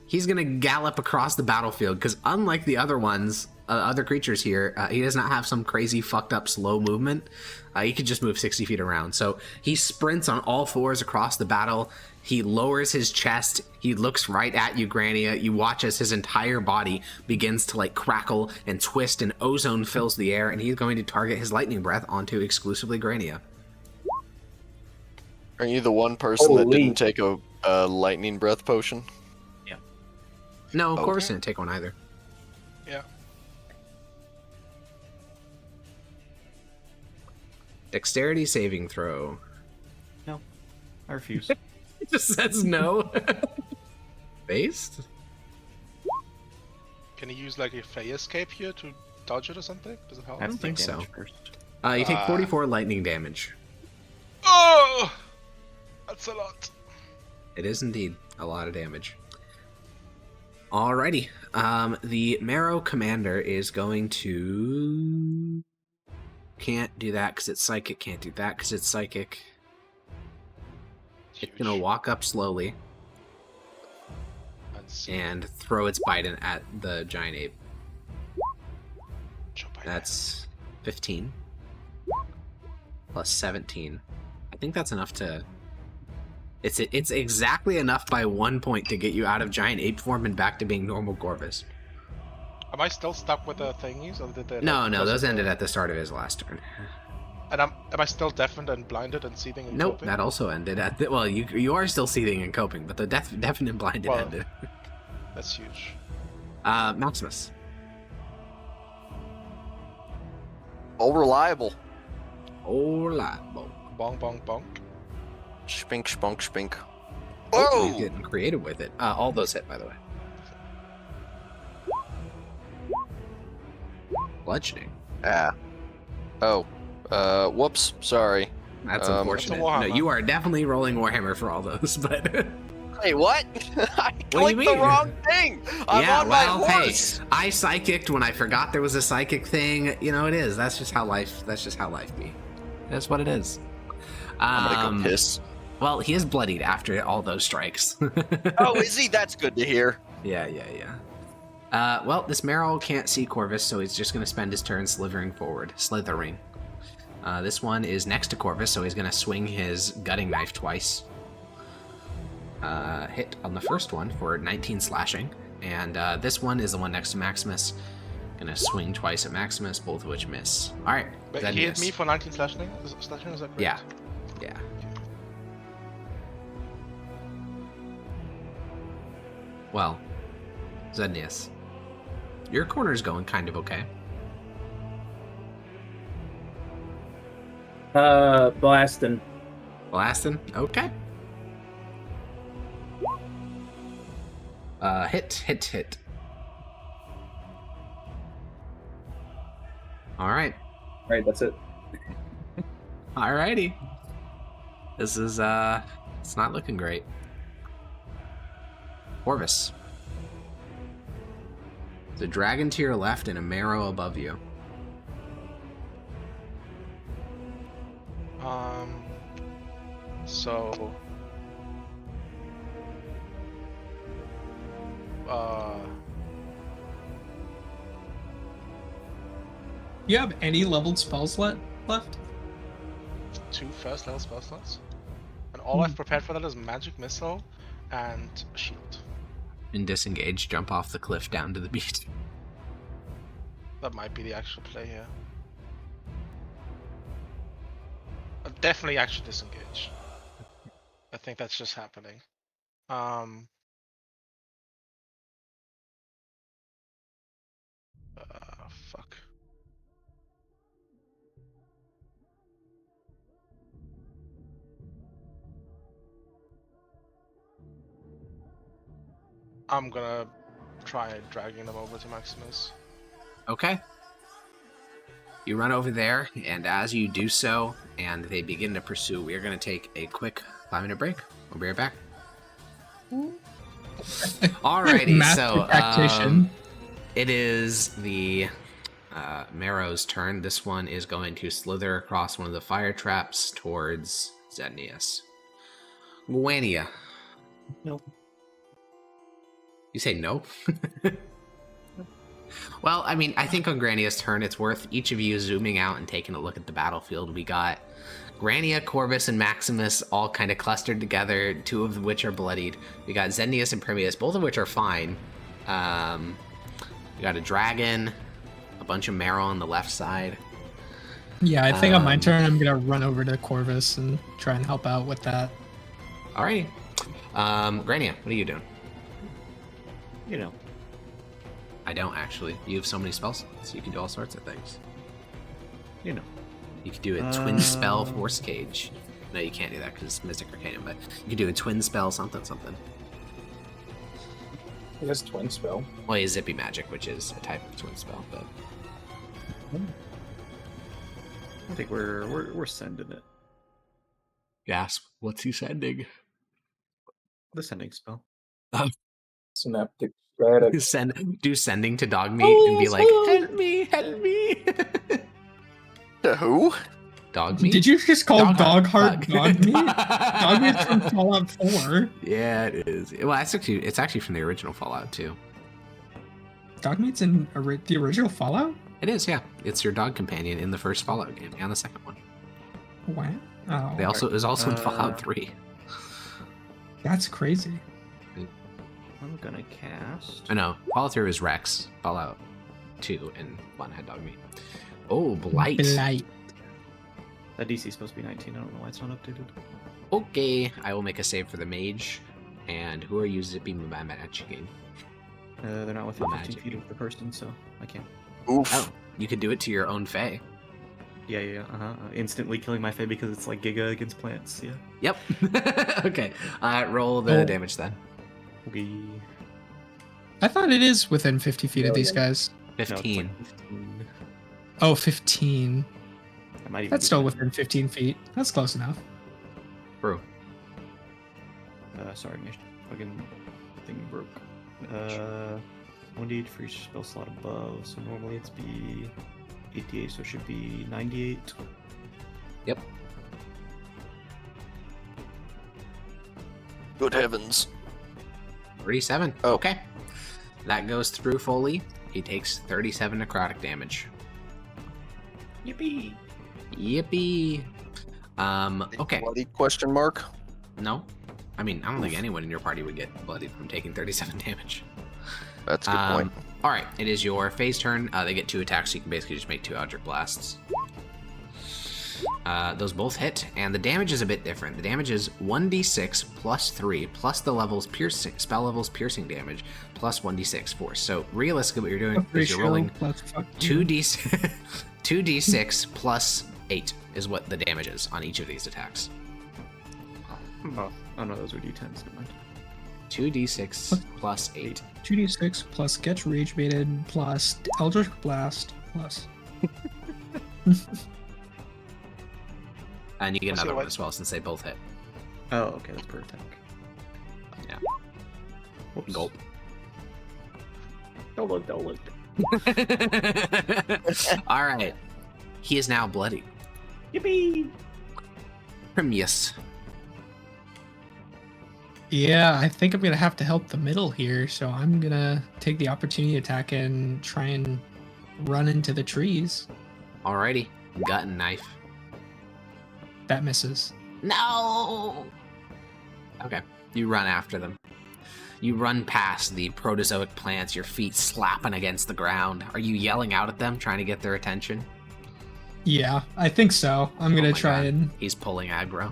He's gonna gallop across the battlefield because unlike the other ones, other creatures here, he does not have some crazy fucked up slow movement. He could just move 60 feet around. So he sprints on all fours across the battle. He lowers his chest. He looks right at you, Grania. You watch as his entire body begins to like crackle and twist, and ozone fills the air, and he's going to target his lightning breath onto exclusively Grania. Are you the one person that Holy. didn't take a lightning breath potion? No, of Okay. course didn't take one either. Yeah. Dexterity saving throw. No, I refuse. It just says no. Based? Can you use like a Fey escape here to dodge it or something? Does it help? I don't think so. Damage first. You take 44 lightning damage. Oh! That's a lot. It is indeed a lot of damage. Alrighty. The Marrow Commander is going to... Can't do that because it's psychic. Can't do that because it's psychic. It's going to walk up slowly and throw its bite in at the giant ape. That's 15. Plus 17. I think that's enough to... It's exactly enough by 1 point to get you out of giant ape form and back to being normal Corvus. Am I still stuck with the thingies, or did they? No, those ended at the start of his last turn. And am I still deafened and blinded and seething and Nope, coping? that also ended at the... Well, you are still seething and coping, but the deafened and blinded Well, ended. That's huge. Maximus. All reliable. Hola. Bong bong bonk. Spink, spunk, spink. Oh! He's Oh! getting creative with it. All those hit, by the way. Bludgeoning. Ah. Oh. Whoops. Sorry. That's That's a unfortunate. No, Warhammer. you are definitely rolling Warhammer for all those, but... Hey, what? I do you clicked the mean? wrong thing. I'm yeah, on my well, horse. hey, I psychicked when I forgot there was a psychic thing. You know, it is. That's just how life be. That's what it is. I'm gonna go piss. Well, he is bloodied after all those strikes. Oh, is he? That's good to hear. Yeah. Well, this Merrill can't see Corvus, so he's just going to spend his turn slithering forward. This one is next to Corvus, so he's going to swing his gutting knife twice. Hit on the first one for 19 slashing, and this one is the one next to Maximus. Going to swing twice at Maximus, both of which miss. All right. But that he hit miss. me for 19 slashing? Is that correct? Yeah. Well, Zednius, your corner's going kind of okay. Blasting. Blasting? Okay. Hit. Alright. Right, that's it. Alrighty. This is, it's not looking great. Corvus. There's a dragon to your left and a marrow above you. So... You have any leveled spells left? 2 first level spell slots. And all I've prepared for that is magic missile and shield. And disengage, jump off the cliff down to the beach. That might be the actual play here. I'll definitely actually disengage. I think that's just happening. I'm gonna try dragging them over to Maximus. Okay. You run over there, and as you do so, and they begin to pursue, we are going to take a quick 5-minute break. We'll be right back. Alrighty, so tactician. it is the Marrow's turn. This one is going to slither across one of the fire traps towards Zednius. Guania. Nope. You say no? Well, I mean, I think on Grania's turn, it's worth each of you zooming out and taking a look at the battlefield. We got Grania, Corvus, and Maximus all kind of clustered together, 2 of which are bloodied. We got Zenius and Primius, both of which are fine. We got a dragon, a bunch of marrow on the left side. Yeah, I think on my turn, I'm gonna run over to Corvus and try and help out with that. Alrighty. Grania, what are you doing? You know. I don't actually. You have so many spells, so you can do all sorts of things. You know. You could do a twin spell force cage. No, you can't do that because it's Mystic Arcanum, but you could do a twin spell something. He has twin spell. Well, he has zippy magic, which is a type of twin spell, but I think we're sending it. gasp. What's he sending? The sending spell. Synaptic static. Do sending to Dogmeat and be like, help me. To who? Dogmeat? Did you just call Dogheart. Dogmeat? Dogmeat's from Fallout 4. Yeah, it is. Well, it's actually from the original Fallout too. Dogmeat's in the original Fallout? It is, yeah. It's your dog companion in the first Fallout game and the second one. Wow. Oh, It was also in Fallout 3. that's crazy. I'm gonna cast. I know. Fallout 3 was Rex. Fallout 2 and 1 had Dogmeat. Oh, Blight. Blight. That DC is supposed to be 19. I don't know why it's not updated. Okay, I will make a save for the mage. And who are you zipping my magic? They're not within 15 Magic. feet of the person, so I can't. Oof. Oh, you could do it to your own fae. Yeah. Instantly killing my fae because it's like Giga against plants. Yeah. Yep. Okay. Roll the damage then. We. I thought it is within 50 feet of these guys. No, it's like 15. 15. Oh, 15. I might even That's be still better. within 15 feet. That's close enough. Brew. Sorry, my fucking thing broke. 1d8 for each spell slot above, so normally it's be 88, so it should be 98. Yep. Good heavens. 37. Oh. Okay. That goes through fully. He takes 37 necrotic damage. Yippee! Yippee. Okay. Bloody question mark? No. I mean, I don't think anyone in your party would get bloodied from taking 37 damage. That's a good point. Alright, it is your phase turn. They get 2 attacks, so you can basically just make 2 Eldritch Blasts. Those both hit, and the damage is a bit different. The damage is 1d6 plus 3 plus the spell level's piercing damage plus 1d6 force. So realistically, what you're doing is you're rolling 2d6 plus 8 is what the damage is on each of these attacks. Oh no, those were d10s. Never mind. 2d6 plus 8. 2d6 plus Get Rage Baited plus Eldritch Blast plus. And you get Let's see another one what- as well since they both hit. Oh, okay, that's per attack. Yeah. Whoops. Gulp. Don't look. Alright. He is now bloody. Yippee! Primius. Yeah, I think I'm gonna have to help the middle here, so I'm gonna take the opportunity attack and try and run into the trees. Alrighty. Gut and knife. That misses. No! Okay. You run after them. You run past the protozoic plants, your feet slapping against the ground. Are you yelling out at them, trying to get their attention? Yeah, I think so. I'm Oh gonna my try God. and. He's pulling aggro.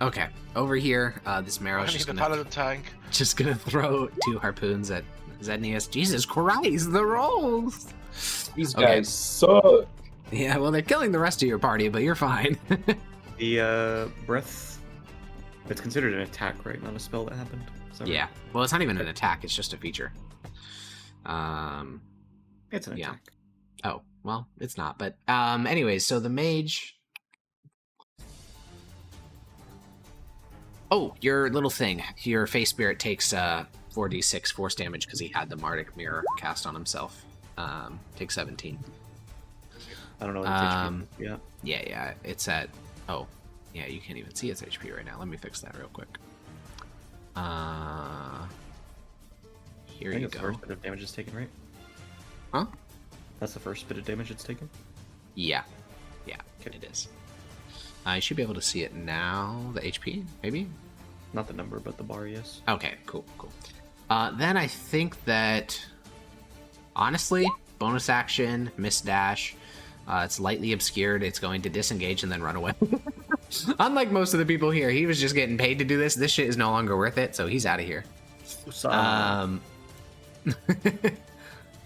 Okay. Over here, this Marrow's I need just the gonna paladin tank. throw 2 harpoons at Zednius. Jesus Christ, the rolls! These Okay. guys suck. Yeah, well, they're killing the rest of your party, but you're fine. The breath It's considered an attack, right? Not a spell that happened. Is that right? Yeah. Well, it's not even an attack. It's just a feature. It's an Yeah. attack. Oh, well, it's not. But anyways, so the mage. Oh, your little thing. Your face spirit takes 4d6 force damage because he had the Mardic Mirror cast on himself. Takes 17. I don't know what it's HP. Yeah. Yeah. It's at. Oh, yeah. You can't even see its HP right now. Let me fix that real quick. Here I think you that's go. the first bit of damage it's taken, right? Huh? That's the first bit of damage it's taken? Yeah, it is. I should be able to see it now. The HP, maybe? Not the number, but the bar, yes. Okay, cool. Then I think that, honestly, bonus action, miss dash. It's lightly obscured. It's going to disengage and then run away. Unlike most of the people here, he was just getting paid to do this. This shit is no longer worth it, so he's out of here.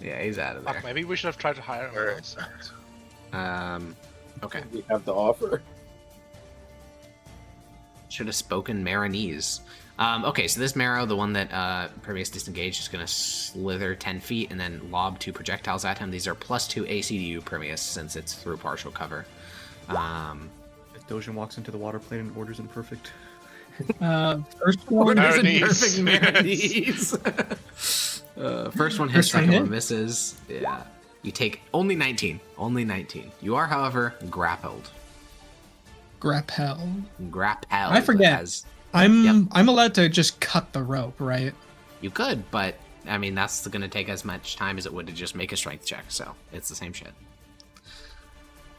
Yeah, he's out of there. Maybe we should have tried to hire him. Okay. We have to offer. Should have spoken Marinese. Okay, so this Marrow, the one that Pervious disengaged, is going to slither 10 feet and then lob 2 projectiles at him. These are +2 AC to you, Pervious, since it's through partial cover. If Dojin walks into the water plane and orders imperfect. First one. Orders in Marinese. perfect Marinese. First one hits, First one second hit? one misses. Yeah. You take only 19. Only 19. You are, however, grappled. Grapple. Grappled. I forget. As I'm allowed to just cut the rope, right? you could, but I mean that's going to take as much time as it would to just make a strength check. So it's the same shit.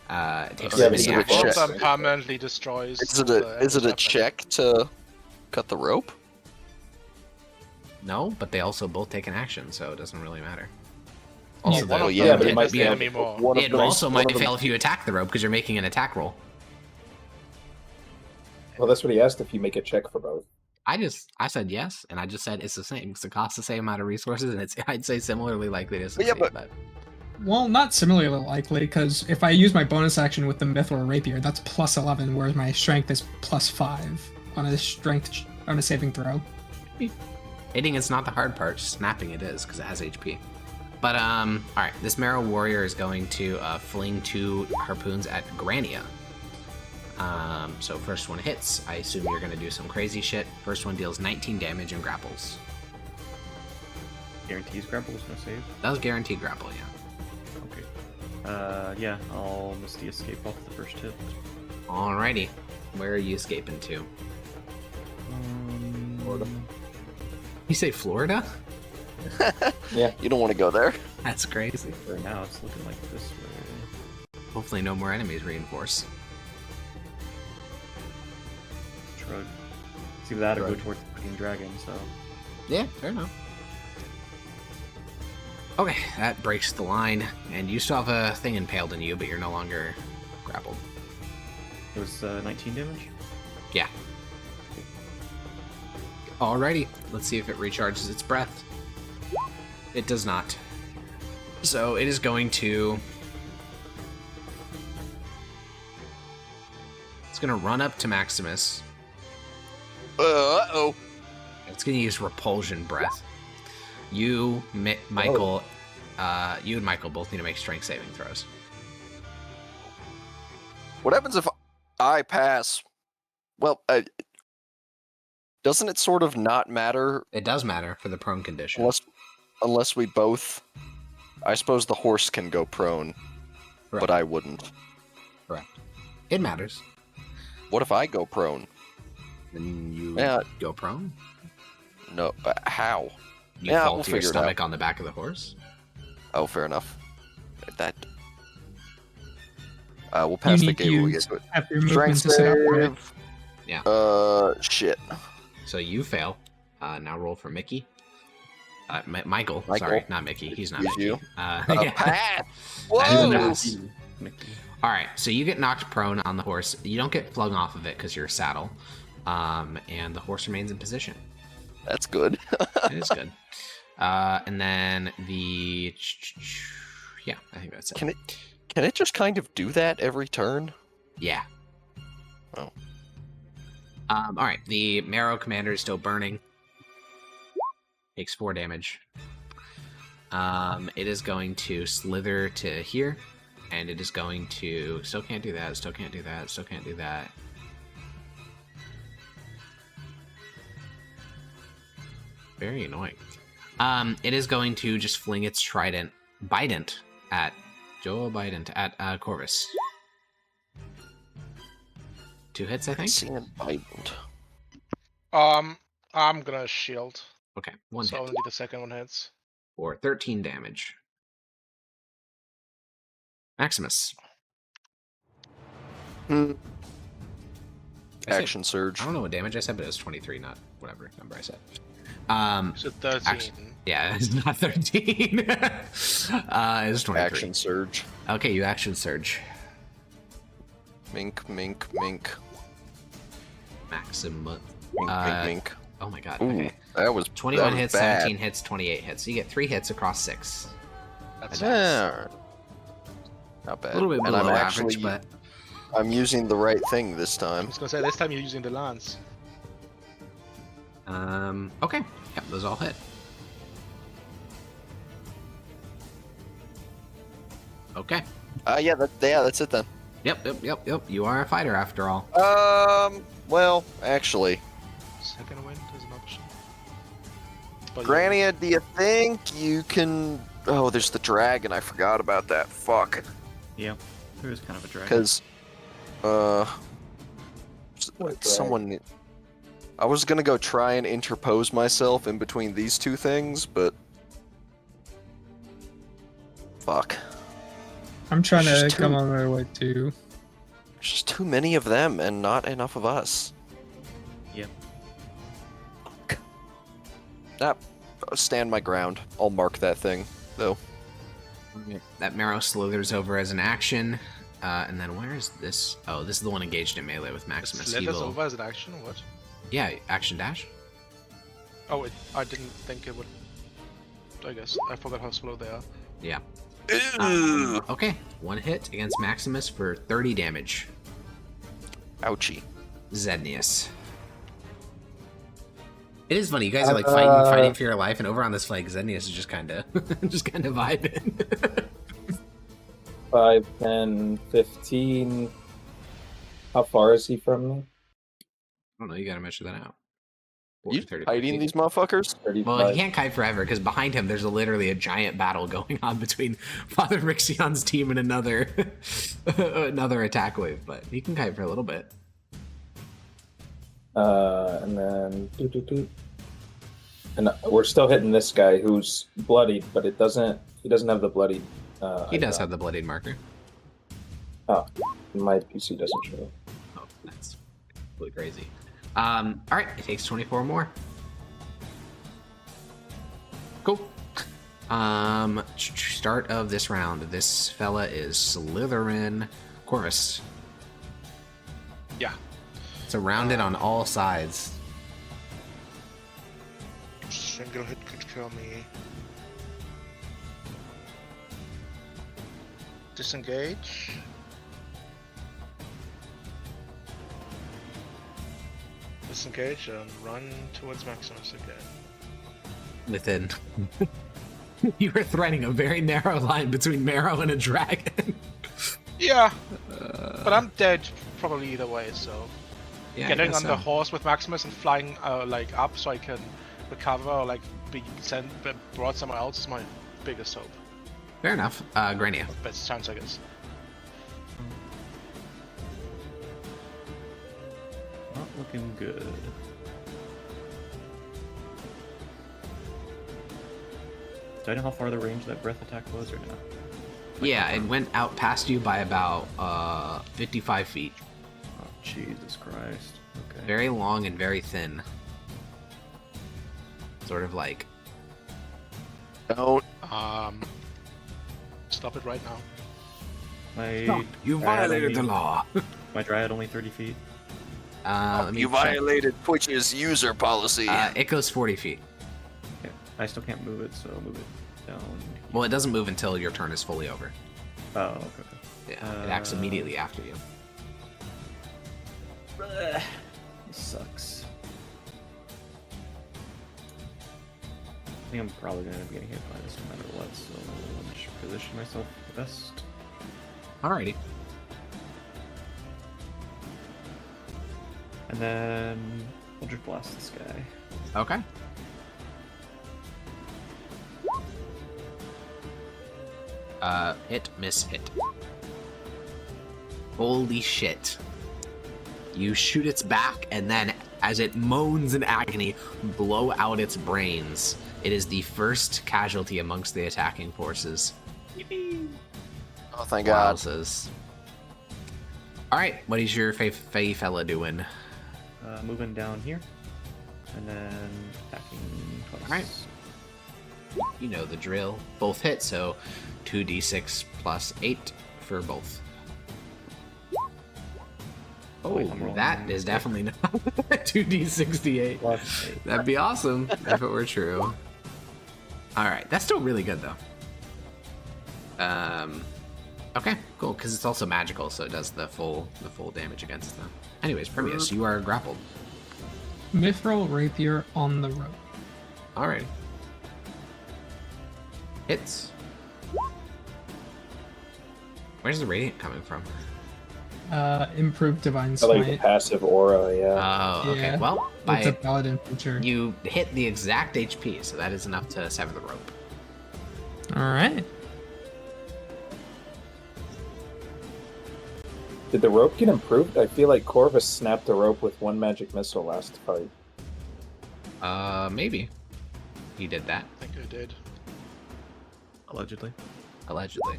It takes Yeah, a but mini you would action. Both check. of them permanently destroys. Is it a check to cut the rope? No, but they also both take an action, so it doesn't really matter. Yeah, Also, One of yeah, them but it hit might the be enemy more. One of it them- also one might of them- fail if you attack the rope because you're making an attack roll. Well, that's what he asked if you make a check for both. I said yes, and I just said it's the same. It's it costs the same amount of resources, and it's I'd say similarly likely to succeed. Yeah, but Well, not similarly likely, because if I use my bonus action with the myth or rapier, that's +11, whereas my strength is +5 on a saving throw. hitting is not the hard part. Snapping it is because it has HP. But all right, this Marrow Warrior is going to fling 2 harpoons at Grania. So first one hits. I assume you're going to do some crazy shit. First one deals 19 damage and grapples. Guarantees grapples, no save. That was guaranteed grapple, yeah. Okay. Yeah, I'll miss the escape off the first hit. Alrighty. Where are you escaping to? Florida. You say Florida? Yeah. You don't want to go there. That's crazy. For now, it's looking like this way. Hopefully no more enemies reinforce. Shrug. It's either that or go Shrug. towards the fucking dragon, so... Yeah, fair enough. Okay, that breaks the line, and you still have a thing impaled in you, but you're no longer grappled. It was 19 damage? Yeah. Alrighty, let's see if it recharges its breath. It does not. So it is going to... It's going to run up to Maximus. Uh-oh. It's going to use Repulsion Breath. You, Michael, you and Michael both need to make strength saving throws. What happens if I pass? Well, doesn't it sort of not matter It does matter for the prone condition. unless we both? I suppose the horse can go prone, Correct. but I wouldn't. Correct. It matters. What if I go prone? Then you Yeah. go prone. No, how? You Yeah, fall we'll to your figure it stomach on the back of the horse. Oh, fair enough. That. We'll pass the need to gate when we get use to it. After your movement Strength to sit upright. save. Yeah. Shit. So you fail. Now roll for Mickey. Michael. Michael. Sorry, not Mickey. He's not Excuse Mickey. you. Yeah. Pass. That is a Whoa! pass. Mickey. All right, so you get knocked prone on the horse. You don't get flung off of it because you're a saddle, and the horse remains in position. That's good. It is good. And then the yeah, I think that's it. Can it just kind of do that every turn? Yeah. Oh. All right, the Marrow Commander is still burning. Takes 4 damage. It is going to slither to here, and it is going to... Still can't do that, still can't do that, still can't do that. Very annoying. It is going to just fling its trident, Bident, at Joel Bident, at Corvus. 2 hits, I think? Seeing Bident. I'm gonna shield. Okay, 1 So hit. only the second one hits. For 13 damage. Maximus. Hmm. I said- Action surge. I don't know what damage I said, but it was 23, not whatever number I said. So 13. Yeah, it's not 13. It's 23. Action surge. Okay, you action surge. Mink, mink, mink. Maximus. Mink, mink, mink. Oh my god, Ooh, okay. that was 21 that hits, was bad. 17 hits, 28 hits. So you get 3 hits across 6. That's Yeah. Not bad. A little bit And below I'm average, actually, but I'm using the right thing this I time. was gonna say, this time you're using the lance. okay. Yep, those all hit. Okay. Yeah, that's it then. Yep. You are a fighter after all. Well, actually, Second wind is an option. But Grania, do you think you can? Oh, there's the dragon. I forgot about that. Fuck. Yeah, there is kind of a drag. Because, What someone. I was gonna go try and interpose myself in between these two things, but fuck. I'm trying It's to just come too- on my way too. There's just too many of them and not enough of us. Yep. I'll stand my ground. I'll mark that thing, though. That Marrow slithers over as an action. And then where is this? Oh, this is the one engaged in melee with Maximus. He Slithers will... over as an action, or what? Yeah, action dash. Oh, I didn't think it would. I guess I forgot how slow they are. Yeah. Ew. Okay, 1 hit against Maximus for 30 damage. Ouchie. Zednius. It is funny. You guys are like fighting for your life, and over on this flag, Zednius is just kind of vibing. 5, 10, 15. How far is he from me? I don't know. You gotta measure that out. You 30, hiding 50. these motherfuckers? 35. Well, he can't kite forever because behind him there's literally a giant battle going on between Father Rixion's team and another another attack wave. But he can kite for a little bit. And then and we're still hitting this guy who's bloodied, but he doesn't have the bloodied. He does icon. have the bloodied marker. Oh, my PC doesn't show. Oh, that's really crazy. All right, it takes 24 more. Cool. Start of this round. This fella is Slytherin Corvus. Yeah. Surrounded on all sides. Single hit could kill me. Disengage. Disengage and run towards Maximus again. Within. You were threading a very narrow line between Marrow and a dragon. Yeah, but I'm dead probably either way. So Yeah, I getting guess on so. the horse with Maximus and flying like up so I can recover or like be brought somewhere else is my biggest hope. Fair enough. Grania. Best chance, I guess. Not looking good. Do I know how far the range of that breath attack was or not? Yeah, it went out past you by about 55 feet. Oh, Jesus Christ. Okay. Very long and very thin. Sort of like... Don't. Stop it right now. My You dryad violated the only- law. My dryad only 30 feet. Let me You check. violated Twitch's user policy. It goes 40 feet. Okay. I still can't move it, so I'll move it down. Well, it doesn't move until your turn is fully over. Oh, okay. Yeah, it acts immediately after you. sucks. I think I'm probably going to end up getting hit by this no matter what, so I'll just position myself the best. Alrighty. And then Eldritch Blast this guy. Okay. Hit, miss, hit. Holy shit. You shoot its back, and then, as it moans in agony, blow out its brains. It is the first casualty amongst the attacking forces. Oh, thank God. Wowzers. Alright, what is your Fae fella doing? Moving down here, and then attacking twice. Alright. You know the drill. Both hit, so 2d6 plus 8 for both. Oh, Wait, I'm rolling that is definitely not 2d68. Plus 8. That'd be awesome if it were true. Alright, that's still really good though. Okay, cool, because it's also magical, so it does the full damage against them. Anyways, Permeus, you are grappled. Mithril rapier on the rope. Alright. Hits. Where's the radiant coming from? Improved divine I like the smite. passive aura, yeah. Oh, okay. Yeah. Well, It's a by paladin feature. you hit the exact HP, so that is enough to sever the rope. All right. Did the rope get improved? I feel like Corvus snapped the rope with one magic missile last fight. Maybe. He did that, I think I did. Allegedly. allegedly.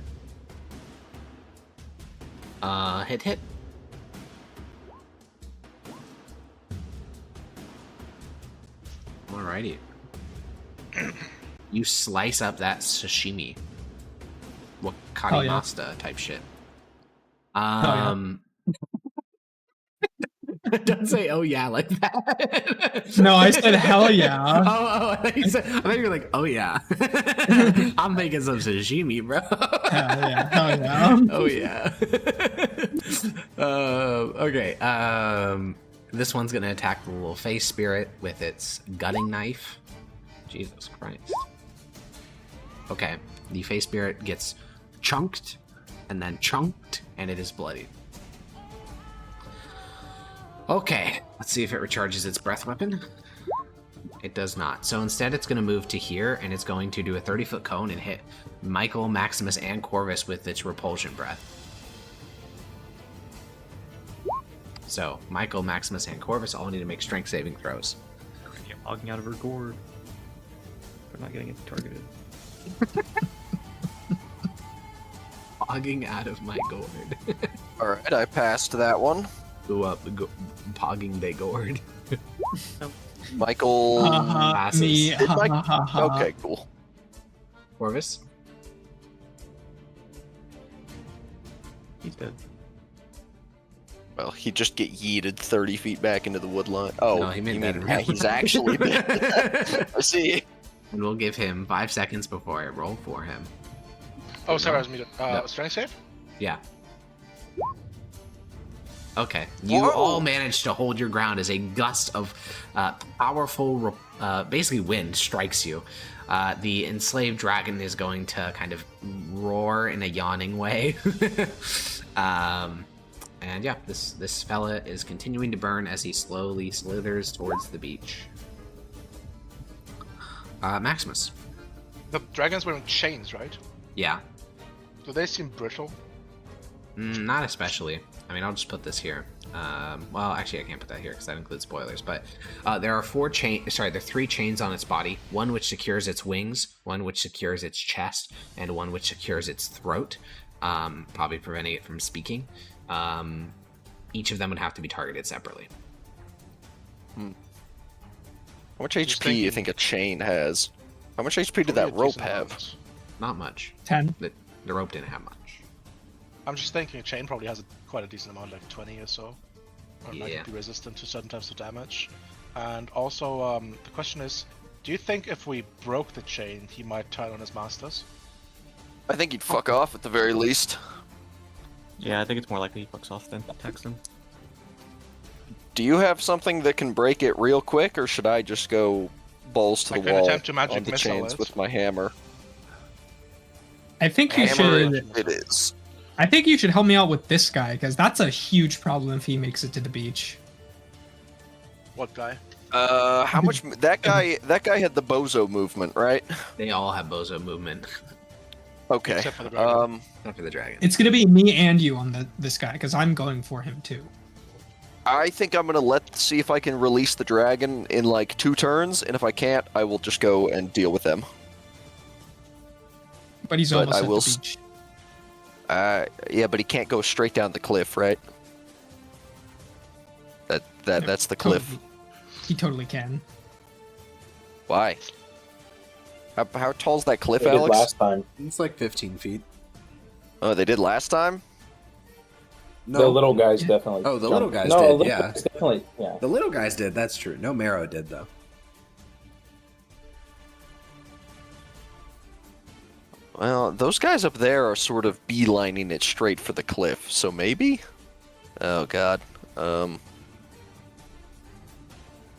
Hit. Alrighty. You slice up that sashimi. Wakari yeah. Masta type shit. yeah. Don't say "oh yeah" like that. No, I said hell yeah. I thought you were like, "oh yeah." I'm making some sashimi, bro. Hell yeah. Oh yeah. Okay. This one's gonna attack the little face spirit with its gutting knife. Jesus Christ. Okay. The face spirit gets chunked, and then chunked, and it is bloodied. Okay, let's see if it recharges its breath weapon. It does not. So instead it's going to move to here, and it's going to do a 30-foot cone and hit Michael, Maximus, and Corvus with its repulsion breath. So Michael, Maximus, and Corvus all need to make strength saving throws. Get logging out of her gourd. We're not getting it targeted. Pogging out of my gourd. Alright, I passed that one. Go up, pogging they gourd. Michael. Passes. Me. Did Mike- Ha. Okay, cool. Corvus? He's dead. Well, he just get yeeted 30 feet back into the wood line. Oh, No, he meant you that mean in real he's life. actually dead. I see. And we'll give him 5 seconds before I roll for him. Oh, sorry, I was muted. No. Strength save? Yeah. Okay. You Whoa. all managed to hold your ground as a gust of powerful, basically wind strikes you. The enslaved dragon is going to kind of roar in a yawning way. And yeah, this fella is continuing to burn as he slowly slithers towards the beach. Maximus. The dragon's wearing chains, right? Yeah. Do they seem brittle? Not especially. I mean, I'll just put this here. Well, actually, I can't put that here because that includes spoilers. But there are 3 chains on its body. One which secures its wings, one which secures its chest, and one which secures its throat, probably preventing it from speaking. Each of them would have to be targeted separately. How much HP do you think a chain has? How much HP did that Probably a rope decent have? amount. Not much. 10. The rope didn't have much. I'm just thinking a chain probably has quite a decent amount, like 20 or so. Or Yeah. might be resistant to certain types of damage. And also, the question is, do you think if we broke the chain, he might turn on his masters? I think he'd fuck off at the very least. Yeah, I think it's more likely he fucks off than attacks them. Do you have something that can break it real quick, or should I just go balls to I the can wall attempt to magic on the missile chains it. with my hammer? I think you Hammer should. it is. I think you should help me out with this guy because that's a huge problem if he makes it to the beach. What guy? How much? That guy had the bozo movement, right? They all have bozo movement. Okay. Except for the dragon. After the dragon. It's gonna be me and you on this guy because I'm going for him too. I think I'm gonna see if I can release the dragon in like 2 turns, and if I can't, I will just go and deal with them. But he's But almost I at will the beach. Yeah, but he can't go straight down the cliff, right? That's the cliff. Totally. He totally can. Why? How tall's that cliff, They did Alex? last time. It's like 15 feet. Oh, they did last time? No. The little guys definitely. Oh, the jumped. little guys no, did, little yeah. guys definitely. Yeah. The little guys did, that's true. No Marrow did, though. Well, those guys up there are sort of beelining it straight for the cliff, so maybe? Oh, God.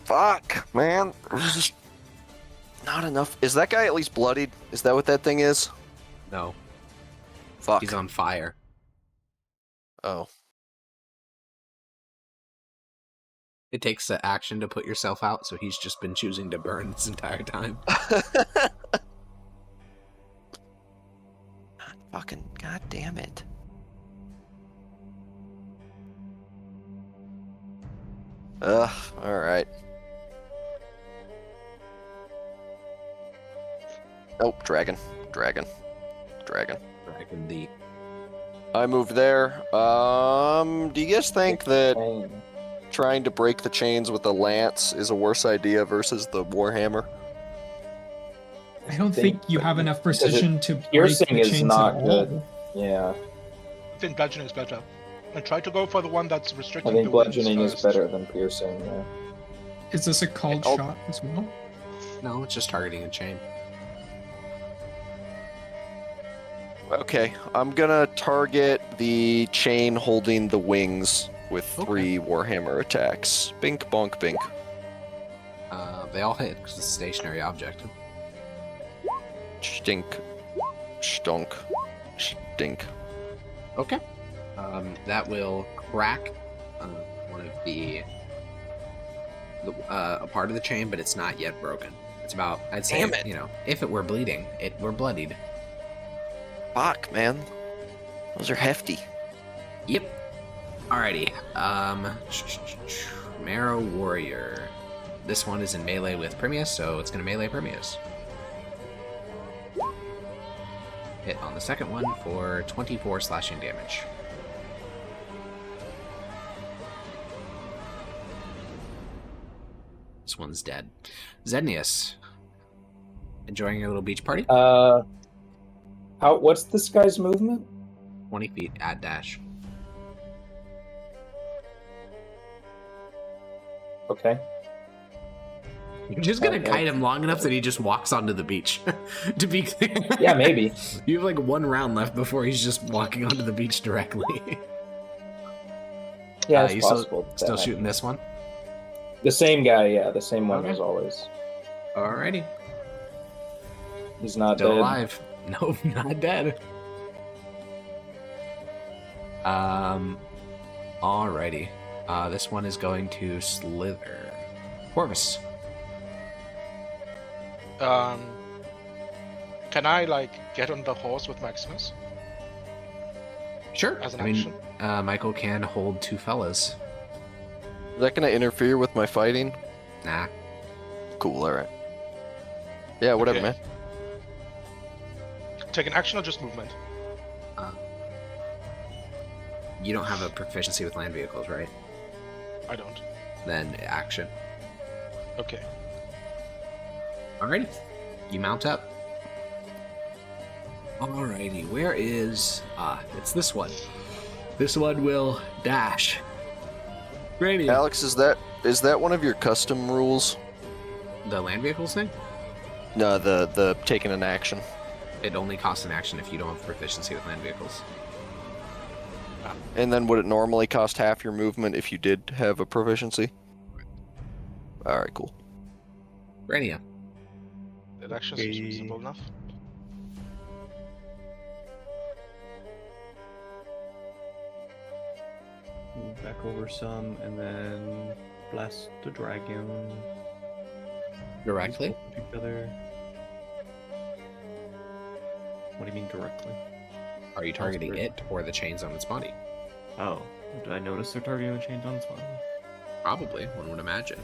Fuck, man. There's just not enough. Is that guy at least bloodied? Is that what that thing is? No, Fuck. he's on fire. Oh. It takes an action to put yourself out, so he's just been choosing to burn this entire time. Fucking god damn it. Alright. Oh, dragon. Dragon the. I moved there. Do you guys think that Dang. trying to break the chains with a lance is a worse idea versus the warhammer? I don't think you have enough precision to break Piercing the is chains not at all. good. Yeah, I think bludgeoning is better. And try to go for the one that's I restricting think the winds bludgeoning is first. better than piercing. Yeah. Is this a called Oh. shot as well? No, it's just targeting a chain. Okay, I'm gonna target the chain holding the wings with 3 warhammer attacks. Bink, bonk, bink. They all hit because it's a stationary object. Stink. Stonk. Stink. Okay. That will crack one of a part of the chain, but it's not yet broken. It's about, I'd say, Damn it. if it were bleeding, it were bloodied. Fuck, man. Those are hefty. Yep. Alrighty. Marrow Warrior. This one is in melee with Primius, so it's going to melee Primius. Hit on the second one for 24 slashing damage. This one's dead. Zednius. Enjoying your little beach party? What's this guy's movement? 20 feet at dash. Okay. You're just gonna Okay. kite him long enough that he just walks onto the beach. To be clear. Yeah, maybe. You have like 1 round left before he's just walking onto the beach directly. Yeah, it's you possible. still shooting this one? The same guy, yeah, the same one Okay. as always. Alrighty. He's not Still dead. alive. No, not dead. Alrighty. This one is going to slither. Corvus. Can I get on the horse with Maximus? Sure. As an I mean, action? Michael can hold 2 fellas. Is that gonna interfere with my fighting? Nah. Cool, alright. Yeah, whatever, Okay. man. Take an action or just movement? You don't have a proficiency with land vehicles, right? I don't. Then action. Okay. Alrighty. You mount up. Alrighty, where is... it's this one. This one will dash. Ready. Alex, is that one of your custom rules? The land vehicles thing? No, the taking an action. It only costs an action if you don't have proficiency with land vehicles. And then would it normally cost half your movement if you did have a proficiency? Alright, cool. Rania. It actually seems reasonable enough. Move back over some, and then blast the dragon. Directly? Each other. What do you mean directly? Are you targeting it or the chains on its body? Oh, did I notice they're targeting the chains on its body? Probably, one would imagine.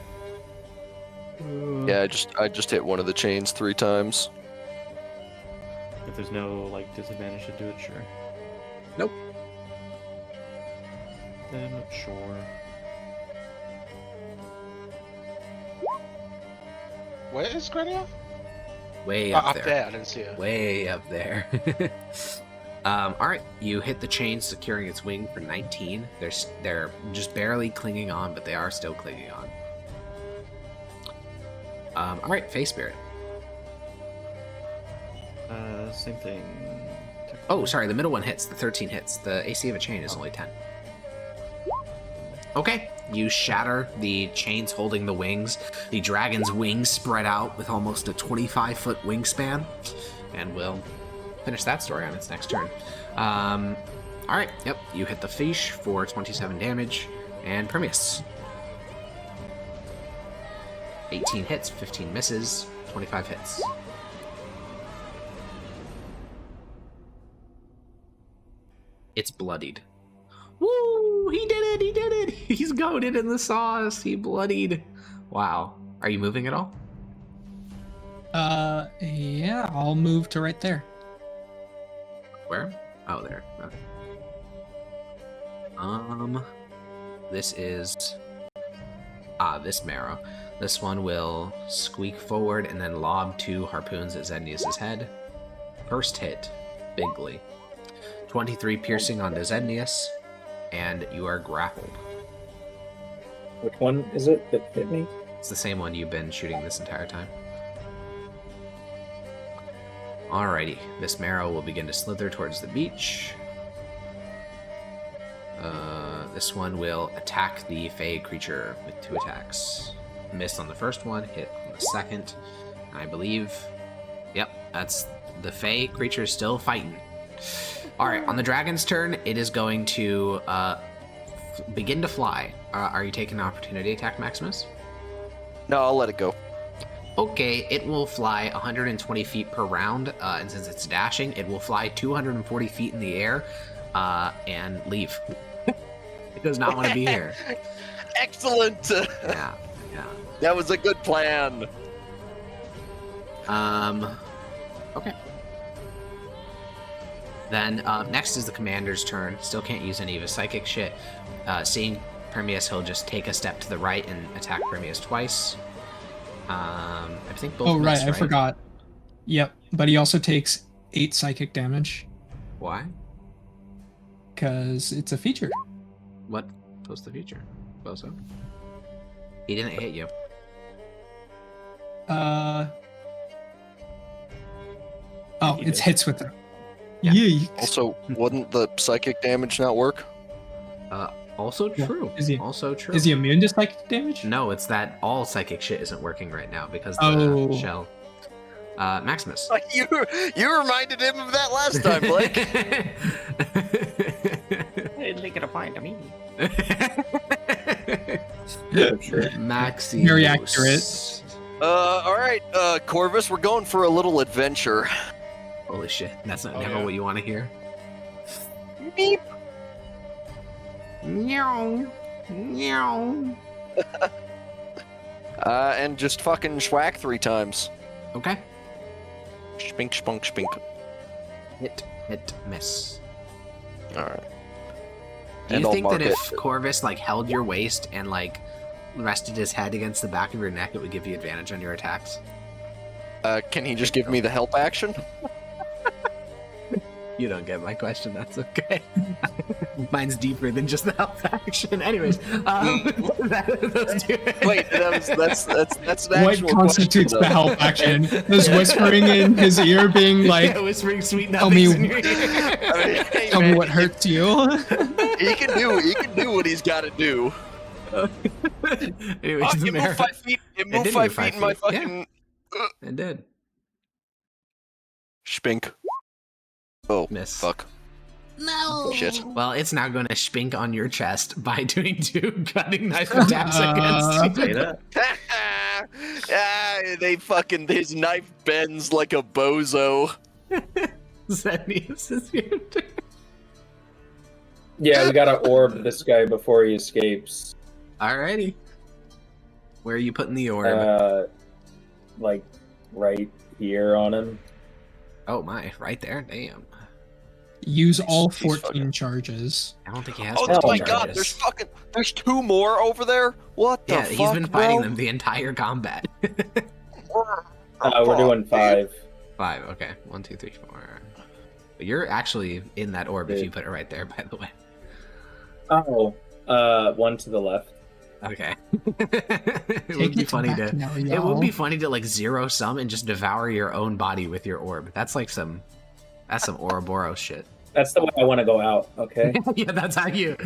Yeah, I just hit one of the chains 3 times. If there's no like disadvantage to do it, sure. Nope. Then sure. Where is Grania? Way up, Up there. there, I didn't see her. Way up there. Alright, you hit the chain securing its wing for 19. They're just barely clinging on, but they are still clinging on. Alright, Face Spirit. Same thing. Oh, sorry, the middle one hits. The 13 hits. The AC of a chain is only 10. Okay, you shatter the chains holding the wings. The dragon's wings spread out with almost a 25-foot wingspan. And we'll finish that story on its next turn. Alright, yep, you hit the fish for 27 damage. And Permeus. 18 hits, 15 misses, 25 hits. It's bloodied. Woo! He did it! He did it! He's goated in the sauce! He bloodied. Wow. Are you moving at all? Yeah, I'll move to right there. Where? Oh, there. Okay. This is... this marrow. This one will squeak forward and then lob 2 harpoons at Zednius' head. First hit, bigly. 23 piercing onto Zednius, and you are grappled. Which one is it that hit me? It's the same one you've been shooting this entire time. Alrighty, this marrow will begin to slither towards the beach. This one will attack the Fey creature with 2 attacks. Missed on the first one, hit on the second. And I believe, yep, that's the Fey creature still fighting. Alright, on the dragon's turn, it is going to begin to fly. Are you taking an opportunity attack, Maximus? No, I'll let it go. Okay, it will fly 120 feet per round, and since it's dashing, it will fly 240 feet in the air and leave. It does not want to be here. Excellent! Yeah. That was a good plan. Okay. Then next is the commander's turn. Still can't use any of his psychic shit. Seeing Permeus, he'll just take a step to the right and attack Permeus twice. I think both. Oh, miss, right, I forgot. Yep, but he also takes 8 psychic damage Why? because it's a feature. What was the feature? Bozo? He didn't hit you. Oh, He it's did. hits with the. Yeah. Yeah. Also, wouldn't the psychic damage not work? Also Yeah. true. Is he- Also true. Is he immune to psychic damage? No, it's that all psychic shit isn't working right now because the Oh. shell. Maximus. You reminded him of that last time, Blake. It didn't apply to me. For sure. Maximus. Very accurate. All right, Corvus, we're going for a little adventure. Holy shit. That's not Oh, never yeah. what you want to hear. Beep. Meow. Meow. And just fucking schwack 3 times. Okay. Spink, spunk, spink. Hit, miss. All right. Do And you I'll think that mark if it. Corvus like held your waist and like rested his head against the back of your neck, it would give you advantage on your attacks? Can he just give me the help action? You don't get my question. That's okay. Mine's deeper than just the health action. Anyways, let's do it. Wait, that's an What actual constitutes question, the help action? Is whispering in his ear being like, Yeah, whispering sweet tell me- nothings in your ear. I mean, hey, tell me man, what hurts you? He can do what he's got to do. Anyways, It moved 5 feet. It moved did 5 move feet 5 in my feet, yeah. fucking It did. spink. Oh, Miss. fuck. No. Shit. Well, it's now going to spink on your chest by doing 2 cutting knife attacks against you. Say that. They fucking, his knife bends like a bozo. Zenius is your turn. Yeah, we gotta orb this guy before he escapes. Alrighty. Where are you putting the orb? Like right here on him. Oh my, right there? Damn. Use all He's 14 fucking- charges. I don't think he has Oh 14 my charges. god, there's 2 more over there? What the Yeah, fuck, he's been fighting bro? them the entire combat. We're doing 5. 5, okay. 1, 2, 3, 4. But you're actually in that orb if you put it right there, by the way. Oh, 1 to the left. Okay. It would be funny to now, it would be funny to like zero sum and just devour your own body with your orb. That's like some Ouroboros shit. That's the way I want to go out. Okay. Yeah, that's how you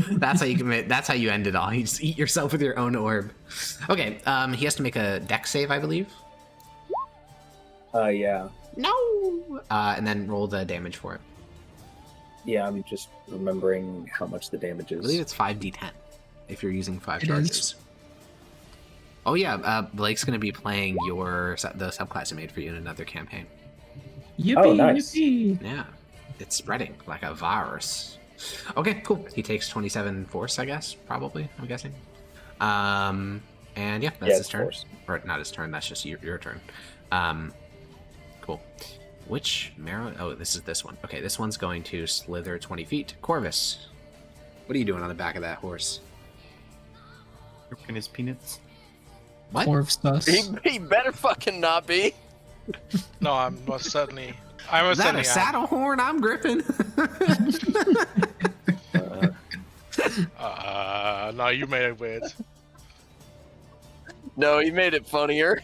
commit. That's how you end it all. You just eat yourself with your own orb. Okay, he has to make a dex save, I believe. Yeah. No. And then roll the damage for it. Yeah, I'm just remembering how much the damage I believe is. it's 5d10 if you're using 5 It charges. is. Oh yeah, Blake's gonna be playing the subclass I made for you in another campaign. Yippee, Oh, nice. yippee. Yeah, it's spreading like a virus. Okay, cool. He takes 27 force, I guess, probably, I'm guessing. And yeah, that's Yeah, his turn. force. Or not his turn, that's just your turn. Cool. Which marrow? Oh, this is this one. Okay, this one's going to slither 20 feet. Corvus, what are you doing on the back of that horse? Working his peanuts. What? Corvus sus. He better fucking not be. No, I'm most certainly. I was Is that certainly a saddle horn I'm gripping? No, you made it weird. No, he made it funnier.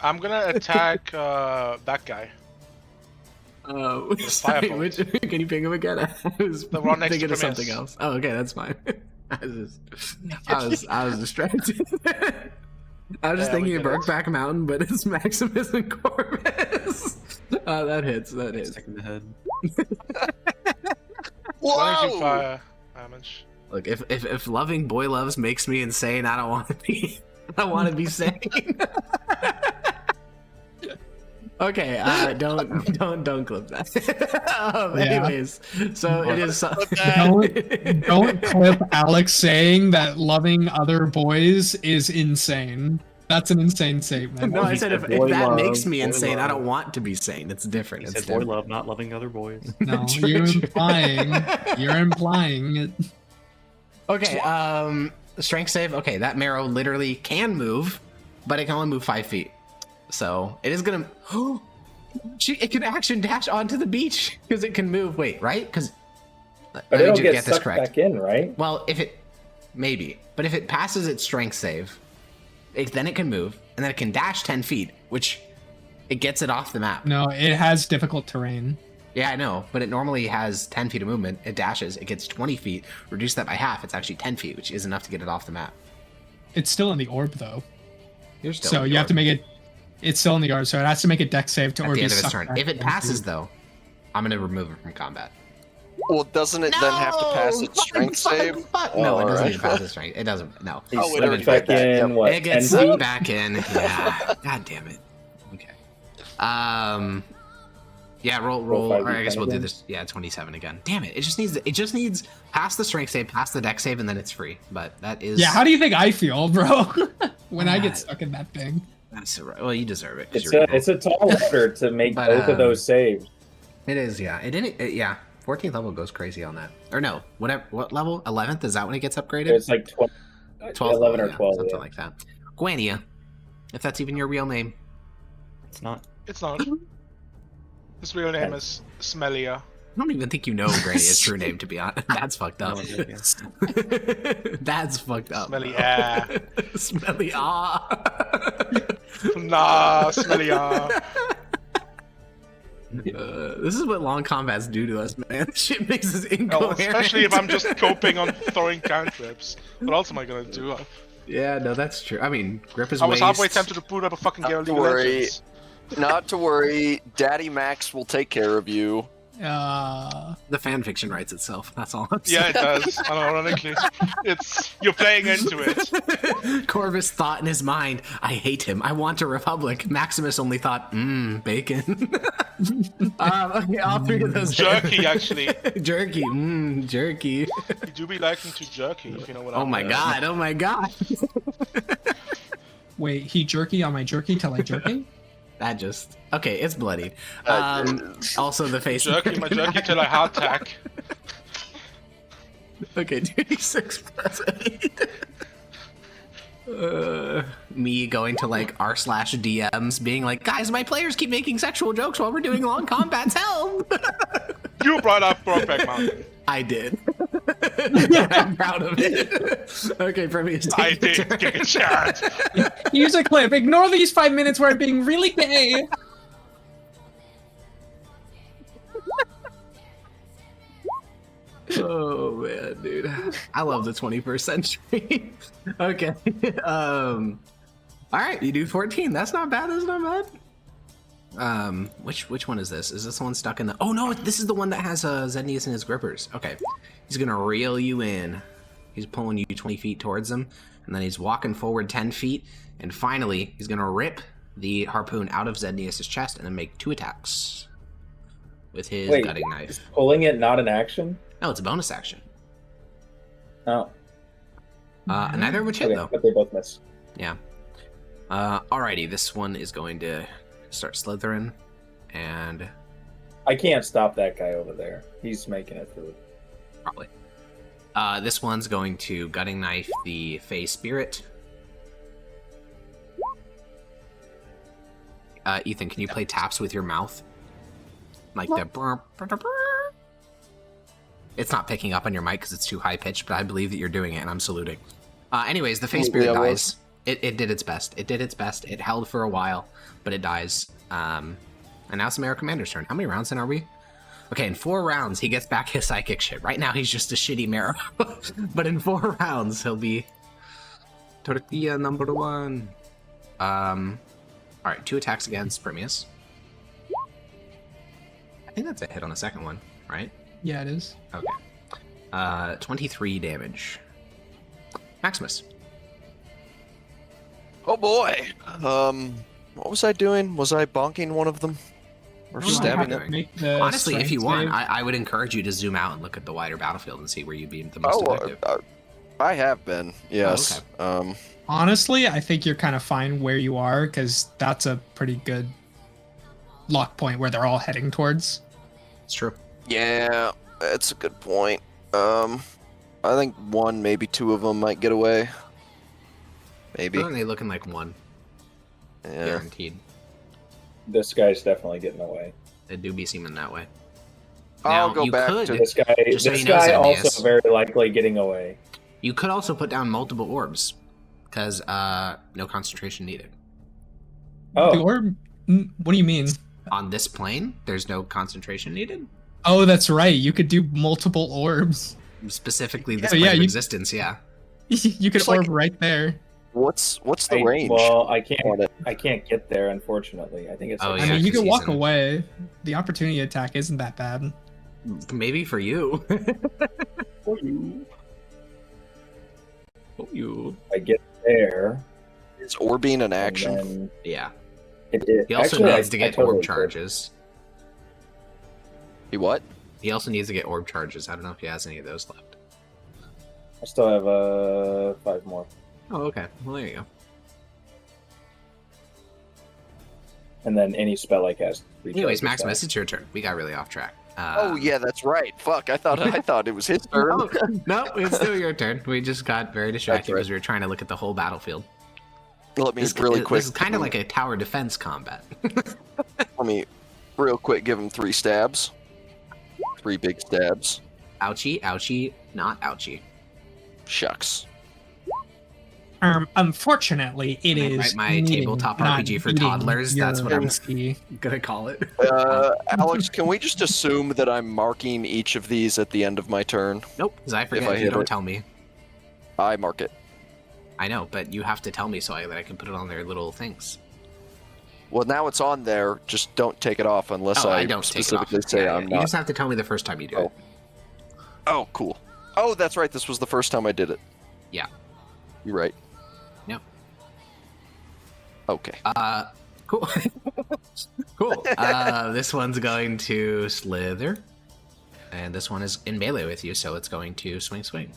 I'm gonna attack that guy. Sorry, firebolt. can you ping him again? I was The one next thinking to of something Primus. else. Oh, okay, that's fine. I was distracted. I was just Yeah, we thinking of get it. Brokeback Mountain, but it's Maximus and Corvus. That hits. That hits. Stick in the head. 22 Whoa! fire damage. Look, if loving boy loves makes me insane, I don't want to be. I want to be sane. Okay, don't clip that. Anyways, so it is. Don't clip Alex saying that loving other boys is insane. That's an insane statement. No, I He said said if boy that love, makes me boy insane, I love. don't want to be sane. It's different. He It's said boy different. love, not loving other boys. No, True, you're true. implying. You're implying it. Okay, strength save. Okay, that marrow literally can move, but it can only move 5 feet. So it is gonna. It can action dash onto the beach because it can move. Wait, right? Because But let me it'll just get get this sucked correct. back in, right? Well, if it maybe, but if it passes its strength save, then it can move, and then it can dash 10 feet, which it gets it off the map. No, it has difficult terrain. Yeah, I know, but it normally has 10 feet of movement. It dashes, it gets 20 feet. Reduce that by half, it's actually 10 feet, which is enough to get it off the map. It's still in the orb though, You're still so in the you have to orb make it. It's still in the orb, so it has to make a dex save to at or the be end of its sucked turn. back If it 10 passes, feet. though, I'm going to remove it from combat. Well, doesn't it then have to pass its strength save? No, it doesn't Alright. need to pass its strength. It doesn't. No. He's Oh, wait, sucked already back did that, in, yep. what, It gets 10 sucked feet? back in. Yeah. God damn it. Okay. Yeah, roll. Roll Or I guess 5d10 we'll do again? this. Yeah, 27 again. Damn it! It just needs pass the strength save, pass the dex save, and then it's free. But that is. Yeah, how do you think I feel, bro? when I Ah. get stuck in that thing. That's well, you deserve it. 'cause It's you're a evil. it's a tall order to make But, both of those saves. It is. Yeah. It didn't. Yeah. 14th level goes crazy on that. Or no, whatever. What level? 11th? Is that when it gets upgraded? It's like 12, 11 or yeah, 12. something yeah. like that. Guania, if that's even your real name. It's not. It's not. His real name is Smellia. I don't even think you know Grania's true name, to be honest. That's fucked up. No idea. That's fucked up. Smelly bro. ah. Smelly ah. Nah, Smellia. This is what long combats do to us, man. This shit makes us Oh, incoherent. especially if I'm just coping on throwing cantrips. What else am I gonna do? Yeah, no, that's true. I mean, grip is I was halfway waste. tempted to boot up a fucking game of League of worry. Legends. Not to worry, Daddy Max will take care of you. The fan fiction writes itself. That's all I'm saying. Yeah, it does. Ironically, it's you're playing into it. Corvus thought in his mind, I hate him. I want a republic. Maximus only thought, bacon. Okay, all three of those. Jerky, actually. Jerky, jerky. You do be liking to jerky, if you know what I mean. Oh my god. Wait, he jerky on my jerky till I jerky? That just... Okay, it's bloody. Also the face... Jerky my jerky till I hard tack. Okay, 2d6 plus 8. Me going to like r/DMs being like, guys, my players keep making sexual jokes while we're doing long combats, help! You brought up Brokeback Mountain. I did. I'm proud of it. Okay, Prometheus, I take your did. turn. Give a chance. Use a clip. Ignore these 5 minutes where I'm being really gay. Oh man, dude. I love the 21st century. Okay. Alright, you do 14. That's not bad, that's not bad. Which one is this? Is this the one stuck in the... Oh no, this is the one that has Zednius in his grippers. Okay. He's gonna reel you in. He's pulling you 20 feet towards him, and then he's walking forward 10 feet, and finally, he's gonna rip the harpoon out of Zednius' chest and then make 2 attacks with his gutting knife. Is pulling it not an action? No, it's a bonus action. Oh. Neither would hit, Okay, though. but they both miss. Yeah. Alrighty, this one is going to start slithering, and I can't stop that guy over there. He's making it through. probably. This one's going to gutting knife the Fey Spirit. Ethan, can you play taps with your mouth? Like the brr, brr, brr, brr. It's not picking up on your mic because it's too high pitched, but I believe that you're doing it, and I'm saluting. Anyways, the Fey Spirit Yeah, well. dies. It did its best. It did its best. It held for a while, but it dies. And now it's the Marrow Commander's turn. How many rounds in are we? Okay, in 4 rounds, he gets back his psychic shit. Right now, he's just a shitty Marrow. But in 4 rounds, he'll be Tortilla number 1. Alright, 2 attacks against Prometheus. I think that's a hit on the second one, right? Yeah, it is. Okay. 23 damage. Maximus. Oh boy. What was I doing? Was I bonking one of them? Or I don't know stabbing what it? you're Make the Honestly, if you strength want, save. I would encourage you to zoom out and look at the wider battlefield and see where you'd be the most Oh, effective. I have been. Yes. Honestly, I think you're kind of fine where you are because that's a pretty good lock point where they're all heading towards. It's true. Yeah, that's a good point. I think 1, maybe 2 of them might get away. Maybe. Aren't they looking like 1? Yeah. Guaranteed. This guy's definitely getting away. They do be seeming that way. I'll Now, go you back could- to This guy, Just so this you know, guy Xenius. also very likely getting away. You could also put down multiple orbs, because no concentration needed. The Oh, orb. What do you mean? On this plane, there's no concentration needed. Oh, that's right. You could do multiple orbs. Specifically, this So, yeah, plane of you- existence, yeah. You could Just like- orb right there. what's the range? well, on it? I can't get there, unfortunately. I think it's. Oh, like- I yeah, mean, you 'cause could he's walk in- away. The opportunity attack isn't that bad. Maybe for you. For you. For you. I get there. Is orbing an and action? then Yeah. it- He also actually, needs I- to I get totally orb could. charges. He what? He also needs to get orb charges. I don't know if he has any of those left. I still have 5 more. Oh, okay. Well, there you go. And then any spell I cast. Anyways, recharges Maximus, that. it's your turn. We got really off track. Oh yeah, that's right. Fuck, I thought it was his turn. Oh, no, it's still your turn. We just got very distracted That's right. because we were trying to look at the whole battlefield. Let me This, really quick. This is kind of like a tower defense combat. Let me real quick give him 3 stabs. 3 big stabs. Ouchie, ouchie, not ouchie. Shucks. Unfortunately, it Can I is write my meeting, tabletop not RPG for beating toddlers? your That's what I'm AC. gonna call it. Alex, can we just assume that I'm marking each of these at the end of my turn? Nope, because I forget I if you hit don't it. tell me. I mark it. I know, but you have to tell me that I can put it on their little things. Well, now it's on there. Just don't take it off unless Oh, I don't take it off. specifically say Yeah, I'm You not. just have to tell me the first time you do it. Oh, cool. Oh, that's right. This was the first time I did it. Yeah. You're right. Yep. Okay. Cool. Cool. This one's going to slither. And this one is in melee with you, so it's going to swing.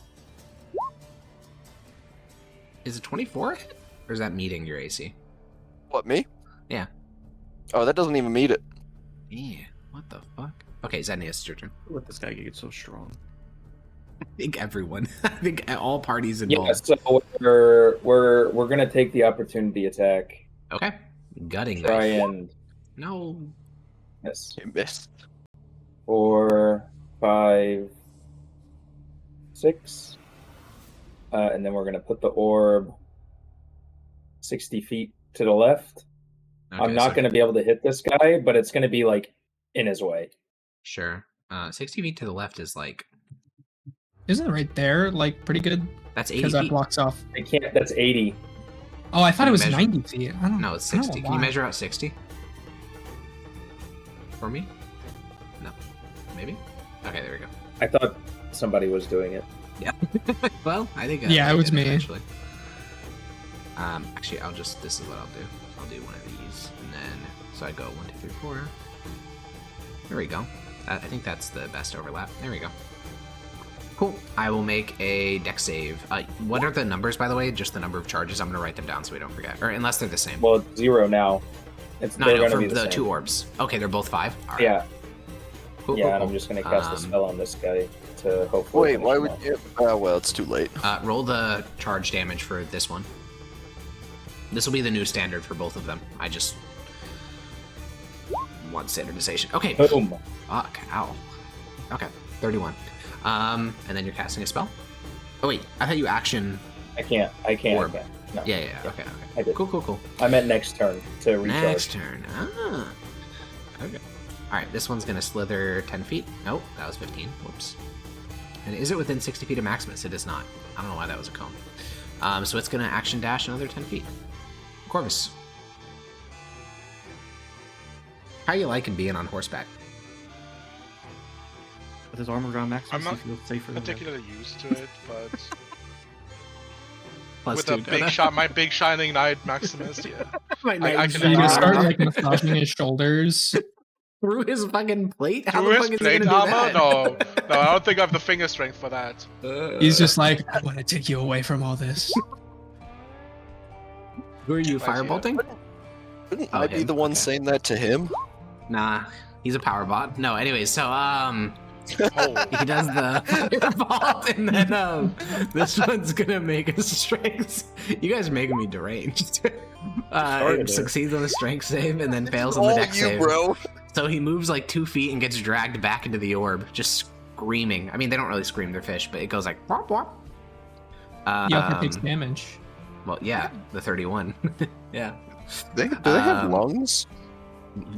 Is it 24? Or is that meeting your AC? What, me? Yeah. Oh, that doesn't even meet it. Yeah. What the fuck? Okay, Zenius, it's your turn. Let this guy get so strong. I think everyone. I think all parties Yeah, involved. so we're gonna take the opportunity attack. Okay. Gutting Try knife. and No. yes. You missed. 4, 5, 6. And then we're gonna put the orb 60 feet to the left. Okay, I'm not so- gonna be able to hit this guy, but it's gonna be like in his way. Sure. 60 feet to the left is like... Isn't it right there like pretty good? That's 80 Because that feet. blocks off. I can't. That's 80. Oh, I thought Can it you was measure? 90 feet. I don't, No, it's I don't 60. know Can you why. measure out 60? For me? No. Maybe? Okay, there we go. I thought somebody was doing it. Well, I think... Yeah, I it was did me. Actually, this is what I'll do. I'll do one of these, and then... So I go 1, 2, 3, 4. There we go. I think that's the best overlap. There we go. Cool. I will make a dex save. What are the numbers, by the way? Just the number of charges. I'm going to write them down so we don't forget. Or unless they're the same. Well, it's 0 now. It's no, they're I know, gonna for be the, the same. 2 orbs. Okay, they're both 5? All right. Yeah, Cool, yeah. cool, And cool. I'm just gonna cast a spell on this guy to hopefully. Wait, finish why him would off. you? Oh, well, it's too late. Roll the charge damage for this one. This will be the new standard for both of them. I just want standardization. Okay. Boom. Fuck. Ow. Okay. 31. And then you're casting a spell? Oh, wait. I thought you action... I can't. Orb. No. Yeah. Okay. I did. Cool. I meant next turn to recharge. Next turn. Okay. Alright, this one's gonna slither 10 feet. Nope, that was 15. Whoops. And is it within 60 feet of Maximus? It is not. I don't know why that was a cone. So it's gonna action dash another 10 feet. Corvus. How you liking being on horseback? With his armor around Maximus, I'm not he feels safer than particularly used to it, but Plus with two, a big shot, my big shining knight Maximus, yeah. I can So you do just start that. like massaging his shoulders. Through his fucking plate? How Through the his fuck is he plate gonna do armor? that? No, I don't think I have the finger strength for that. He's just like, I want to take you away from all this. Who are you, Right here. firebolt? Couldn't Oh, I be him? the one Okay. saying that to him? Nah, he's a power bot. No, anyways, so Oh, he does the firebolt, and then this one's gonna make a strength. You guys are making me deranged. Started It it. succeeds on the strength save and then fails on the All dex you, save. bro. So he moves like 2 feet and gets dragged back into the orb, just screaming. I mean, they don't really scream; they're fish, but it goes like whop whop. Yelka takes damage. Well, yeah, the 31. Yeah. Do they have Um, lungs?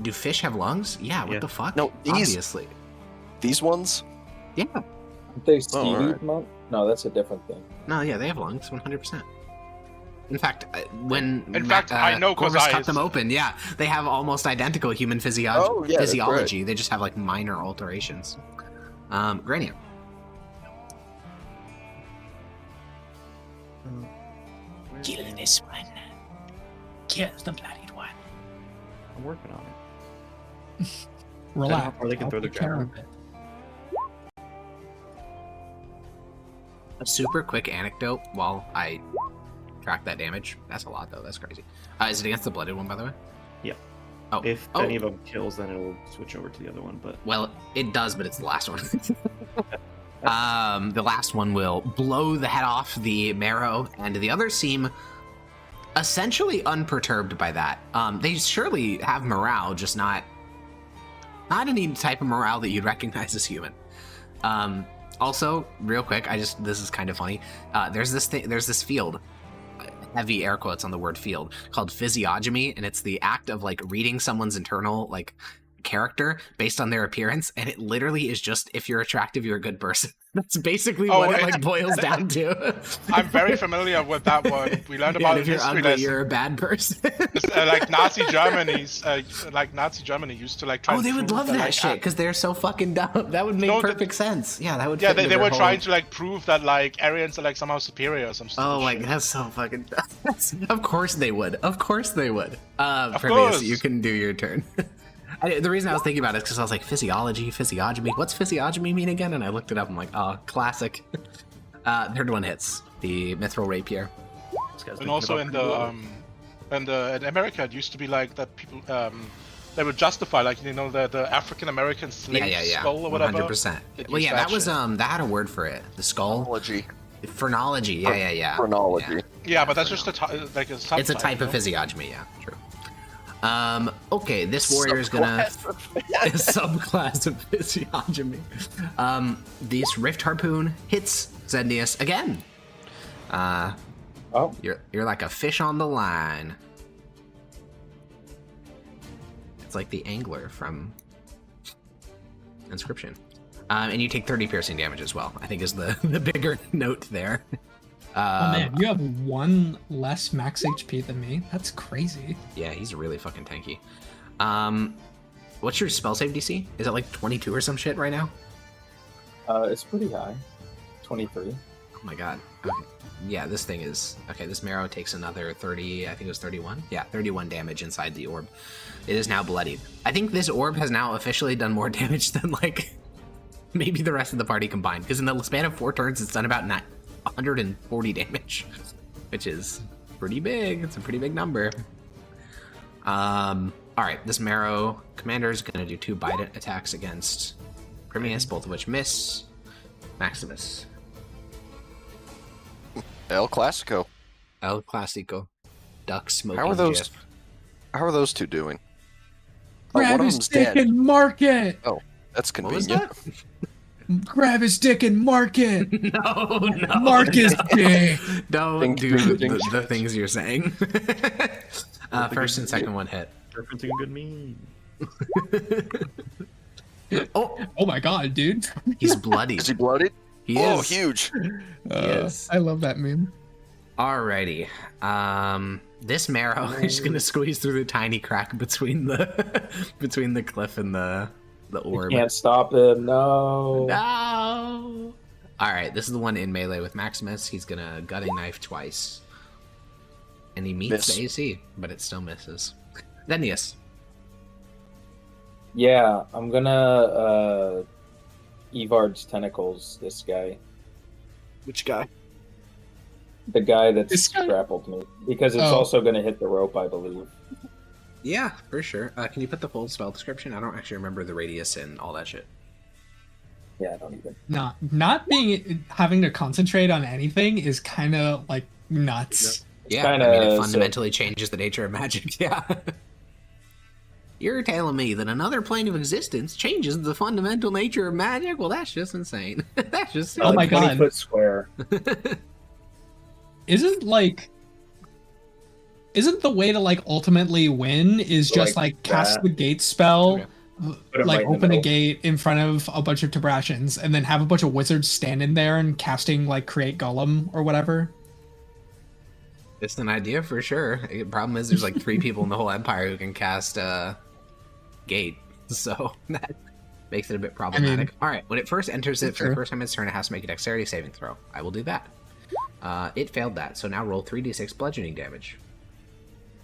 Do fish have lungs? Yeah. What Yeah. the fuck? No, these- Obviously. These ones? Yeah. Aren't they seaweed alright. monk? No, that's a different thing. No, yeah, they have lungs, 100%. In fact, I know 'cause Corvus I- cut them open. Yeah, they have almost identical human Oh, yeah, that's right. physiology. They just have like minor alterations. Grania. Kill this one. Kill the bloodied one. I'm working on it. Relax. how far they can I'll throw the take care javelin. of it. A super quick anecdote while I track that damage. That's a lot though. That's crazy. Is it against the blooded one, by the way? Yeah. Oh. If oh. any of them kills, then it'll switch over to the other one. But Well, it does, but it's the last one. The last one will blow the head off the marrow, and the others seem essentially unperturbed by that. They surely have morale, just not any type of morale that you'd recognize as human. Also, real quick, this is kind of funny. There's this field. heavy air quotes on the word field, called physiognomy, and it's the act of like reading someone's internal like character based on their appearance, and it literally is just if you're attractive, you're a good person. That's basically what it like boils down to. I'm very familiar with that one. We learned Yeah, about and it if in you're history ugly, lesson. you're a bad person. Like Nazi Germany's, like Nazi Germany used to like try. Oh, they would love that like, shit because they're so fucking dumb. That would make perfect sense. Yeah, that would. Yeah, fit into they their were whole... trying to like prove that like Aryans are like somehow superior or some stuff. Oh my god, that's so fucking dumb. Of course they would. Of course they would. Of Previous, course. you can do your turn. The reason I was thinking about it is because I was like, physiognomy. What's physiognomy mean again? And I looked it up. I'm like, oh, classic. Third one hits the mithril rapier. And also in America, it used to be like that people they would justify like the African American slave skull or whatever. 100%. Well, yeah, that was that had a word for it. The skull. Phrenology. Phrenology. Yeah. Phrenology. Yeah, but that's just like a subtype. It's a type of physiognomy. Yeah, true. Okay, this warrior is gonna subclass of physiognomy. This rift harpoon hits Zendius again. You're like a fish on the line. It's like the angler from Inscription. And you take 30 piercing damage as well, I think is the bigger note there. Oh man, you have one less max HP than me. That's crazy. Yeah, he's really fucking tanky. What's your spell save DC? Is it like 22 or some shit right now? It's pretty high. 23. Oh my god. Okay. Yeah, this thing is... Okay, this marrow takes another 30... I think it was 31? Yeah, 31 damage inside the orb. It is now bloodied. I think this orb has now officially done more damage than, like, maybe the rest of the party combined. Because in the span of 4 turns, it's done about 140 damage. Which is pretty big. It's a pretty big number. Alright, this marrow commander is going to do 2 bite attacks against Primius, both of which miss. Maximus. El Clasico. El Clasico. Duck smoking. How are those? GIF. How are those two doing? Oh, Grab one of his them's dick dead. and mark it. Oh, that's What was convenient. that? Grab his dick and mark it. No. Mark his dick. Don't Ding, do ding, ding. the things you're saying. First and second one hit. Referencing a good meme. Oh, Oh my god, dude. he's bloody. Is he bloodied? He Oh, is. huge. Is. I love that meme. Alrighty. This marrow is gonna squeeze through the tiny crack between the cliff and the orb. Can't stop him. No. No. All right, this is the one in melee with Maximus. He's gonna gutting knife twice, and he meets Miss. the AC, but it still misses. Zendius. Yeah, I'm gonna Evard's tentacles. This guy, Which guy? the guy that's This guy? grappled me, because it's Oh. also gonna hit the rope, I believe. Yeah, for sure. Can you put the full spell description? I don't actually remember the radius and all that shit. Yeah, I don't even. Not having to concentrate on anything is kind of like nuts. Yeah, I mean, it fundamentally changes the nature of magic. Yeah. You're telling me that another plane of existence changes the fundamental nature of magic? Well, that's just insane. That's just Oh my 20 God. foot square. Isn't the way to like ultimately win is just Like like cast that. the gate spell, Okay. Put him like right in the open a middle. gate in front of a bunch of Tabrashans, and then have a bunch of wizards standing there and casting like create golem or whatever? It's an idea for sure. The problem is there's like 3 people in the whole empire who can cast gate, so that makes it a bit problematic. All right, when it first enters it for the Sure. first time in its turn, it has to make a dexterity saving throw. I will do that. It failed that, so now roll 3d6 bludgeoning damage.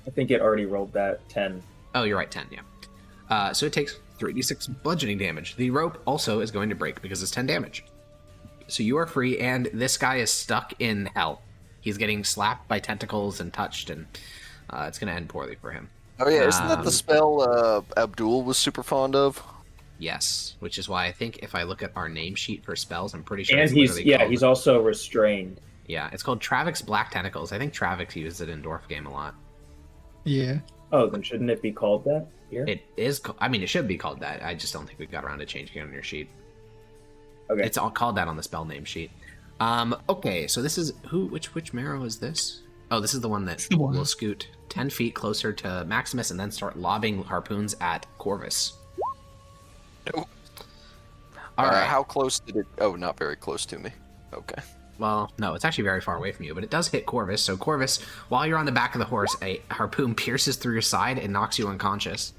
I think it already rolled that 10. Oh, you're right, 10, yeah. So it takes 3d6 bludgeoning damage. The rope also is going to break because it's 10 damage. So you are free, and this guy is stuck in hell. He's getting slapped by tentacles and touched, and it's going to end poorly for him. Oh yeah, isn't that Um, the spell Abdul was super fond of? Yes, which is why I think if I look at our name sheet for spells, I'm pretty sure And it's he's literally called, he's also restrained. yeah, it's called Travix Black Tentacles. I think Travix used it in Dwarf Game a lot. Yeah. Oh, then shouldn't it be called that here? It is, I mean, it should be called that. I just don't think we got around to changing it on your sheet. Okay. It's all called that on the spell name sheet. Okay, so this is which marrow is this? Oh, this is the one that the one. will scoot 10 feet closer to Maximus and then start lobbing harpoons at Corvus. Nope. All right. How close did it? Oh, not very close to me. Okay. Well, no, it's actually very far away from you, but it does hit Corvus. So Corvus, while you're on the back of the horse, a harpoon pierces through your side and knocks you unconscious.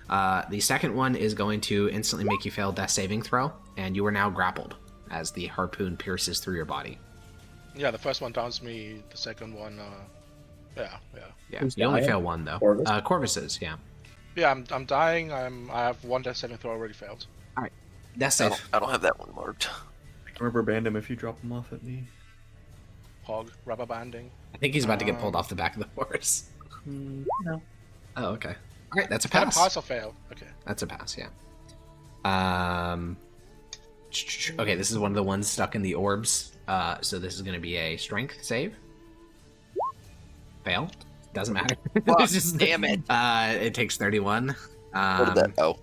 The second one is going to instantly make you fail a death saving throw, and you are now grappled as the harpoon pierces through your body. Yeah, the first one downs me. The second one, yeah. Yeah, Who's you only dying? fail one though. Corvus? Corvus is, yeah. Yeah, I'm dying. I have one death saving throw already failed. Death save. I don't have that one marked. Rubber band him if you drop him off at me. Hog, rubber banding. I think he's about to get pulled off the back of the horse. No. Oh, okay. All right, that's a Can I pass. pass or fail? Okay. That's a pass, yeah. Okay, this is one of the ones stuck in the orbs. So this is going to be a strength save. Fail. Doesn't matter. Fuck, It's just- damn it. It takes 31. What did that? Oh,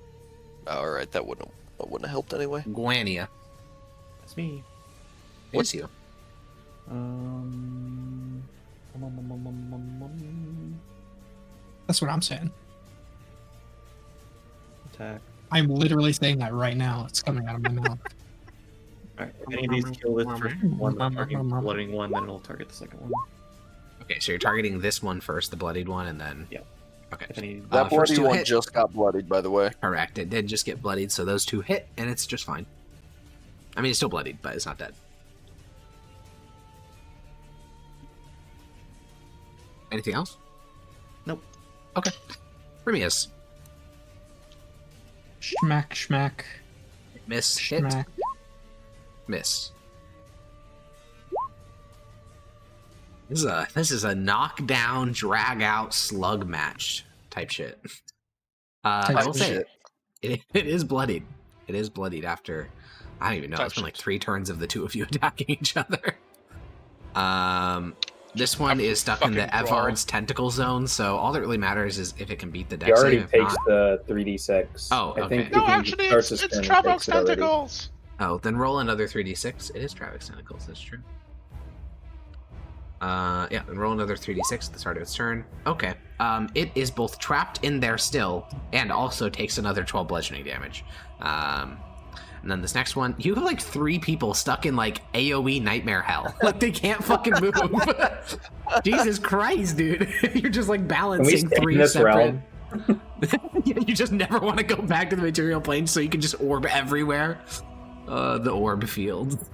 all right. That wouldn't have helped anyway. Guania. That's me. What's you? That's what I'm saying. Attack. I'm literally saying that right now. It's coming out of my mouth. Alright, if any of these kill this first one, the targeting the blooding one, then it'll target the second one. Okay, so you're targeting this one first, the bloodied one, and then... Yeah. Okay. If any, That first bloody two one hit. just got bloodied, by the way. Correct. It did just get bloodied, so those two hit, and it's just fine. I mean, it's still bloodied, but it's not dead. Anything else? Nope. Okay. Remius. Schmack, schmack, Miss. Hit. schmack. Miss. This is a knockdown, drag out, slug match type shit. I will say it is bloodied. It is bloodied after I don't even know. Type It's been like shit. 3 turns of the two of you attacking each other. This one is stuck in the fucking brawl. Evard's tentacle zone, so all that really matters is if it can beat the He dex already save. If takes not, the 3d6. Oh, I think okay. if No, he actually, starts it's his turn, he Trapbox takes it already. tentacles. oh, then roll another 3d6. It is Travix tentacles. That's true. Yeah, and roll another 3d6 at the start of its turn. Okay. It is both trapped in there still, and also takes another 12 bludgeoning damage. And then this next one, you have like 3 people stuck in like AoE nightmare hell. Like they can't fucking move. Jesus Christ, dude. You're just like Can we balancing stay in 3 this separate. realm? You just never want to go back to the material plane so you can just orb everywhere. The orb field.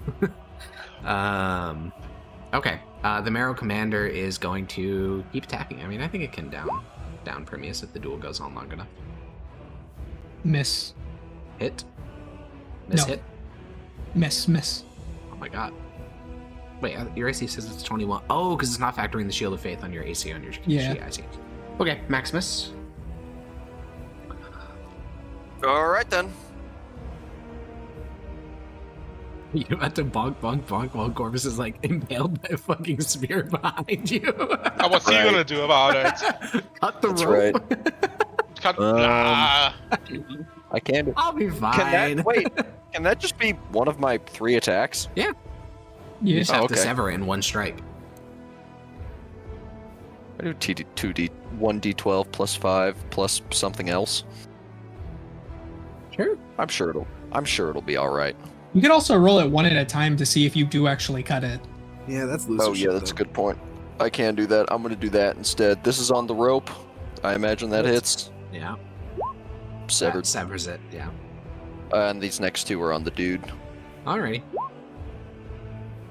Okay. The Marrow Commander is going to keep attacking. I mean, I think it can down Primius if the duel goes on long enough. Miss, Hit. Miss No. hit. miss. Oh my god. Wait, your AC says it's 21. Oh, because it's not factoring the Shield of Faith on your AC on your Yeah. sheet. I see. Okay, Maximus. All right then. You have to bonk, bonk, bonk while Corvus is like impaled by a fucking spear behind you. What's he Right. gonna do about it? Cut the That's rope. Cut. I can't. I'll be fine. Can that wait? Can that just be one of my 3 attacks? You Yeah. just have Oh, to okay. sever in one strike. I do 2d 1d12 plus 5 plus something else. Sure. I'm sure it'll be all right. You could also roll it one at a time to see if you do actually cut it. Yeah, that's loser. Oh yeah, that's a good point. I can do that. I'm gonna do that instead. This is on the rope. I imagine that hits. Yeah. Severed. That severs it, yeah. And these next 2 are on the dude. Alrighty.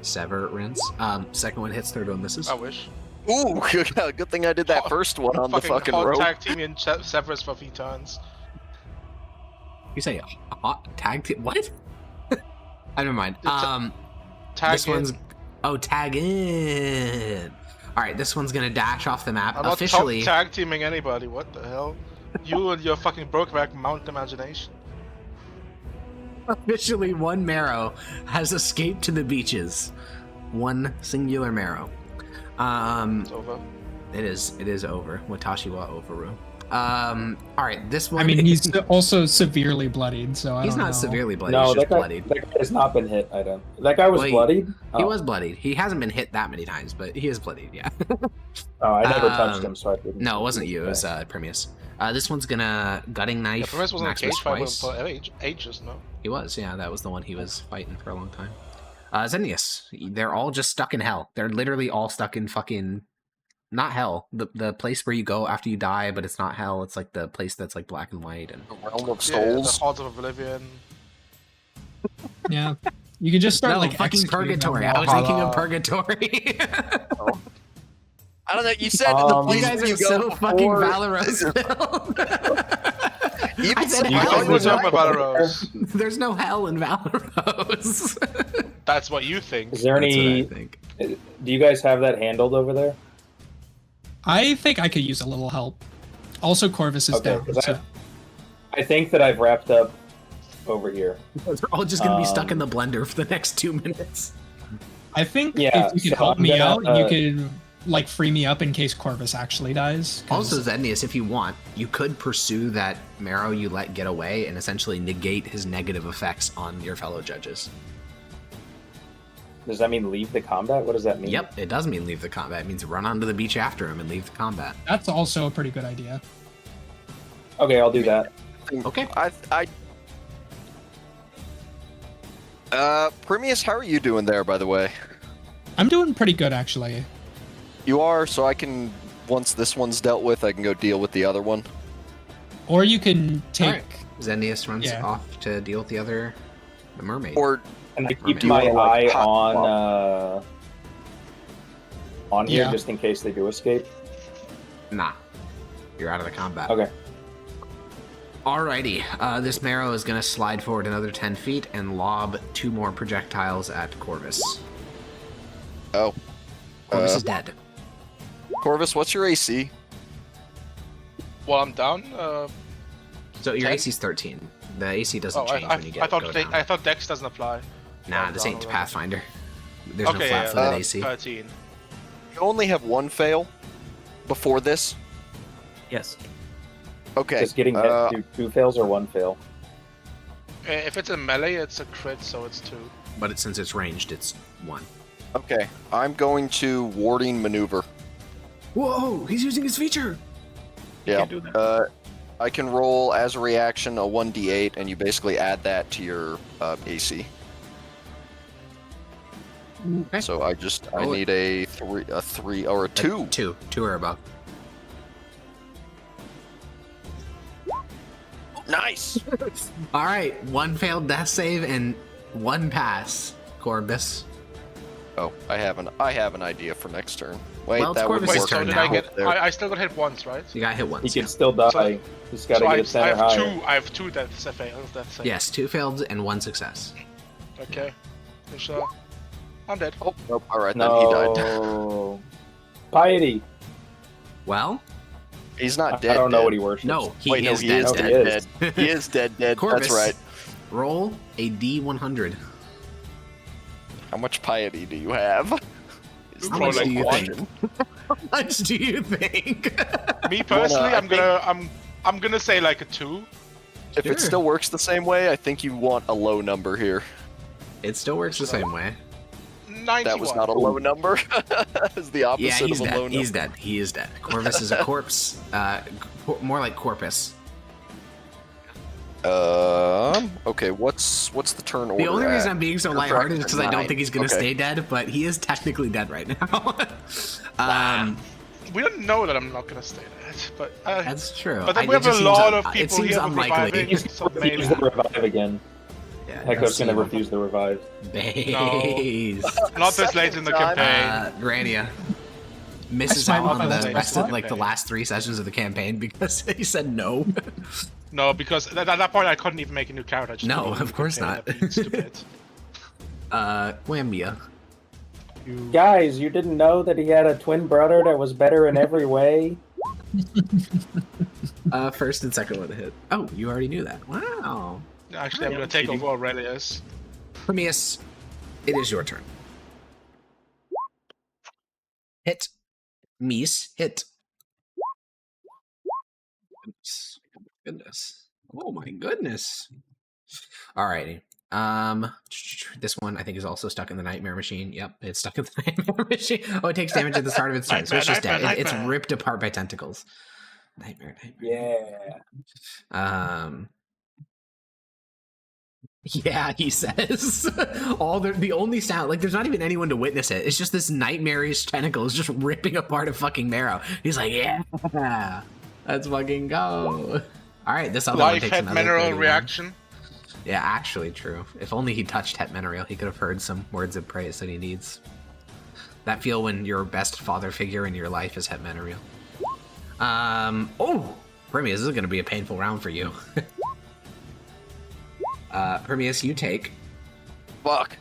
Sever, rinse. Second one hits, third one misses. I wish. Ooh, good thing I did that first one on the fucking hot rope. tag team in Severus for 3 turns. You say hot tag team? What? Never mind. Tag This in. one's tag in. All right, this one's gonna dash off the map I'm not officially. tag teaming anybody. What the hell? You and your fucking Brokeback Mountain imagination. Officially, one Marrow has escaped to the beaches. One singular Marrow. It's over. It is over. Watashi wa overu. All right, this one. I mean, he's also severely bloodied, so I he's don't not know. severely bloodied. No, he's just that guy, bloodied. that guy has not been hit. I don't. That guy was Well, bloodied. He Oh. was bloodied. He hasn't been hit that many times, but he is bloodied. Yeah. Oh, I never touched him, so I didn't. No, it wasn't you. It was Primius. This one's gonna gutting knife. Yeah, Primus was in a Maximus cage fight twice. for ages, no? He was. Yeah, that was the one he was fighting for a long time. Zennius. They're all just stuck in hell. They're literally all stuck in fucking. Not hell. The place where you go after you die, but it's not hell. It's like the place that's like black and white and. The realm of Yeah, the souls. Halls of Oblivion. Yeah, you could just start No, like fucking executing them purgatory. I was thinking of Valhalla. purgatory. I don't know. You said the You place You guys where are you go so fucking before- Valoros. Even I said so, I hell. thought you were talking about Valeros. There's no hell in Valoros. That's what you think. Is there That's what I any? think. Do you guys have that handled over there? I think I could use a little help. Also, Corvus is Okay, down. 'cause So. I think that I've wrapped up over here. They're all just gonna be stuck in the blender for the next 2 minutes. I think Yeah, if you could so help I'm me gonna, out, you could like free me up in case Corvus actually dies. 'cause- Also, Zennius, if you want, you could pursue that marrow you let get away and essentially negate his negative effects on your fellow judges. Does that mean leave the combat? What does that mean? Yep, it does mean leave the combat. It means run onto the beach after him and leave the combat. that's also a pretty good idea. Okay, I'll do that. Okay. Primius, how are you doing there, by the way? I'm doing pretty good actually. You are, so I can, once this one's dealt with, I can go deal with the other one. Or you can take. Alright. Zennius runs Yeah. off to deal with the mermaid. Or And I keep Do my you wanna, eye like, on here Yeah. just in case they do escape. Nah. You're out of the combat. Okay. Alrighty. This marrow is going to slide forward another 10 feet and lob 2 more projectiles at Corvus. oh, Corvus is dead. Corvus, what's your AC? Well, I'm down. So your 10? AC's 13. The AC doesn't Oh, change when you get I thought go De- down. I thought Dex doesn't apply. Nah, I'm this down ain't already. Pathfinder. There's no Okay, flat-footed yeah, AC. 13. You only have one fail before this. Yes. Okay. Just getting hit. Two fails or one fail? If it's a melee, it's a crit, so it's 2. But since it's ranged, it's 1. Okay, I'm going to warding maneuver. Whoa! He's using his feature! Yeah. Can't do that. I can roll as a reaction a 1d8, and you basically add that to your AC. Okay. So I Roll it. need a 3 or a 2. 2 or above. Nice. Alright, 1 failed death save and 1 pass, Corvus. Oh, I have an idea for next turn. Wait, Well, it's that would Corvus's Wait, work. so turn did now. I get? There. I still got hit once, right? You got hit He once. can Yeah. still die. So- He's got to So get I a center have higher. 2. I have 2 death fails. Death saves. Yes, 2 failed and 1 success. Okay. So I'm dead. Oh, nope. All right, then he died. No. Piety. Well, He's not dead. I don't know dead. what he worships. no, he Wait, is no, he dead. is Oh, he dead. is. Dead. He is dead. Dead. Corvus, That's right. roll a D100. How much piety do you have? Is How the much like do you question. think? How much do you think? Me personally, I I'm gonna say like a 2. If Sure. it still works the same way, I think you want a low number here. It still works the same way. 91. That was not a low number. It's the opposite Yeah, he's of a dead. low number. He's dead. He is dead. Corvus is a corpse. More like corpus. Okay. What's the turn order? The only reason I'm at? being so You're lighthearted is correct, because I don't 9. think he's gonna Okay. stay dead, but he is technically dead right now. We don't know that I'm not gonna stay dead, but That's true. but then I- we it have a just seems lot un- of it people seems here unlikely. reviving, so maybe. Refuse the revive again. Yeah, it Heiko's does gonna seem- refuse the revive. Base. Not this late in the Second campaign. Grania misses I out smiled on my the last rest of one. like the last 3 sessions of the campaign because he said no. No, because at that point I couldn't even make a new character. I just No, couldn't of course maintain not. that being stupid. Wambia. Guys, you didn't know that he had a twin brother that was better in every way? First and second one to hit. Oh, you already knew that. Wow. Actually, I'm gonna take over Aurelius. Prometheus, it is your turn. Hit. Mies, hit. Goodness. Goodness. Oh my goodness. Alrighty. This one I think is also stuck in the nightmare machine. Yep, it's stuck in the nightmare machine. Oh, it takes damage at the start of its turn, so it's just dead. It's ripped apart by tentacles. Nightmare. Yeah. Yeah, he says. The only sound, like, there's not even anyone to witness it. It's just this nightmarish tentacles just ripping apart a fucking marrow. He's like, yeah, let's fucking go. All right, this other one takes head another mineral 31. reaction. Yeah, actually true. If only he touched Het Mineral, he could have heard some words of praise that he needs. That feel when your best father figure in your life is Het Mineral. Oh, Permeus, this is going to be a painful round for you. Permeus, you take Fuck.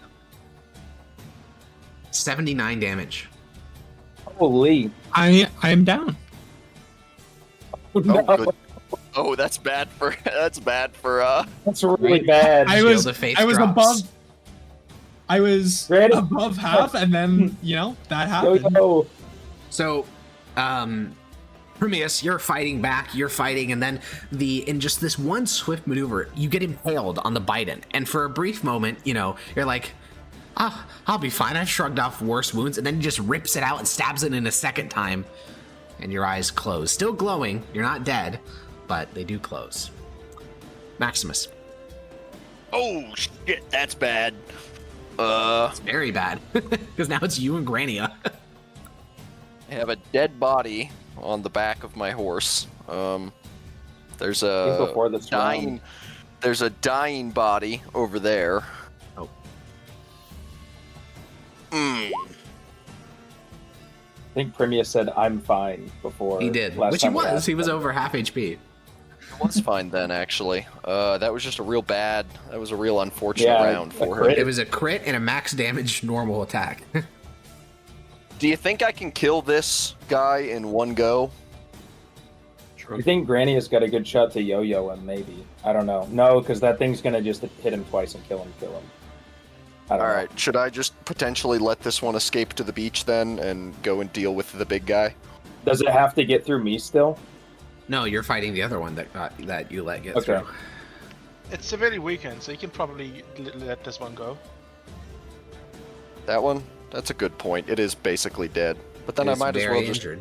79 damage. Holy. I'm down. Oh, good. Oh, that's bad for That's really bad. I Shield of Faith drops. above half, and then that happened. Yo. So, Permeus, you're fighting back, and then in just this one swift maneuver, you get impaled on the bident. And for a brief moment, you're like, I'll be fine. I've shrugged off worse wounds. And then he just rips it out and stabs it in a second time. And your eyes close. Still glowing. You're not dead, but they do close. Maximus. Oh shit, that's bad. It's very bad. Because now it's you and Grania. I have a dead body on the back of my horse. There's Before this round. There's a dying body over there. Oh. I think Primia said I'm fine before. He did, last which he time we was. asked He was him. over half HP. It was fine then, actually. That was just a real unfortunate round for her. It was a crit and a max damage normal attack. Do you think I can kill this guy in one go? You think Granny has got a good shot to yo-yo him, maybe. I don't know. No, because that thing's going to just hit him twice and kill him. I don't know. Alright, should I just potentially let this one escape to the beach then and go and deal with the big guy? Does it have to get through me still? No, you're fighting the other one that you let get Okay. through. It's severely weakened, so you can probably let this one go. That one? That's a good point. It is basically dead. But then It I is might as very well injured.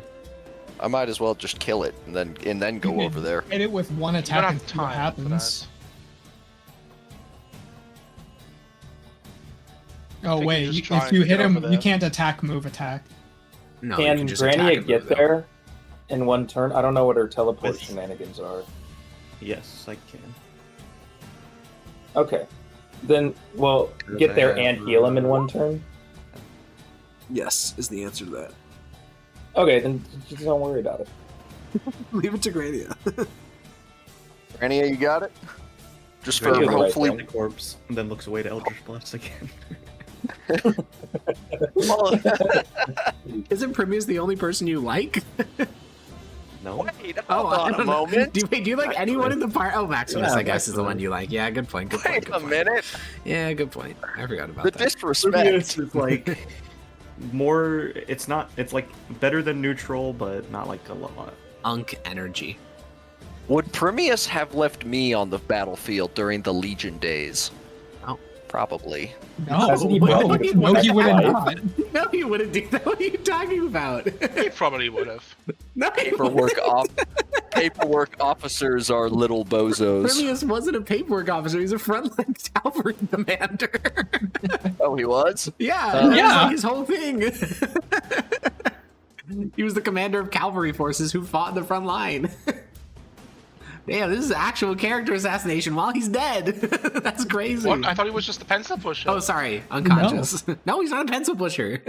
just kill it and then go over there. Hit it with one You don't attack and have see what time for happens. that. Oh think wait, you're just if trying you to hit get him, over you there. can't attack, move, attack. No, you Can can just attack Grania and get move, though. there in one turn? I don't know what her teleport With- shenanigans are. Yes, I can. Okay. Then, well, get there and heal him in one turn? Yes, is the answer to that. Okay, then just don't worry about it. Leave it to Grania. Grania, you got it? Just for Grania, hopefully... right The corpse, and then looks away to Eldritch Blast again. Isn't Primus the only person you like? No? Wait, Oh, hold I on a don't know. moment. Do you like anyone in the party? Oh, Maximus, Yeah, I guess, is the Maximus. one you like. Yeah, good point. Good point. Wait good a point. minute. Yeah, good point. I forgot about The that. disrespect. It's like more. It's not. It's like better than neutral, but not like a lot. Unk energy. Would Primius have left me on the battlefield during the Legion days? Oh. Probably. No, Hasn't he no, brought you no, back he wouldn't alive? not. No, he wouldn't do that. What are you talking about? He probably would have. No, he Paperwork paperwork officers are little bozos. Primus wasn't a paperwork officer. He's a frontline cavalry commander. Oh, he was? Yeah, Oh. that was Yeah. like his whole thing. He was the commander of cavalry forces who fought in the front line. Damn, this is actual character assassination while he's dead. That's crazy. What? I thought he was just a pencil pusher. Oh, sorry, unconscious. No, he's not a pencil pusher.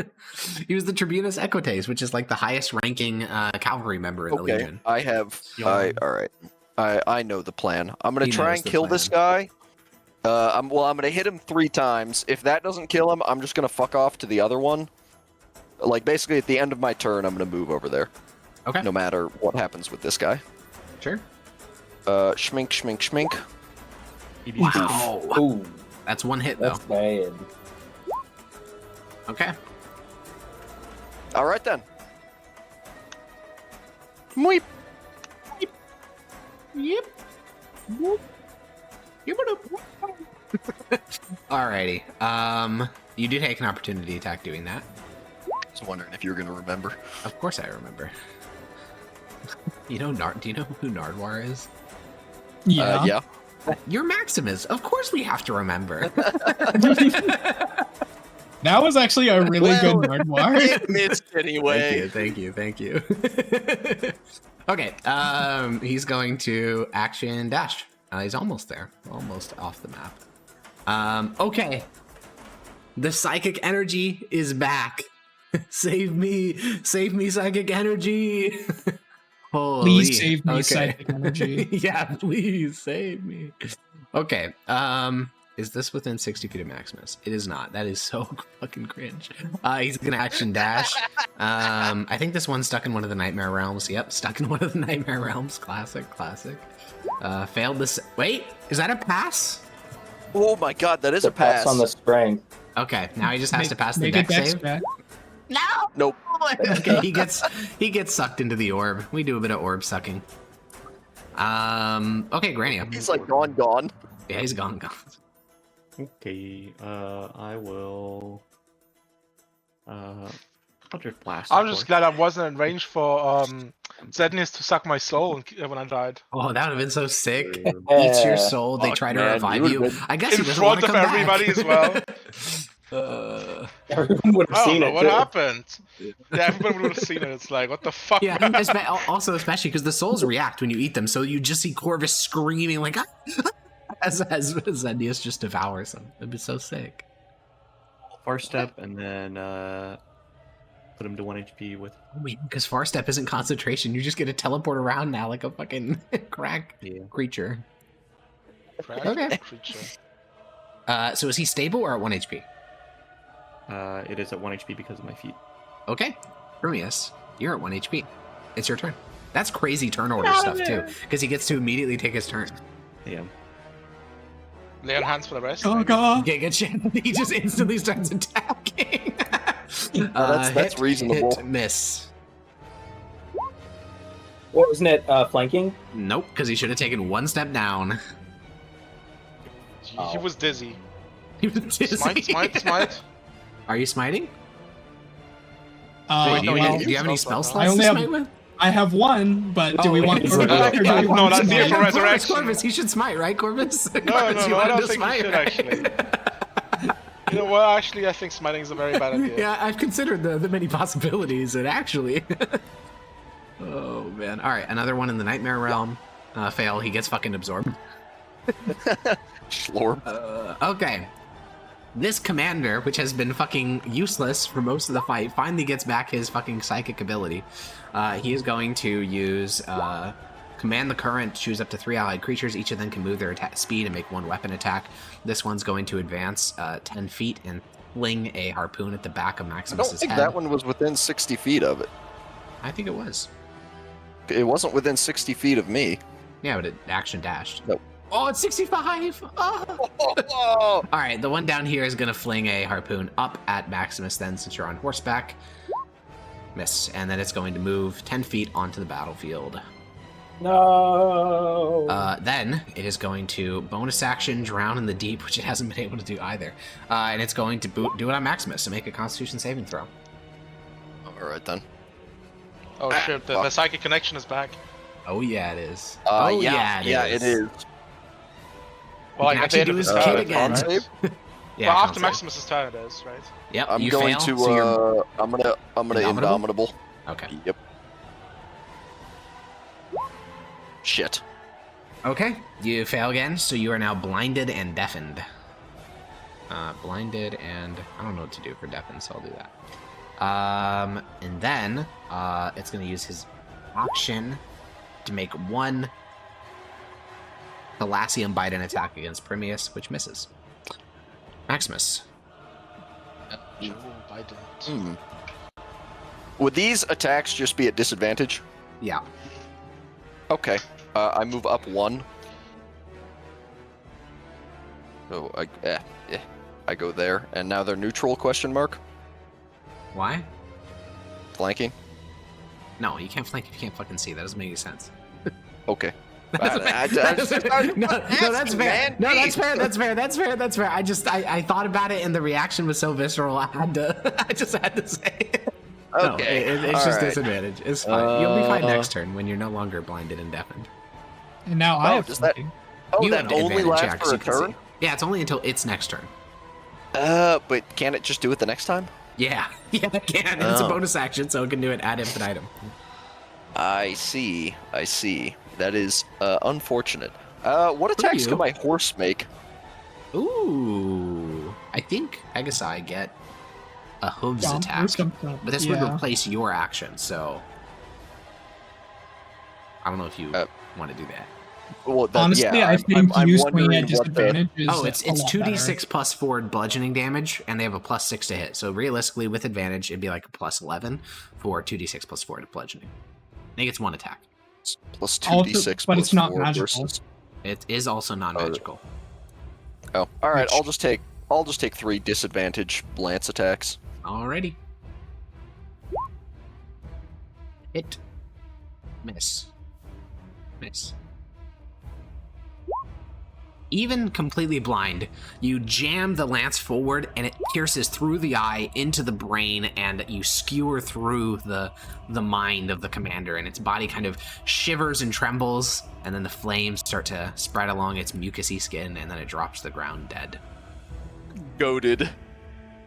He was the Tribunus Equites, which is like the highest ranking cavalry member in the Okay, Legion. alright. I know the plan. I'm gonna He try knows and the kill this guy. I'm gonna hit him 3 times. If that doesn't kill him, I'm just gonna fuck off to the other one. Like, basically at the end of my turn, I'm gonna move over there. Okay, No matter what happens with this guy. sure. Schmink, schmink, schmink. Wow, Ooh, that's one hit though. that's bad. Okay, Alright then. Weep. Alrighty. You do take an opportunity attack doing that. I was wondering if you were going to remember. Of course I remember. Do you know who Nardwar is? Yeah. Yeah. You're Maximus. Of course we have to remember. That was actually a really good Nardwar. It missed anyway. Thank you. Okay, he's going to action dash. He's almost there. Almost off the map. Okay. The psychic energy is back. Save me, psychic energy. Holy, Please save me, okay. psychic energy. Yeah, please save me. Okay, is this within 60 feet of Maximus? It is not. That is so fucking cringe. He's gonna action dash. I think this one's stuck in one of the Nightmare Realms. Yep, stuck in one of the Nightmare Realms. Classic. Failed this. Wait, is that a pass? Oh my god, that is a pass. on the spring. Okay, now he just has to pass the Make a deck dex save. check. No. Nope. Okay, he gets sucked into the orb. We do a bit of orb sucking. Okay, Grania. He's like gone. Yeah, he's gone. Okay, I will. I'll just blast. I'm just glad I wasn't in range for Zednius to suck my soul when I died. Oh, that would have been so sick. Yeah. Eats your soul. They Fuck, try to man, revive you you. would've I guess In he doesn't want front to of come everybody back. as well. Everyone would have I don't seen know it. what too. happened. Yeah, everybody would have seen it. It's like, what the fuck? Yeah, man? also especially because the souls react when you eat them, so you just see Corvus screaming like as Zendius just devours them. It'd be so sick. Far step and then put him to 1 HP with. Wait, because Far Step isn't concentration. You just get to teleport around now like a fucking crack creature. Crack Okay. creature. So is he stable or at 1 HP? It is at 1 HP because of my feet. Okay. Rumius, you're at 1 HP. It's your turn. That's crazy turn order stuff too, because he gets to immediately take his turn. Yeah. Lay on hands for the rest. Oh maybe? god. Giga Chin, he just instantly starts attacking. That's reasonable. Hit, miss. What wasn't it? Flanking? Nope, because he should have taken 1 step down. He was dizzy. He was dizzy. Smite. Are you smiting? Uh, Wait, do you, no, do you have any spell I slots only to have- smite with? I have one, but do we Oh, want wait, to go so- back or do we No, want to that's here smite? for resurrection. Corvus, he should smite, right, Corvus? No, Corvus, you I want him don't to think smite, you should right? actually. You know what? Actually, I think smiting is a very bad idea. Yeah, I've considered the many possibilities, and actually... Oh, man. All right, another one in the Nightmare Realm. Fail, he gets fucking absorbed. Schlorp. Okay. This commander, which has been fucking useless for most of the fight, finally gets back his fucking psychic ability. He is going to use Command the Current, choose up to 3 allied creatures. Each of them can move their speed and make 1 weapon attack. This one's going to advance 10 feet and fling a harpoon at the back of I don't Maximus's think head. that one was within 60 feet of it. I think it was. It wasn't within 60 feet of me. Yeah, but it action dashed. Nope. Oh, it's 65! Oh. Oh, All right, the one down here is going to fling a harpoon up at Maximus then, since you're on horseback. Miss. And then it's going to move 10 feet onto the battlefield. No. Then it is going to bonus action drown in the deep, which it hasn't been able to do either. And it's going to do it on Maximus, so make a Constitution saving throw. all right then. Oh shit, the psychic connection is back. Oh yeah, it is. Yeah, it is. it is. Well, can like at the actually end do of his his turn, kid right? again. Con save? Yeah, Well, con after save. Maximus's turn, it is, right? Yep, I'm you going fail, to. so you're... I'm gonna Indomitable? indomitable. Okay. Yep. Shit. Okay, you fail again, so you are now blinded and deafened. Blinded and... I don't know what to do for deafened, so I'll do that. And then, it's going to use his action to make 1 Thalassium Bite and attack against Primius, which misses. Maximus. Joe Biden. Would these attacks just be at disadvantage? Yeah. Okay. I move up 1. So I go there, and now they're neutral? Question mark. Why? Flanking. No, you can't flank if you can't fucking see. That doesn't make any sense. Okay. That's that's fair. man. No, that's fair. That's fair. I thought about it, and the reaction was so visceral. I just had to say it. Okay. No, it's all just right. disadvantage. It's fine. You'll be fine next turn when you're no longer blinded and deafened. And now I have does that- something. Oh, You that have only advantage, lasts yeah, 'cause for a you can see. turn? Yeah, it's only until its next turn. But can't it just do it the next time? Yeah, it can. It's a Oh. bonus action, so it can do it ad infinitum. I see. That is unfortunate. What attacks you? can my horse make? Ooh, I think Agasai get a hooves Jump or attack, something. but this would Yeah. replace your action. So I don't know if you want to do that. Well, Honestly, yeah, I think I'm you swinging wondering at what the- disadvantage is Oh, it's a lot 2d6 plus 4 bludgeoning damage, and they have a plus 6 to hit. So realistically, with advantage, it'd be like a plus 11 for 2d6 plus 4 to bludgeoning. I think it's one attack. plus Also- 2d6 but plus it's not 4 magical. versus- It is also non-magical. Oh, all right. Which- I'll just take 3 disadvantage lance attacks. Alrighty. Hit. Miss. Miss. Even completely blind, you jam the lance forward and it pierces through the eye into the brain, and you skewer through the mind of the commander, and its body kind of shivers and trembles, and then the flames start to spread along its mucousy skin, and then it drops to the ground dead. Goaded.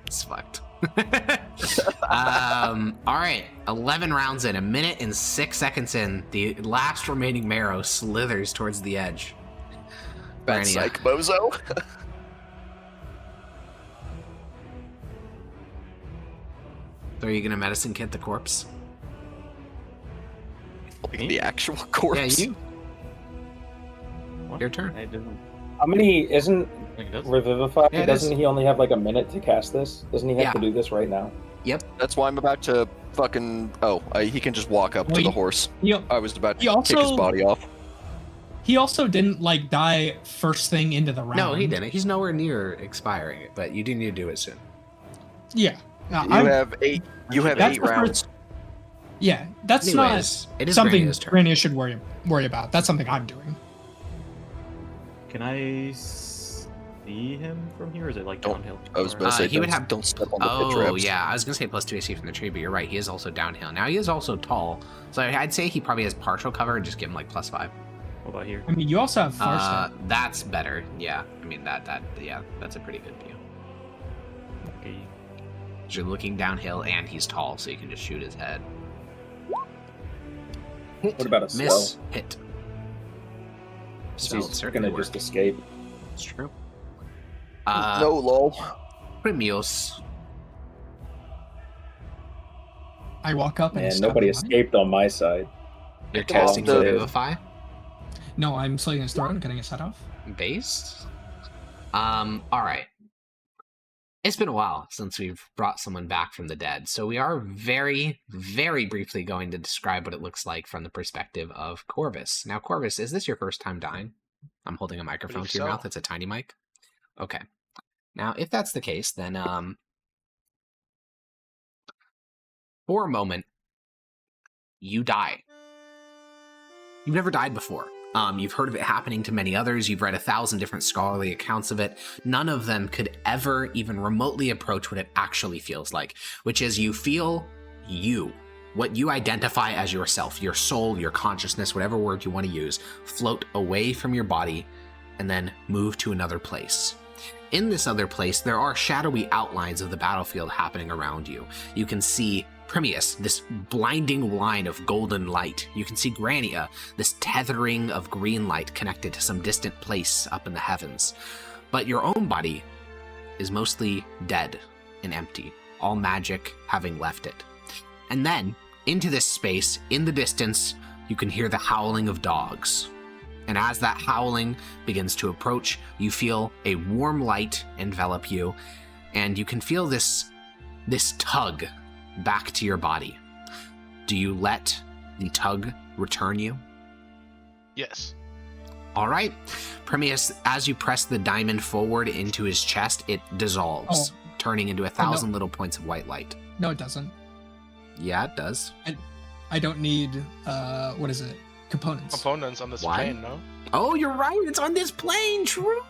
It's fucked. All right, 11 rounds in, a minute and 6 seconds in, the last remaining marrow slithers towards the edge. Bad Brania. psych, bozo. So are you gonna medicine kit the corpse? Like the actual corpse. Yeah, you. What? Your turn. I didn't How many isn't think it does. Revivify? Yeah, it Doesn't is. he only have like a minute to cast this? Doesn't he have Yeah. to do this right now? That's why I'm about to fucking. Oh, he can just walk up to Wait. the horse. He, I was about He to kick his also- body off. he also didn't like die first thing into the round. No, he didn't. He's nowhere near expiring it, but you do need to do it soon. Yeah. You I'm- have 8. You have That's 8 the first- rounds. yeah, that's Anyways, it not is something Grania's turn. Grania should worry about. That's something I'm doing. Can I see him from here? Or is it like Don't- downhill? I was Or- about to say, he would don't, have- don't step on the pit Oh, traps. yeah. I was going to say plus 2 AC from the tree, but you're right. He is also downhill. Now, he is also tall. So I'd say he probably has partial cover and just give him like plus 5. What about here? I mean, you also have Farsight. That's better. Yeah. I mean, yeah, that's a pretty good view. Okay. You're looking downhill and he's tall, so you can just shoot his head. Hit. What about a Miss. spell? Hit. He's Spell would certainly gonna work. just escape. It's true. No, lol. Primios. I walk up and Man, step nobody in line. escaped on my side. You're Come on, casting dude. Revivify. No, I'm slitting his throat and getting his head off. Based. Alright. It's been a while since we've brought someone back from the dead, so we are very, very briefly going to describe what it looks like from the perspective of Corvus. Now, Corvus, is this your first time dying? I'm holding a microphone Believe to your so. mouth. It's a tiny mic. Okay. Now, if that's the case, then for a moment, you die. You've never died before. You've heard of it happening to many others. You've read 1,000 different scholarly accounts of it. None of them could ever even remotely approach what it actually feels like, which is you feel you, what you identify as yourself, your soul, your consciousness, whatever word you want to use, float away from your body and then move to another place. In this other place, there are shadowy outlines of the battlefield happening around you. You can see Primius, this blinding line of golden light. You can see Grania, this tethering of green light connected to some distant place up in the heavens. But your own body is mostly dead and empty, all magic having left it. And then, into this space, in the distance, you can hear the howling of dogs. And as that howling begins to approach, you feel a warm light envelop you, and you can feel this tug back to your body. Do you let the tug return you? Yes. All right. Primius, as you press the diamond forward into his chest, it dissolves, turning into 1,000 little points of white light. No, it doesn't. Yeah, it does. I don't need what is it? components on this Why? plane, no? Oh, you're right. It's on this plane. True.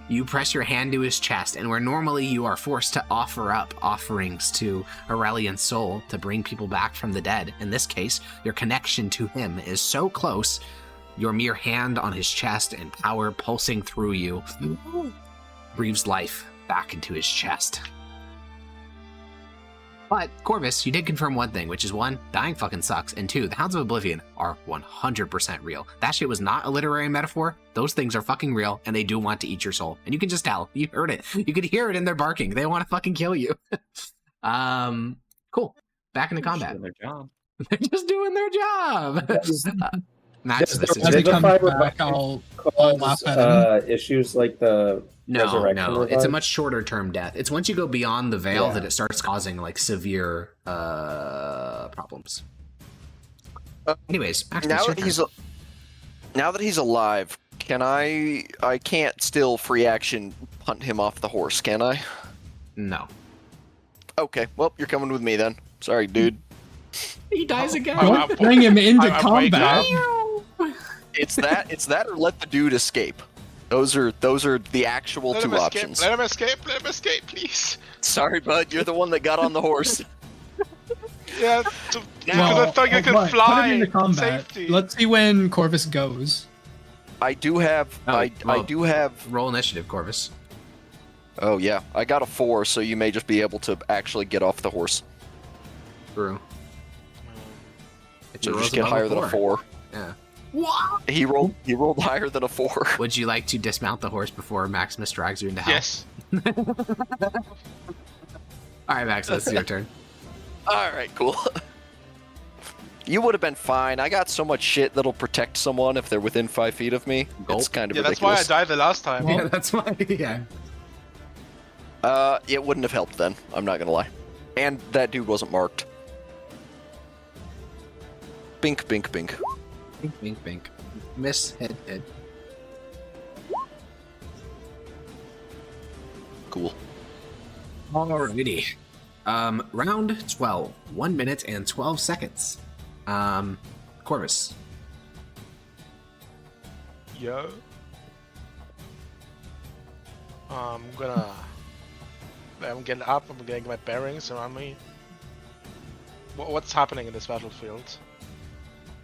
You press your hand to his chest, and where normally you are forced to offer up offerings to Aurelian's soul to bring people back from the dead, in this case, your connection to him is so close, your mere hand on his chest and power pulsing through you breathes life back into his chest. But, Corvus, you did confirm one thing, which is one, dying fucking sucks, and two, the Hounds of Oblivion are 100% real. That shit was not a literary metaphor. Those things are fucking real, and they do want to eat your soul. And you can just tell. You heard it. You could hear it in their barking. They want to fucking kill you. Cool. Back into combat. Doing their job. They're just doing their job. Max, this As is he comes Revive back, I'll laugh at him. issues like the resurrection no. revive? It's a much shorter term death. It's once you go beyond the veil Yeah. that it starts causing like severe problems. Anyways, Max, Now it's your that turn. now that he's alive, can I can't still free action punt him off the horse, can I? No. Okay, well, you're coming with me then. Sorry, dude. He dies again. Don't bring him into I'm waking combat. It's that or let the dude escape. Those are the actual Let him two escape, options. let him escape, let him escape, please. Sorry, bud, you're the one that got on the horse. Yeah, because I thought you could Put fly him into in combat. safety. Let's see when Corvus goes. I do have I do have Roll initiative, Corvus. Oh yeah, I got a 4, so you may just be able to actually get off the horse. True. It's So your just rolls get above higher than a 4. Yeah. He rolled higher than a 4. Would you like to dismount the horse before Maximus drags you into hell? Yes. All right, Max, this is your turn. All right, cool. You would have been fine. I got so much shit that'll protect someone if they're within 5 feet of me. Gulp. It's kind of Yeah, that's why I ridiculous. died the last time. Yeah, that's why. Yeah. It wouldn't have helped then. I'm not gonna lie. And that dude wasn't marked. Bink, bink, bink. Bink, bink, bink. Miss, hit, hit. Cool. Alrighty. Round 12. 1 minute and 12 seconds. Corvus. Yeah. I'm getting up, I'm getting my bearings around me. What's happening in this battlefield?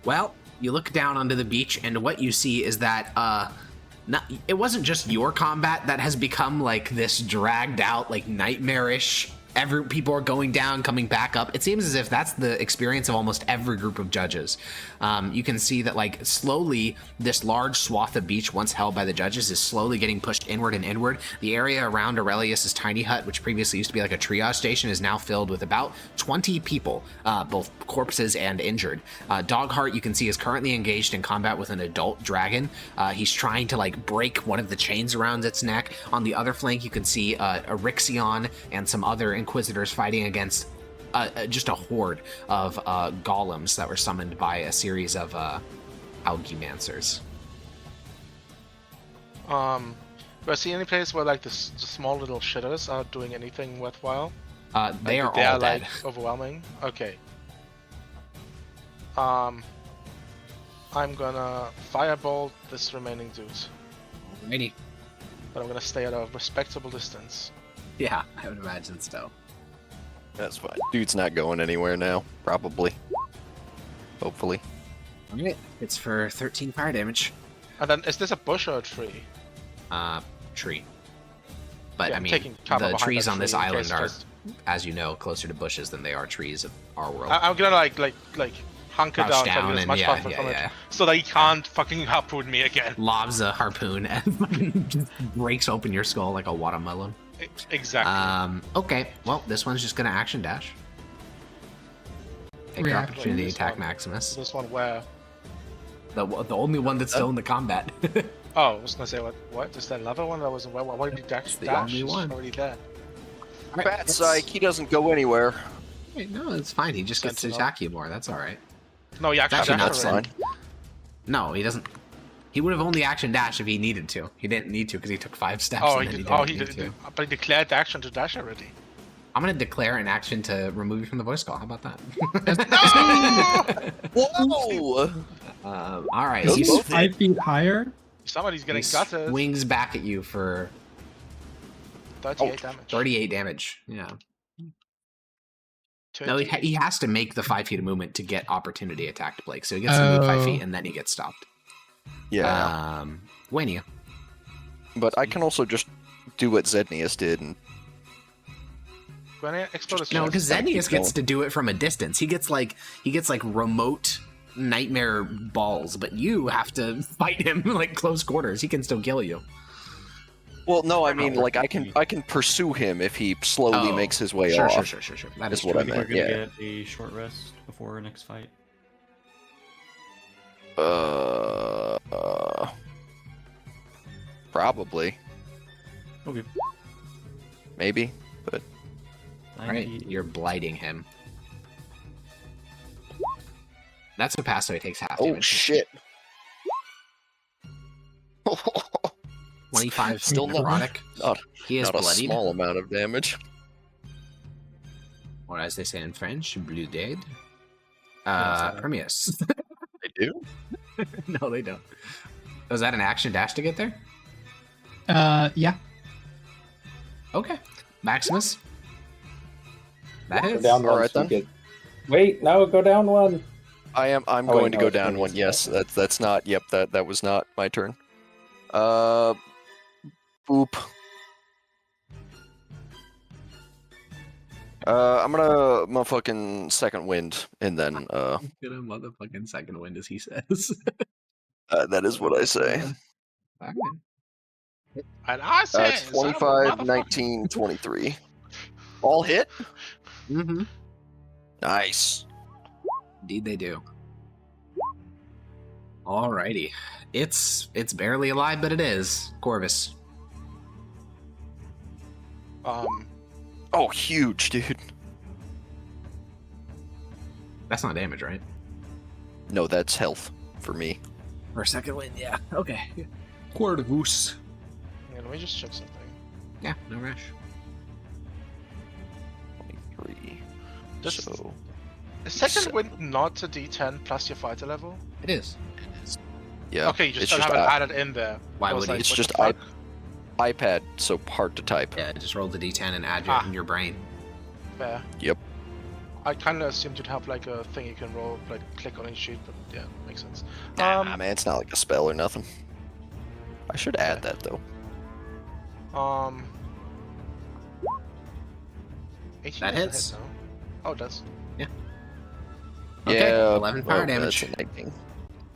Well, you look down onto the beach, and what you see is that, it wasn't just your combat that has become like this dragged out, like nightmarish. People are going down, coming back up. It seems as if that's the experience of almost every group of judges. You can see that like slowly this large swath of beach once held by the judges is slowly getting pushed inward and inward. The area around Aurelius's tiny hut, which previously used to be like a triage station, is now filled with about 20 people, both corpses and injured. Dogheart, you can see, is currently engaged in combat with an adult dragon. He's trying to like break one of the chains around its neck. On the other flank, you can see Eryxion and some other Inquisitors fighting against just a horde of golems that were summoned by a series of algimancers. Do I see any place where like the small little shitters are doing anything worthwhile? They are They all are dead. like overwhelming. Okay. I'm gonna firebolt this remaining dude, Alrighty. but I'm gonna stay at a respectable distance. Yeah, I would imagine so. That's fine. Dude's not going anywhere now. Probably. Hopefully. Alright, it's for 13 fire damage. And then, is this a bush or a tree? Tree. But Yeah, I I'm mean, taking cover the behind trees that on this tree in island case are, just- as you know, closer to bushes than they are trees of our world. I'm gonna like hunker Crouch down, try to down get as and much yeah, comfort yeah, from yeah. it, so that he can't fucking harpoon me again. Lobs a harpoon and fucking just breaks open your skull like a watermelon. Exactly. Okay, well, this one's just gonna action dash. Take your React. opportunity This attack one. Maximus. This one where? The only one that's still in the combat. Oh, I was gonna say what? Is that another one that was where? Why did he dash? It's the dash? only He's one. already there. Fat psych, he doesn't go anywhere. Wait, no, it's fine. He just gets to Sentinel. attack you more. That's all right. No, yeah, Actually, actually, that's already. fine. No, he doesn't. He would have only action dash if he needed to. He didn't need to because he took 5 steps. Oh, and he then did. Oh, didn't he need did. to. But he declared the action to dash already. I'm gonna declare an action to remove you from the voice call. How about that? Whoa! All right, Those He's both 5 feet higher. Somebody's getting he gutted. swings back at you for 38 damage. 38 damage. Yeah. No, 38. he has to make the 5 feet of movement to get opportunity attack to Blake. So he gets to move 5 feet and then he gets stopped. Yeah. Wayne. But I can also just do what Zednius did and Grenade, explode his No, chest. because gotta keep Zenius gets going. to do it from a distance. He gets like remote nightmare balls, but you have to fight him like close quarters. He can still kill you. well, no, I mean like I can pursue him if he slowly Oh, makes his way Sure. off. That is is what true. I I think meant, we're gonna yeah. get a short rest before our next fight. Probably, Okay. maybe, but All right, you're blighting him. That's a pass, so he takes half oh damage. shit. 25 Still not- necrotic. not- He is Not a bloodied. small amount of damage. Or as they say in French, blue dead. Yeah, Permeus. They do? No, they don't. Was that an action dash to get there? Yeah. Okay. Maximus. That Go hits. down All one. right, so then. you get- Wait, no, go down one. I'm Oh, going wait, to no, go it's down Permeus. one. Yes, that's not. Yep, that was not my turn. Boop. I'm gonna motherfucking second wind, and then Get a motherfucking second wind, as he says. that is what I say. Alright. And I said, 25, 19, 23. All hit? Mm-hmm. Nice. Indeed they do. Alrighty. It's barely alive, but it is. Corvus. Oh, huge, dude. That's not damage, right? No, that's health for me. Or second wind, yeah. Okay. Corvus. Yeah, let me just check something. Yeah, no rush. 23. Just- So, Is second wind not a D10 plus your fighter level? It is. yeah. Okay, you just it's don't just have it added in there. Why I was would he? It's what just the fuck? iPad, so hard to type. Yeah, just roll the d10 and add it Ah. in your brain. Fair. Yep. I kind of assumed you'd have like a thing you can roll, like click on each sheet, but yeah, makes sense. Nah, man, it's not like a spell or nothing. I should add Okay. that though. 18 That doesn't hits. hit, no? Oh, it does. Okay, Yeah, 11 fire well, damage. that's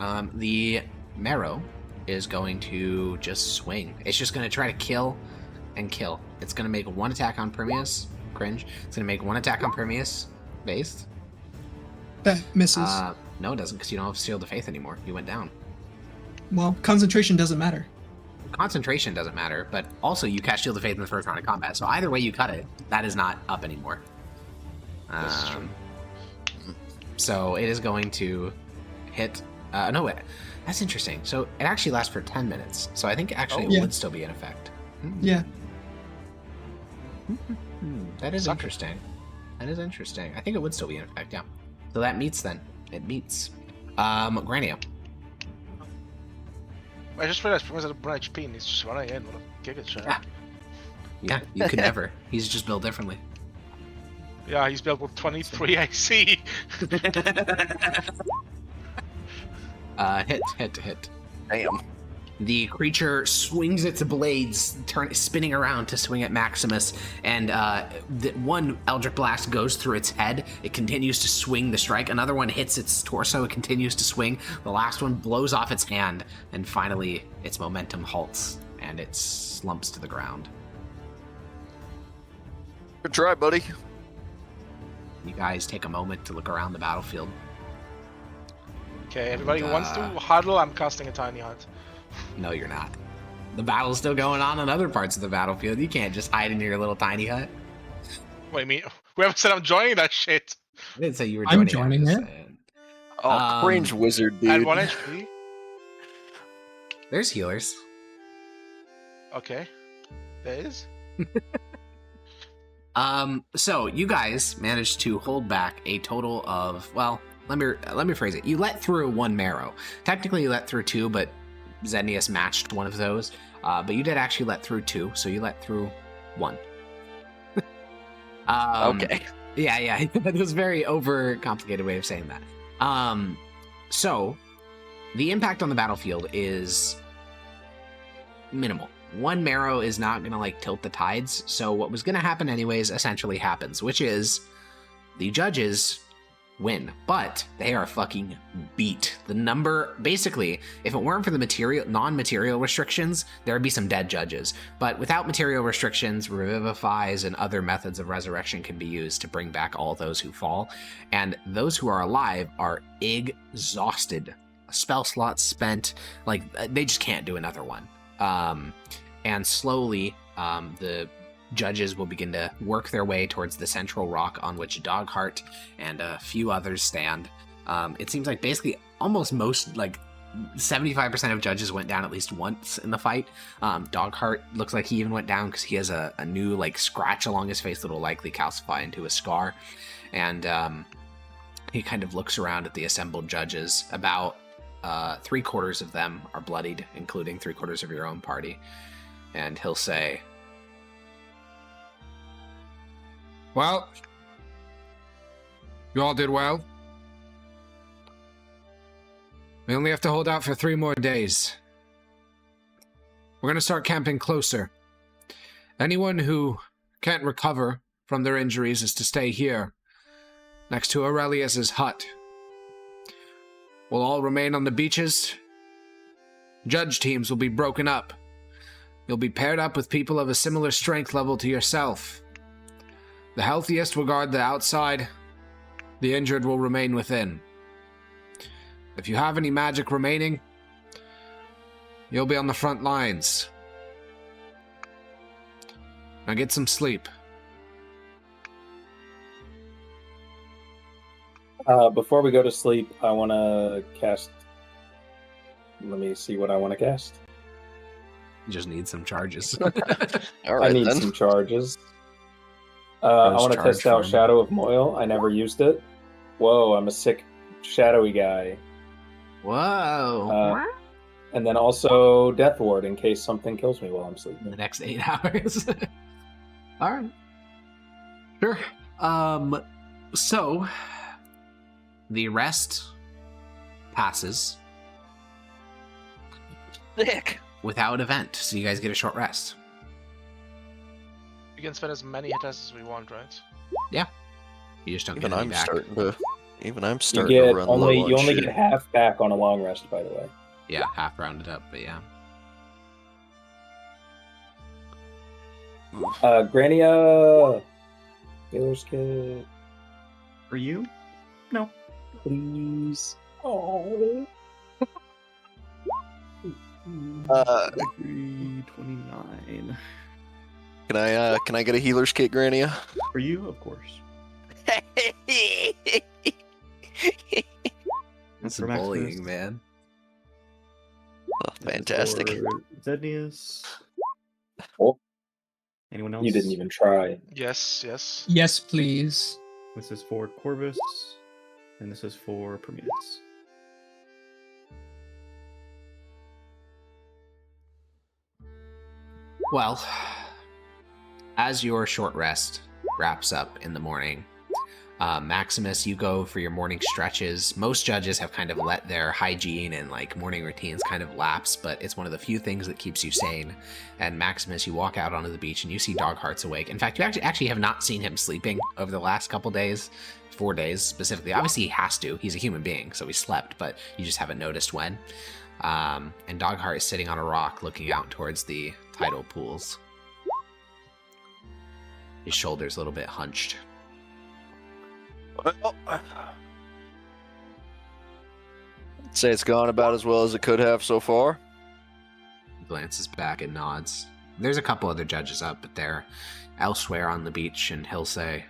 a 19. The marrow is going to just swing. It's just going to try to kill and kill. It's going to make one attack on Permeus. Cringe. It's going to make one attack on Permeus. Based. That misses. No, it doesn't, because you don't have Shield of Faith anymore. You went down. Well, concentration doesn't matter. Concentration doesn't matter, but also you cast Shield of Faith in the first round of combat. So either way you cut it, that is not up anymore. This is true. So it is going to hit. No, wait. That's interesting. So it actually lasts for 10 minutes. So I think actually Oh. it Yeah. would still be in effect. Yeah. That is Suck it. interesting. That is interesting. I think it would still be in effect, yeah. So that meets then. It meets. Granio. I just realized Primus had 1 HP and he's just running in. What a giga shot. Yeah. Yeah, you could never. He's just built differently. Yeah, he's built with 23 AC. Hit. Damn. The creature swings its blades, spinning around to swing at Maximus, and one Eldritch Blast goes through its head. It continues to swing the strike. Another one hits its torso. It continues to swing. The last one blows off its hand, and finally, its momentum halts, and it slumps to the ground. Good try, buddy. You guys take a moment to look around the battlefield. Okay, everybody who wants to And, huddle, I'm casting a tiny hut. No, you're not. The battle's still going on in other parts of the battlefield. You can't just hide in your little tiny hut. Wait, me? Whoever said I'm joining that shit? I didn't say you were I'm joining. joining just it. saying. Oh, cringe wizard, dude. At 1 HP? There's healers. Okay. There is? So you guys managed to hold back a total of, well, let me phrase it. You let through 1 marrow. Technically, you let through 2, but Zenius matched one of those. But you did actually let through 2, so you let through 1. Okay. Yeah. That was a very overcomplicated way of saying that. So, the impact on the battlefield is minimal. 1 marrow is not going to, like, tilt the tides, so what was going to happen anyways essentially happens, which is the judges win, but they are fucking beat. The number, basically, if it weren't for the non-material restrictions, there would be some dead judges. But without material restrictions, revivifies and other methods of resurrection can be used to bring back all those who fall. And those who are alive are exhausted. Spell slots spent, like, they just can't do another one. And slowly, the judges will begin to work their way towards the central rock on which Dogheart and a few others stand. It seems like basically almost 75% of judges went down at least once in the fight. Dogheart looks like he even went down because he has a new like scratch along his face that will likely calcify into a scar. And he kind of looks around at the assembled judges. About 3/4 of them are bloodied, including 3/4 of your own party. And he'll say, Well, you all did well. We only have to hold out for 3 more days. We're going to start camping closer. Anyone who can't recover from their injuries is to stay here, next to Aurelius's hut. We'll all remain on the beaches. Judge teams will be broken up. You'll be paired up with people of a similar strength level to yourself. The healthiest will guard the outside. The injured will remain within. If you have any magic remaining, you'll be on the front lines. Now get some sleep. Before we go to sleep, I want to cast... Let me see what I want to cast. you just need some charges. All I right, need then. some charges. I want to charge test out form. Shadow of Moil. I never used it. Whoa, I'm a sick shadowy guy. Whoa. And then also Death Ward in case something kills me while I'm sleeping. The next 8 hours. All right. Sure. So the rest passes Sick. without event, so you guys get a short rest. We can spend as many hit dice as we want, right? You just don't Even get any I'm back. starting You to get run only low you on only shit. get half back on a long rest, by the way. Yeah, half rounded up, but yeah. Grania, healer's kit, For you? No. please. Oh. 29. Can I get a healer's kit, Grania? For you, of course. That's for Maximus. bullying, man. Oh, fantastic. Zednius. Oh. Anyone else? You didn't even try. Yes, yes. Yes, please. This is for Corvus, and this is for Prometheus. Well, as your short rest wraps up in the morning, Maximus, you go for your morning stretches. Most judges have kind of let their hygiene and like morning routines kind of lapse, but it's one of the few things that keeps you sane. And Maximus, you walk out onto the beach and you see Dogheart's awake. In fact, you actually have not seen him sleeping over the last couple days, 4 days specifically. Obviously, he has to. He's a human being, so he slept, but you just haven't noticed when. And Dogheart is sitting on a rock looking out towards the tidal pools. His shoulders a little bit hunched. Well, I'd say it's gone about as well as it could have so far. He glances back and nods. There's a couple other judges up, but they're elsewhere on the beach, and he'll say,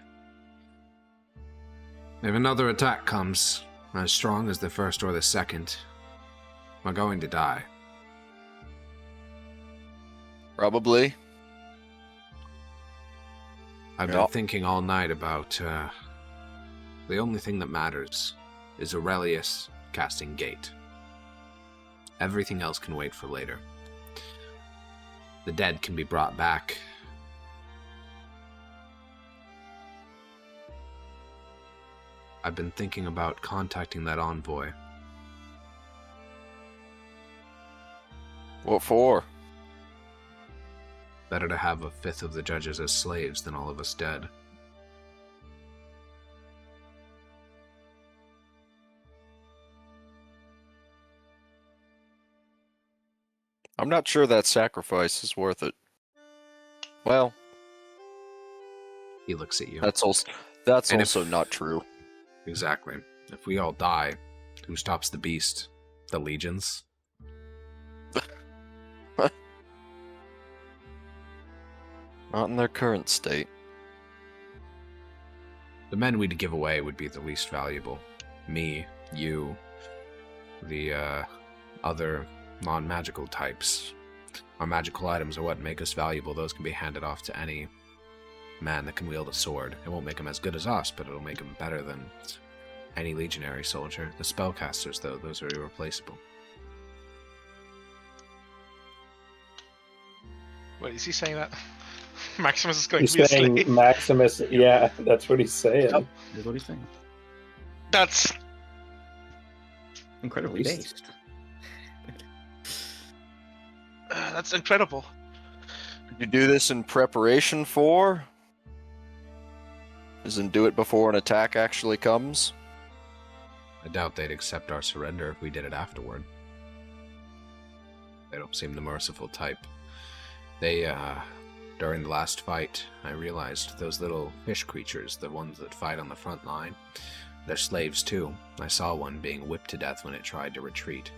"If another attack comes, as strong as the first or the second, we're going to die." Probably. I've been thinking all night about the only thing that matters. is Aurelius casting Gate. Everything else can wait for later. The dead can be brought back. I've been thinking about contacting that envoy. What for? Better to have a fifth of the judges as slaves than all of us dead. I'm not sure that sacrifice is worth it. Well, He looks at you. that's also And if- not true. Exactly. If we all die, who stops the beast? The legions? Not in their current state. The men we'd give away would be the least valuable. Me, you, the other non-magical types. Our magical items are what make us valuable. Those can be handed off to any man that can wield a sword. It won't make him as good as us, but it'll make him better than any legionary soldier. The spellcasters, though, those are irreplaceable. Wait, is he saying that? Maximus is going He's to be a saying slave? Maximus. Yeah, that's what he's saying. Yep. That's what he's saying. That's Incredibly based. that's incredible. Did you do this in preparation for? As in, do it before an attack actually comes? I doubt they'd accept our surrender if we did it afterward. They don't seem the merciful type. They, during the last fight, I realized those little fish creatures, the ones that fight on the front line, they're slaves too. I saw one being whipped to death when it tried to retreat.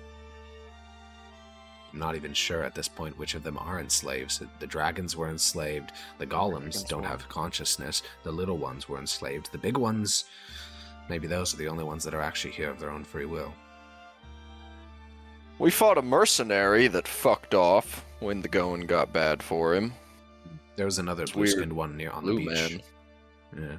I'm not even sure at this point which of them are enslaved. The dragons were enslaved. The golems don't have consciousness. The little ones were enslaved. The big ones, maybe those are the only ones that are actually here of their own free will. We fought a mercenary that fucked off when the going got bad for him. There was another It's blue-skinned weird. one near on Blue the beach. man. Yeah.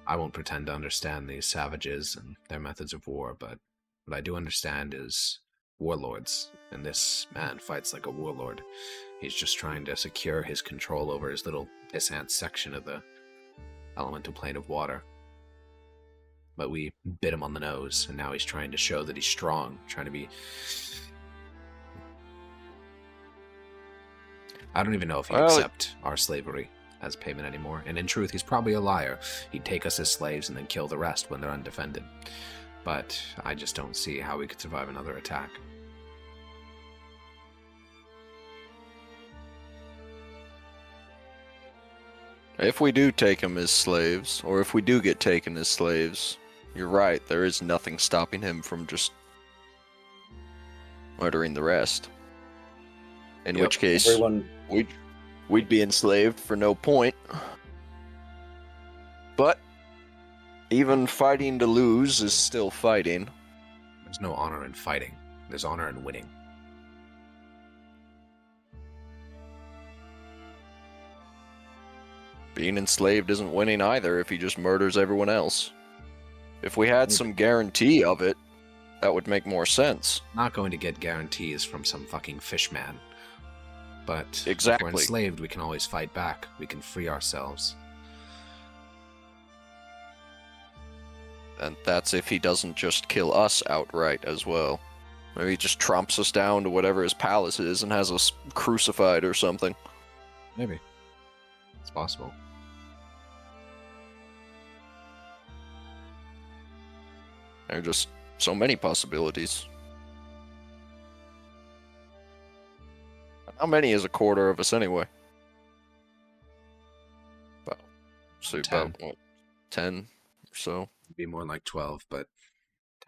I won't pretend to understand these savages and their methods of war, but what I do understand is warlords, and this man fights like a warlord. He's just trying to secure his control over his little pissant section of the elemental plane of water. But we bit him on the nose, and now he's trying to show that he's strong, trying to be... I don't even know if he'd accept our slavery as payment anymore, and in truth, he's probably a liar. He'd take us as slaves and then kill the rest when they're undefended. But I just don't see how we could survive another attack. If we do take him as slaves, or if we do get taken as slaves, you're right, there is nothing stopping him from just murdering the rest. In Yep. which case, Everyone, we'd be enslaved for no point. But even fighting to lose is still fighting. There's no honor in fighting. There's honor in winning. Being enslaved isn't winning either if he just murders everyone else. If we had some guarantee of it, that would make more sense. Not going to get guarantees from some fucking fishman. But if Exactly. we're enslaved, we can always fight back. We can free ourselves. And that's if he doesn't just kill us outright as well. Maybe he just tromps us down to whatever his palace is and has us crucified or something. Maybe. It's possible. There are just so many possibilities. How many is a quarter of us anyway? About, so 10. about what, 10 or so. It'd be more like 12, but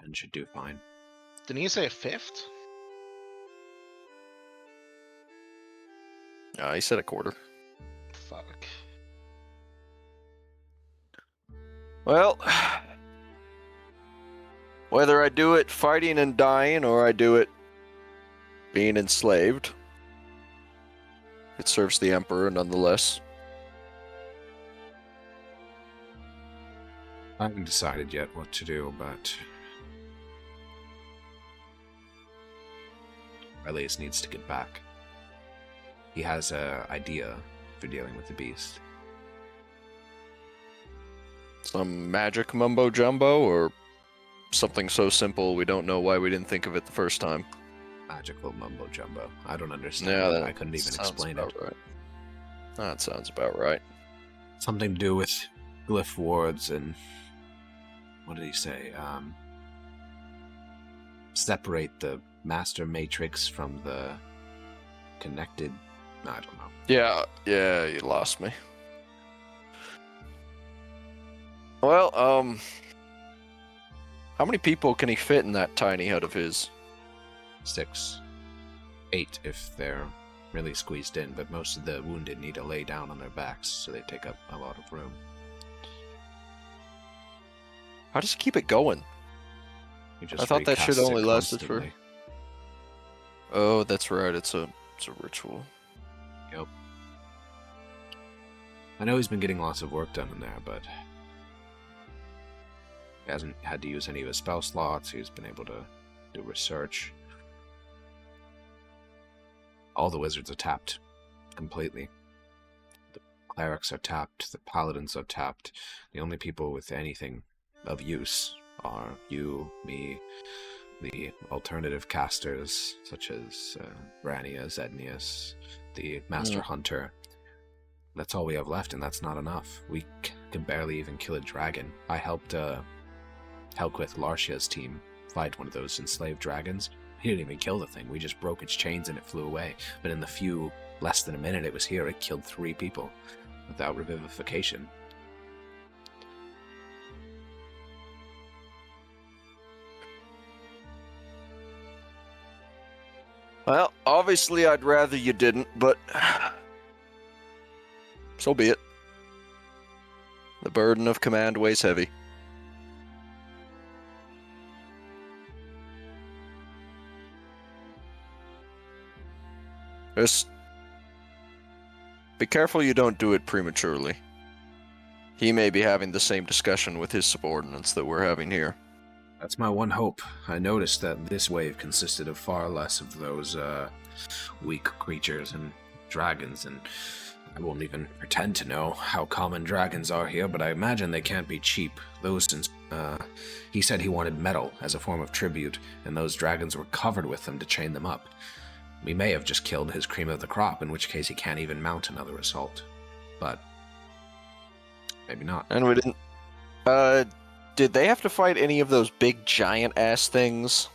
10 should do fine. Didn't he say a fifth? He said a quarter. Fuck. Well, whether I do it fighting and dying or I do it being enslaved, it serves the Emperor nonetheless. I haven't decided yet what to do, but Elias needs to get back. He has an idea for dealing with the beast. Some magic mumbo jumbo, or something so simple we don't know why we didn't think of it the first time? Magical mumbo jumbo. I don't understand. Yeah, I couldn't even explain it. Right. That sounds about right. Something to do with glyph wards and what did he say? Separate the master matrix from the connected. I don't know. Yeah, you lost me. Well, how many people can he fit in that tiny hut of his? 6, 8 if they're really squeezed in, but most of the wounded need to lay down on their backs, so they take up a lot of room. How does he keep it going? I thought that shit only lasted for... Oh, that's right. It's a ritual. Yep. I know he's been getting lots of work done in there, but he hasn't had to use any of his spell slots. He's been able to do research. All the wizards are tapped completely. The clerics are tapped. The paladins are tapped. The only people with anything of use are you, me, the alternative casters, such as Rania, Zednius, the Master Hunter. That's all we have left, and that's not enough. We can barely even kill a dragon. I helped Helquith Larshia's team fight one of those enslaved dragons. He didn't even kill the thing. We just broke its chains and it flew away. But in the less than a minute it was here, it killed 3 people without revivification. Well, obviously I'd rather you didn't, but so be it. The burden of command weighs heavy. Just be careful you don't do it prematurely. He may be having the same discussion with his subordinates that we're having here. That's my one hope. I noticed that this wave consisted of far less of those weak creatures and dragons, and I won't even pretend to know how common dragons are here, but I imagine they can't be cheap. He said he wanted metal as a form of tribute, and those dragons were covered with them to chain them up. We may have just killed his cream of the crop, in which case he can't even mount another assault. But maybe not. And we didn't... did they have to fight any of those big giant-ass things?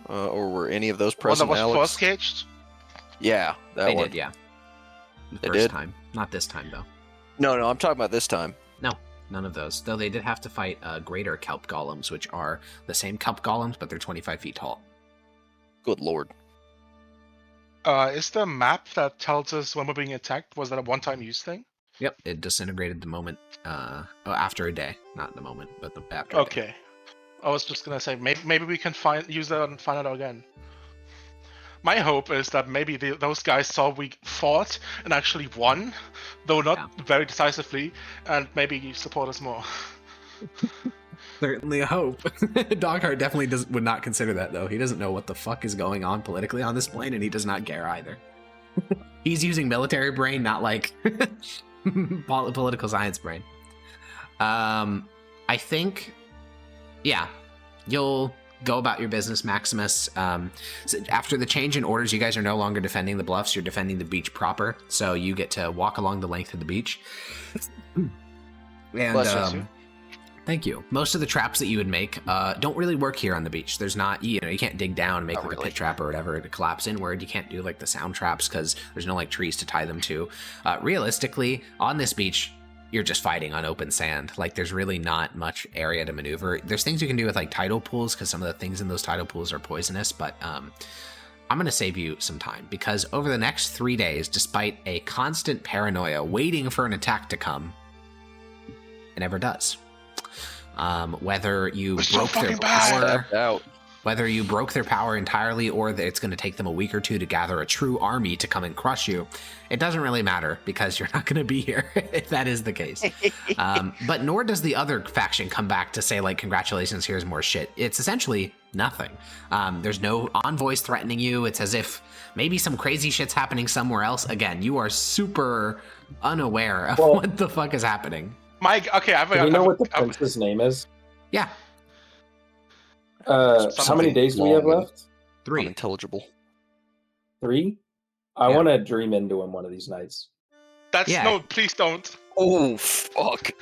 Or were any of those present, One that was Alex? force-caged? Yeah, that They one. did, yeah. The They first did? time. Not this time, though. No, I'm talking about this time. No, none of those. Though they did have to fight greater kelp golems, which are the same kelp golems, but they're 25 feet tall. Good lord. Is the map that tells us when we're being attacked, was that a one-time use thing? Yep, it disintegrated the moment, after a day. Not the moment, but after a day. Okay. I was just gonna say, maybe we can use that and find out again. My hope is that maybe those guys saw we fought and actually won, though not very decisively, and maybe you support us more. Certainly a hope. Dogheart definitely would not consider that, though. He doesn't know what the fuck is going on politically on this plane, and he does not care either. He's using military brain, not like political science brain. I think, yeah, you'll go about your business, Maximus. So after the change in orders, you guys are no longer defending the bluffs, you're defending the beach proper, so you get to walk along the length of the beach. And thank you. Most of the traps that you would make don't really work here on the beach. There's not, you can't dig down and make a pit trap or whatever to collapse inward. You can't do like the sound traps because there's no like trees to tie them to. Realistically, on this beach, you're just fighting on open sand. Like there's really not much area to maneuver. There's things you can do with like tidal pools because some of the things in those tidal pools are poisonous, but I'm going to save you some time because over the next 3 days, despite a constant paranoia waiting for an attack to come, it never does. Whether you broke their power, Whether you broke their power entirely or that it's going to take them a week or two to gather a true army to come and crush you, it doesn't really matter because you're not going to be here if that is the case. But nor does the other faction come back to say, like, congratulations, here's more shit. It's essentially nothing. There's no envoys threatening you. It's as if maybe some crazy shit's happening somewhere else. Again, you are super unaware of what the fuck is happening. Mike, okay, Do we know what the prince's name is? Yeah. How many days do we have left? 3. Unintelligible. 3? I want to dream into him one of these nights. No, please don't. Oh, fuck.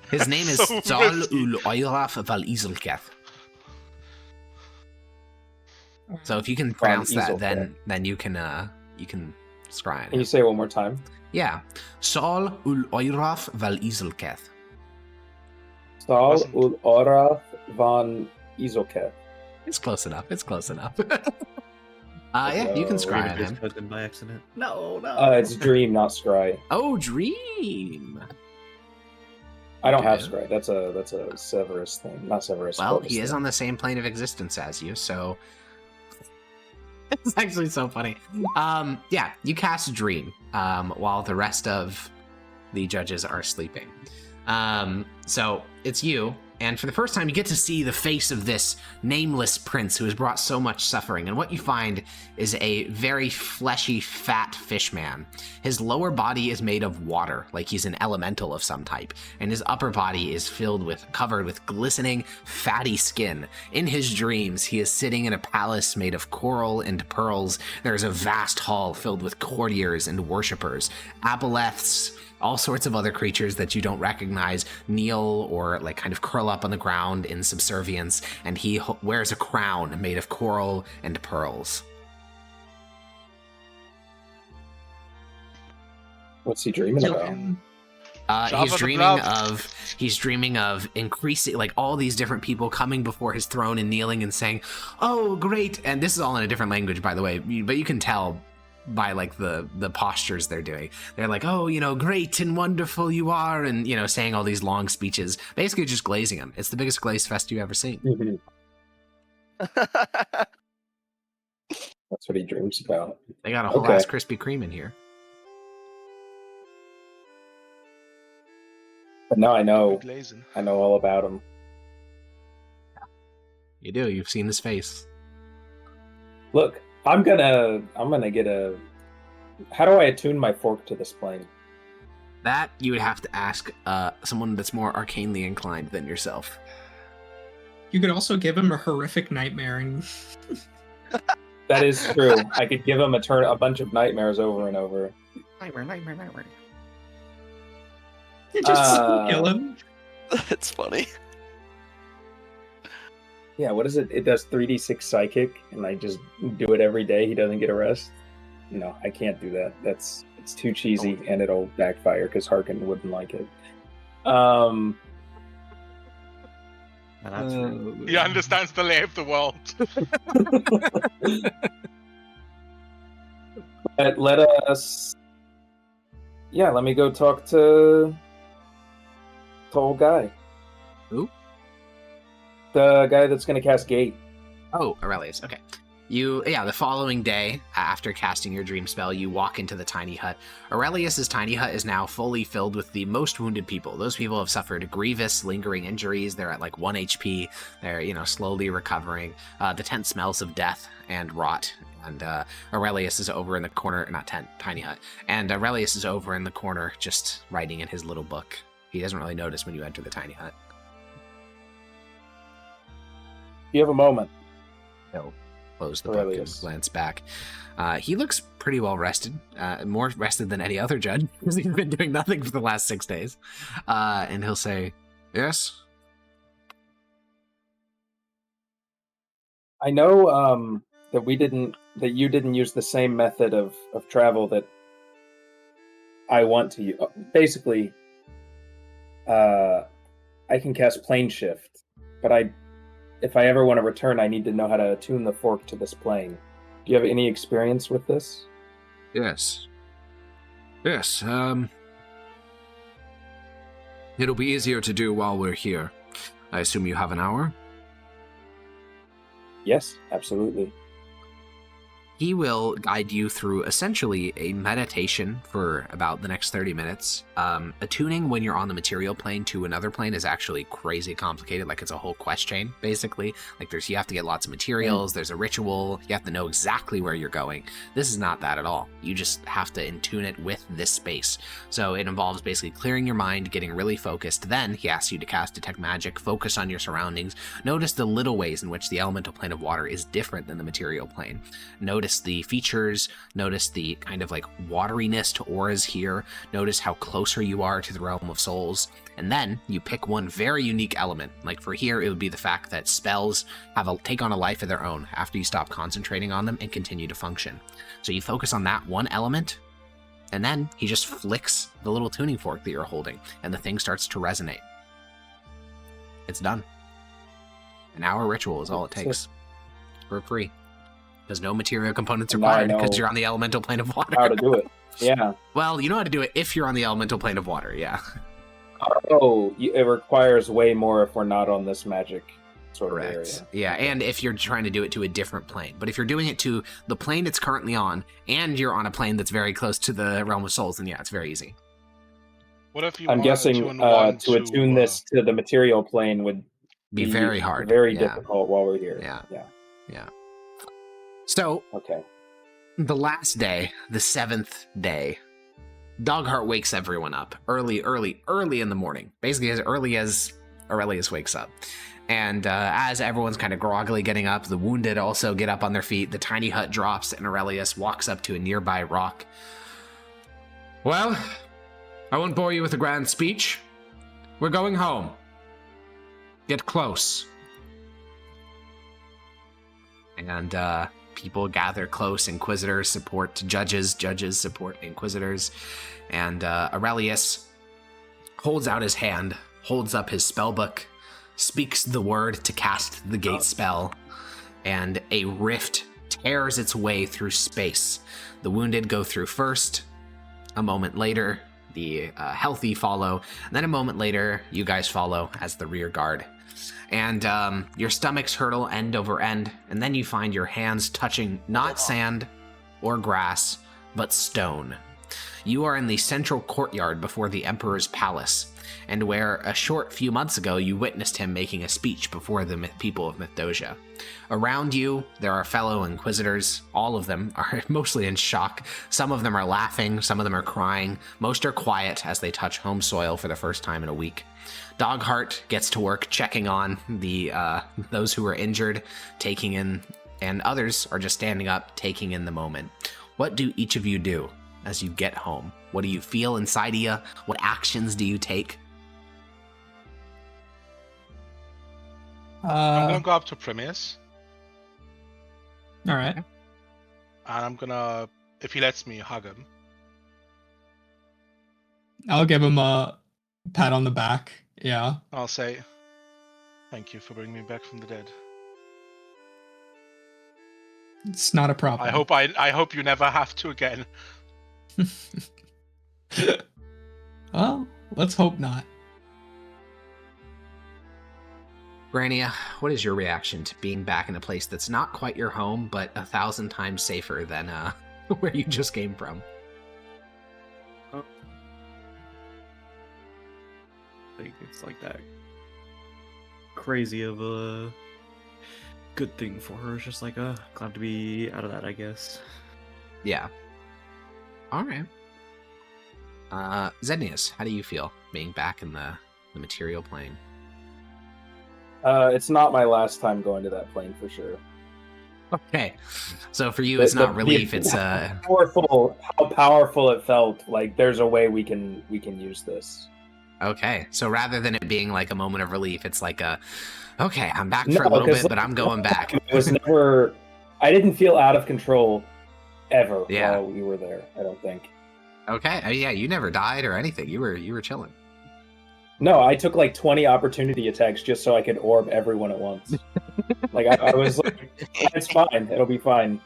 His name is So Zal ul Oiraf Val Izelketh. So if you can pronounce that, then you can scry. Can you say it one more time? Yeah. Sol ul Oiraf Val Izelketh. Sal ul Oraf van Izelketh. It's close enough. It's close enough. Yeah, you can scry on him. Him by accident. No. It's Dream, not Scry. Oh, Dream. I don't have Scry. That's a Severus thing, not Severus. Well, Corvus he is thing. on the same plane of existence as you, so it's actually so funny. Yeah, you cast Dream while the rest of the judges are sleeping. So it's you, and for the first time, you get to see the face of this nameless prince who has brought so much suffering. And what you find is a very fleshy, fat fish man. His lower body is made of water, like he's an elemental of some type, and his upper body is covered with glistening, fatty skin. In his dreams, he is sitting in a palace made of coral and pearls. There is a vast hall filled with courtiers and worshippers, aboleths, all sorts of other creatures that you don't recognize kneel or like kind of curl up on the ground in subservience, and he wears a crown made of coral and pearls. What's he dreaming about? He's dreaming of increasing, like, all these different people coming before his throne and kneeling and saying, "Oh, great!" And this is all in a different language, by the way, but you can tell by like the postures they're doing. They're like, "Oh, great and wonderful you are," and saying all these long speeches, basically just glazing him. It's the biggest glaze fest you've ever seen. Mm-hmm. That's what he dreams about. They got a whole ass Krispy Kreme in here. But now I know Glazing. all about him. You do. You've seen his face. Look, I'm gonna get a. How do I attune my fork to this plane? That you would have to ask someone that's more arcanely inclined than yourself. You could also give him a horrific nightmare and That is true. I could give him a bunch of nightmares over and over. Nightmare. just kill him. That's funny. Yeah, what is it? It does 3d6 psychic, and I just do it every day. He doesn't get a rest. No, I can't do that. It's too cheesy, and it'll backfire because Harkin wouldn't like it. He understands the lay of the world. But let us. Yeah, let me go talk to old guy. Who? The guy that's going to cast Gate. Oh, Aurelius. Okay. The following day, after casting your dream spell, you walk into the tiny hut. Aurelius's tiny hut is now fully filled with the most wounded people. Those people have suffered grievous, lingering injuries. They're at like 1 HP. They're, slowly recovering. The tent smells of death and rot. And Aurelius is over in the corner, not tent, tiny hut. And Aurelius is over in the corner just writing in his little book. He doesn't really notice when you enter the tiny hut. You have a moment. He'll close the book and glance back. He looks pretty well rested, more rested than any other judge, because he's been doing nothing for the last 6 days. And he'll say, "Yes?" I know that you didn't use the same method of travel that I want to use. Basically, I can cast plane shift, but if I ever want to return, I need to know how to attune the fork to this plane. Do you have any experience with this? Yes. It'll be easier to do while we're here. I assume you have an hour? Yes, absolutely. He will guide you through essentially a meditation for about the next 30 minutes. Attuning when you're on the material plane to another plane is actually crazy complicated. Like, it's a whole quest chain, basically. Like, you have to get lots of materials, there's a ritual, you have to know exactly where you're going. This is not that at all. You just have to intune it with this space. So it involves basically clearing your mind, getting really focused. Then he asks you to cast Detect Magic, focus on your surroundings, notice the little ways in which the elemental plane of water is different than the material plane. Notice the features, notice the kind of like wateriness to auras here, notice how closer you are to the realm of souls, and then you pick one very unique element. Like for here, it would be the fact that spells take on a life of their own after you stop concentrating on them and continue to function. So you focus on that one element, and then he just flicks the little tuning fork that you're holding, and the thing starts to resonate. It's done. An hour ritual is all it takes. For free. There's no material components required because you're on the elemental plane of water. How to do it. Yeah. Well, you know how to do it if you're on the elemental plane of water, yeah. Oh, it requires way more if we're not on this magic sort of area. Yeah, and if you're trying to do it to a different plane. But if you're doing it to the plane it's currently on, and you're on a plane that's very close to the realm of souls, then yeah, it's very easy. What if you I'm guessing to attune this to the material plane would be very hard. Very difficult while we're here. Yeah. So, okay. The last day, the 7th day, Dogheart wakes everyone up early in the morning. Basically as early as Aurelius wakes up. And as everyone's kind of groggily getting up, the wounded also get up on their feet. The tiny hut drops and Aurelius walks up to a nearby rock. Well, I won't bore you with a grand speech. We're going home. Get close. And people gather close. Inquisitors support judges. Judges support inquisitors. And Aurelius holds out his hand, holds up his spellbook, speaks the word to cast the gate spell, and a rift tears its way through space. The wounded go through first. A moment later, the healthy follow. And then a moment later, you guys follow as the rear guard. And your stomachs hurtle end over end, and then you find your hands touching not sand or grass, but stone. You are in the central courtyard before the Emperor's palace, and where a short few months ago you witnessed him making a speech before the people of Mithdosica. Around you, there are fellow inquisitors. All of them are mostly in shock. Some of them are laughing, some of them are crying. Most are quiet as they touch home soil for the first time in a week. Dogheart gets to work checking on those who are injured, taking in, and others are just standing up, taking in the moment. What do each of you do as you get home? What do you feel inside of you? What actions do you take? I'm gonna go up to Primus. All right. And I'm gonna, if he lets me, hug him. I'll give him a pat on the back. Yeah. I'll say, thank you for bringing me back from the dead. It's not a problem. I hope you never have to again. Well, let's hope not. Grania, what is your reaction to being back in a place that's not quite your home, but 1,000 times safer than where you just came from? Like, it's like that crazy of a good thing for her. It's just like, glad to be out of that, I guess. Yeah. All right. Zednius, how do you feel being back in the material plane? It's not my last time going to that plane for sure. Okay. So for you, it's not relief, it's how powerful it felt. Like, there's a way we can use this. Okay, so rather than it being like a moment of relief, it's like okay, I'm back for a little bit, but I'm going back. It was never, I didn't feel out of control ever while we were there, I don't think. Okay, yeah, you never died or anything. You were chilling. No, I took like 20 opportunity attacks just so I could orb everyone at once. Like, I was like, it's fine, it'll be fine.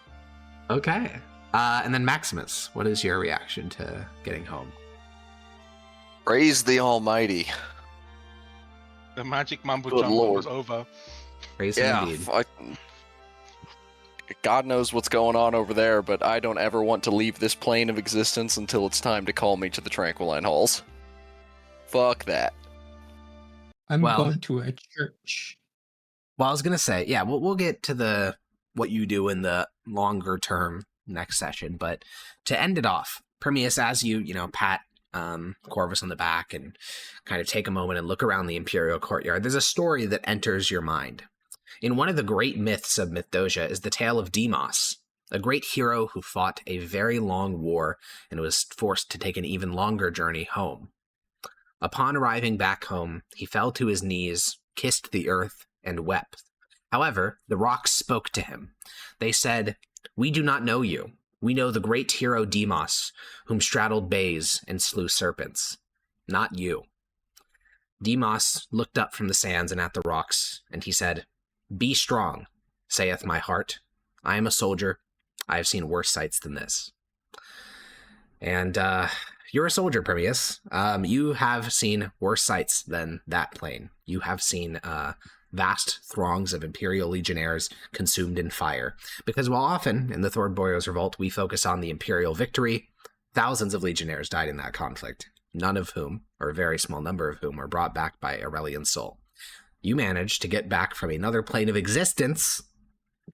Okay, and then Maximus, what is your reaction to getting home? Praise the Almighty. The magic mumbo Good jumbo Lord. was over. Praise him indeed. God knows what's going on over there, but I don't ever want to leave this plane of existence until it's time to call me to the Tranquiline Halls. Fuck that. I'm Well- going to a church. Well, I was gonna say, yeah, we'll get to what you do in the longer term next session, but to end it off, Permeus, as you pat Corvus on the back and kind of take a moment and look around the Imperial courtyard, there's a story that enters your mind. In one of the great myths of Mythdosia is the tale of Deimos, a great hero who fought a very long war and was forced to take an even longer journey home. Upon arriving back home, he fell to his knees, kissed the earth, and wept. However, the rocks spoke to him. They said, "We do not know you. We know the great hero Deimos, whom straddled bays and slew serpents. Not you." Deimos looked up from the sands and at the rocks, and he said, "Be strong, saith my heart. I am a soldier. I have seen worse sights than this." And you're a soldier, Permeus. You have seen worse sights than that plane. You have seen vast throngs of Imperial legionnaires consumed in fire. Because while often in the Thord Boyos Revolt we focus on the Imperial victory, thousands of legionnaires died in that conflict, none of whom, or a very small number of whom, were brought back by Aurelian's soul. You managed to get back from another plane of existence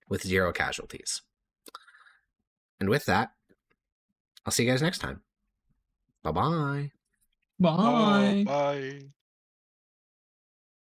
with 0 casualties. And with that, I'll see you guys next time. Bye-bye. Bye. Bye.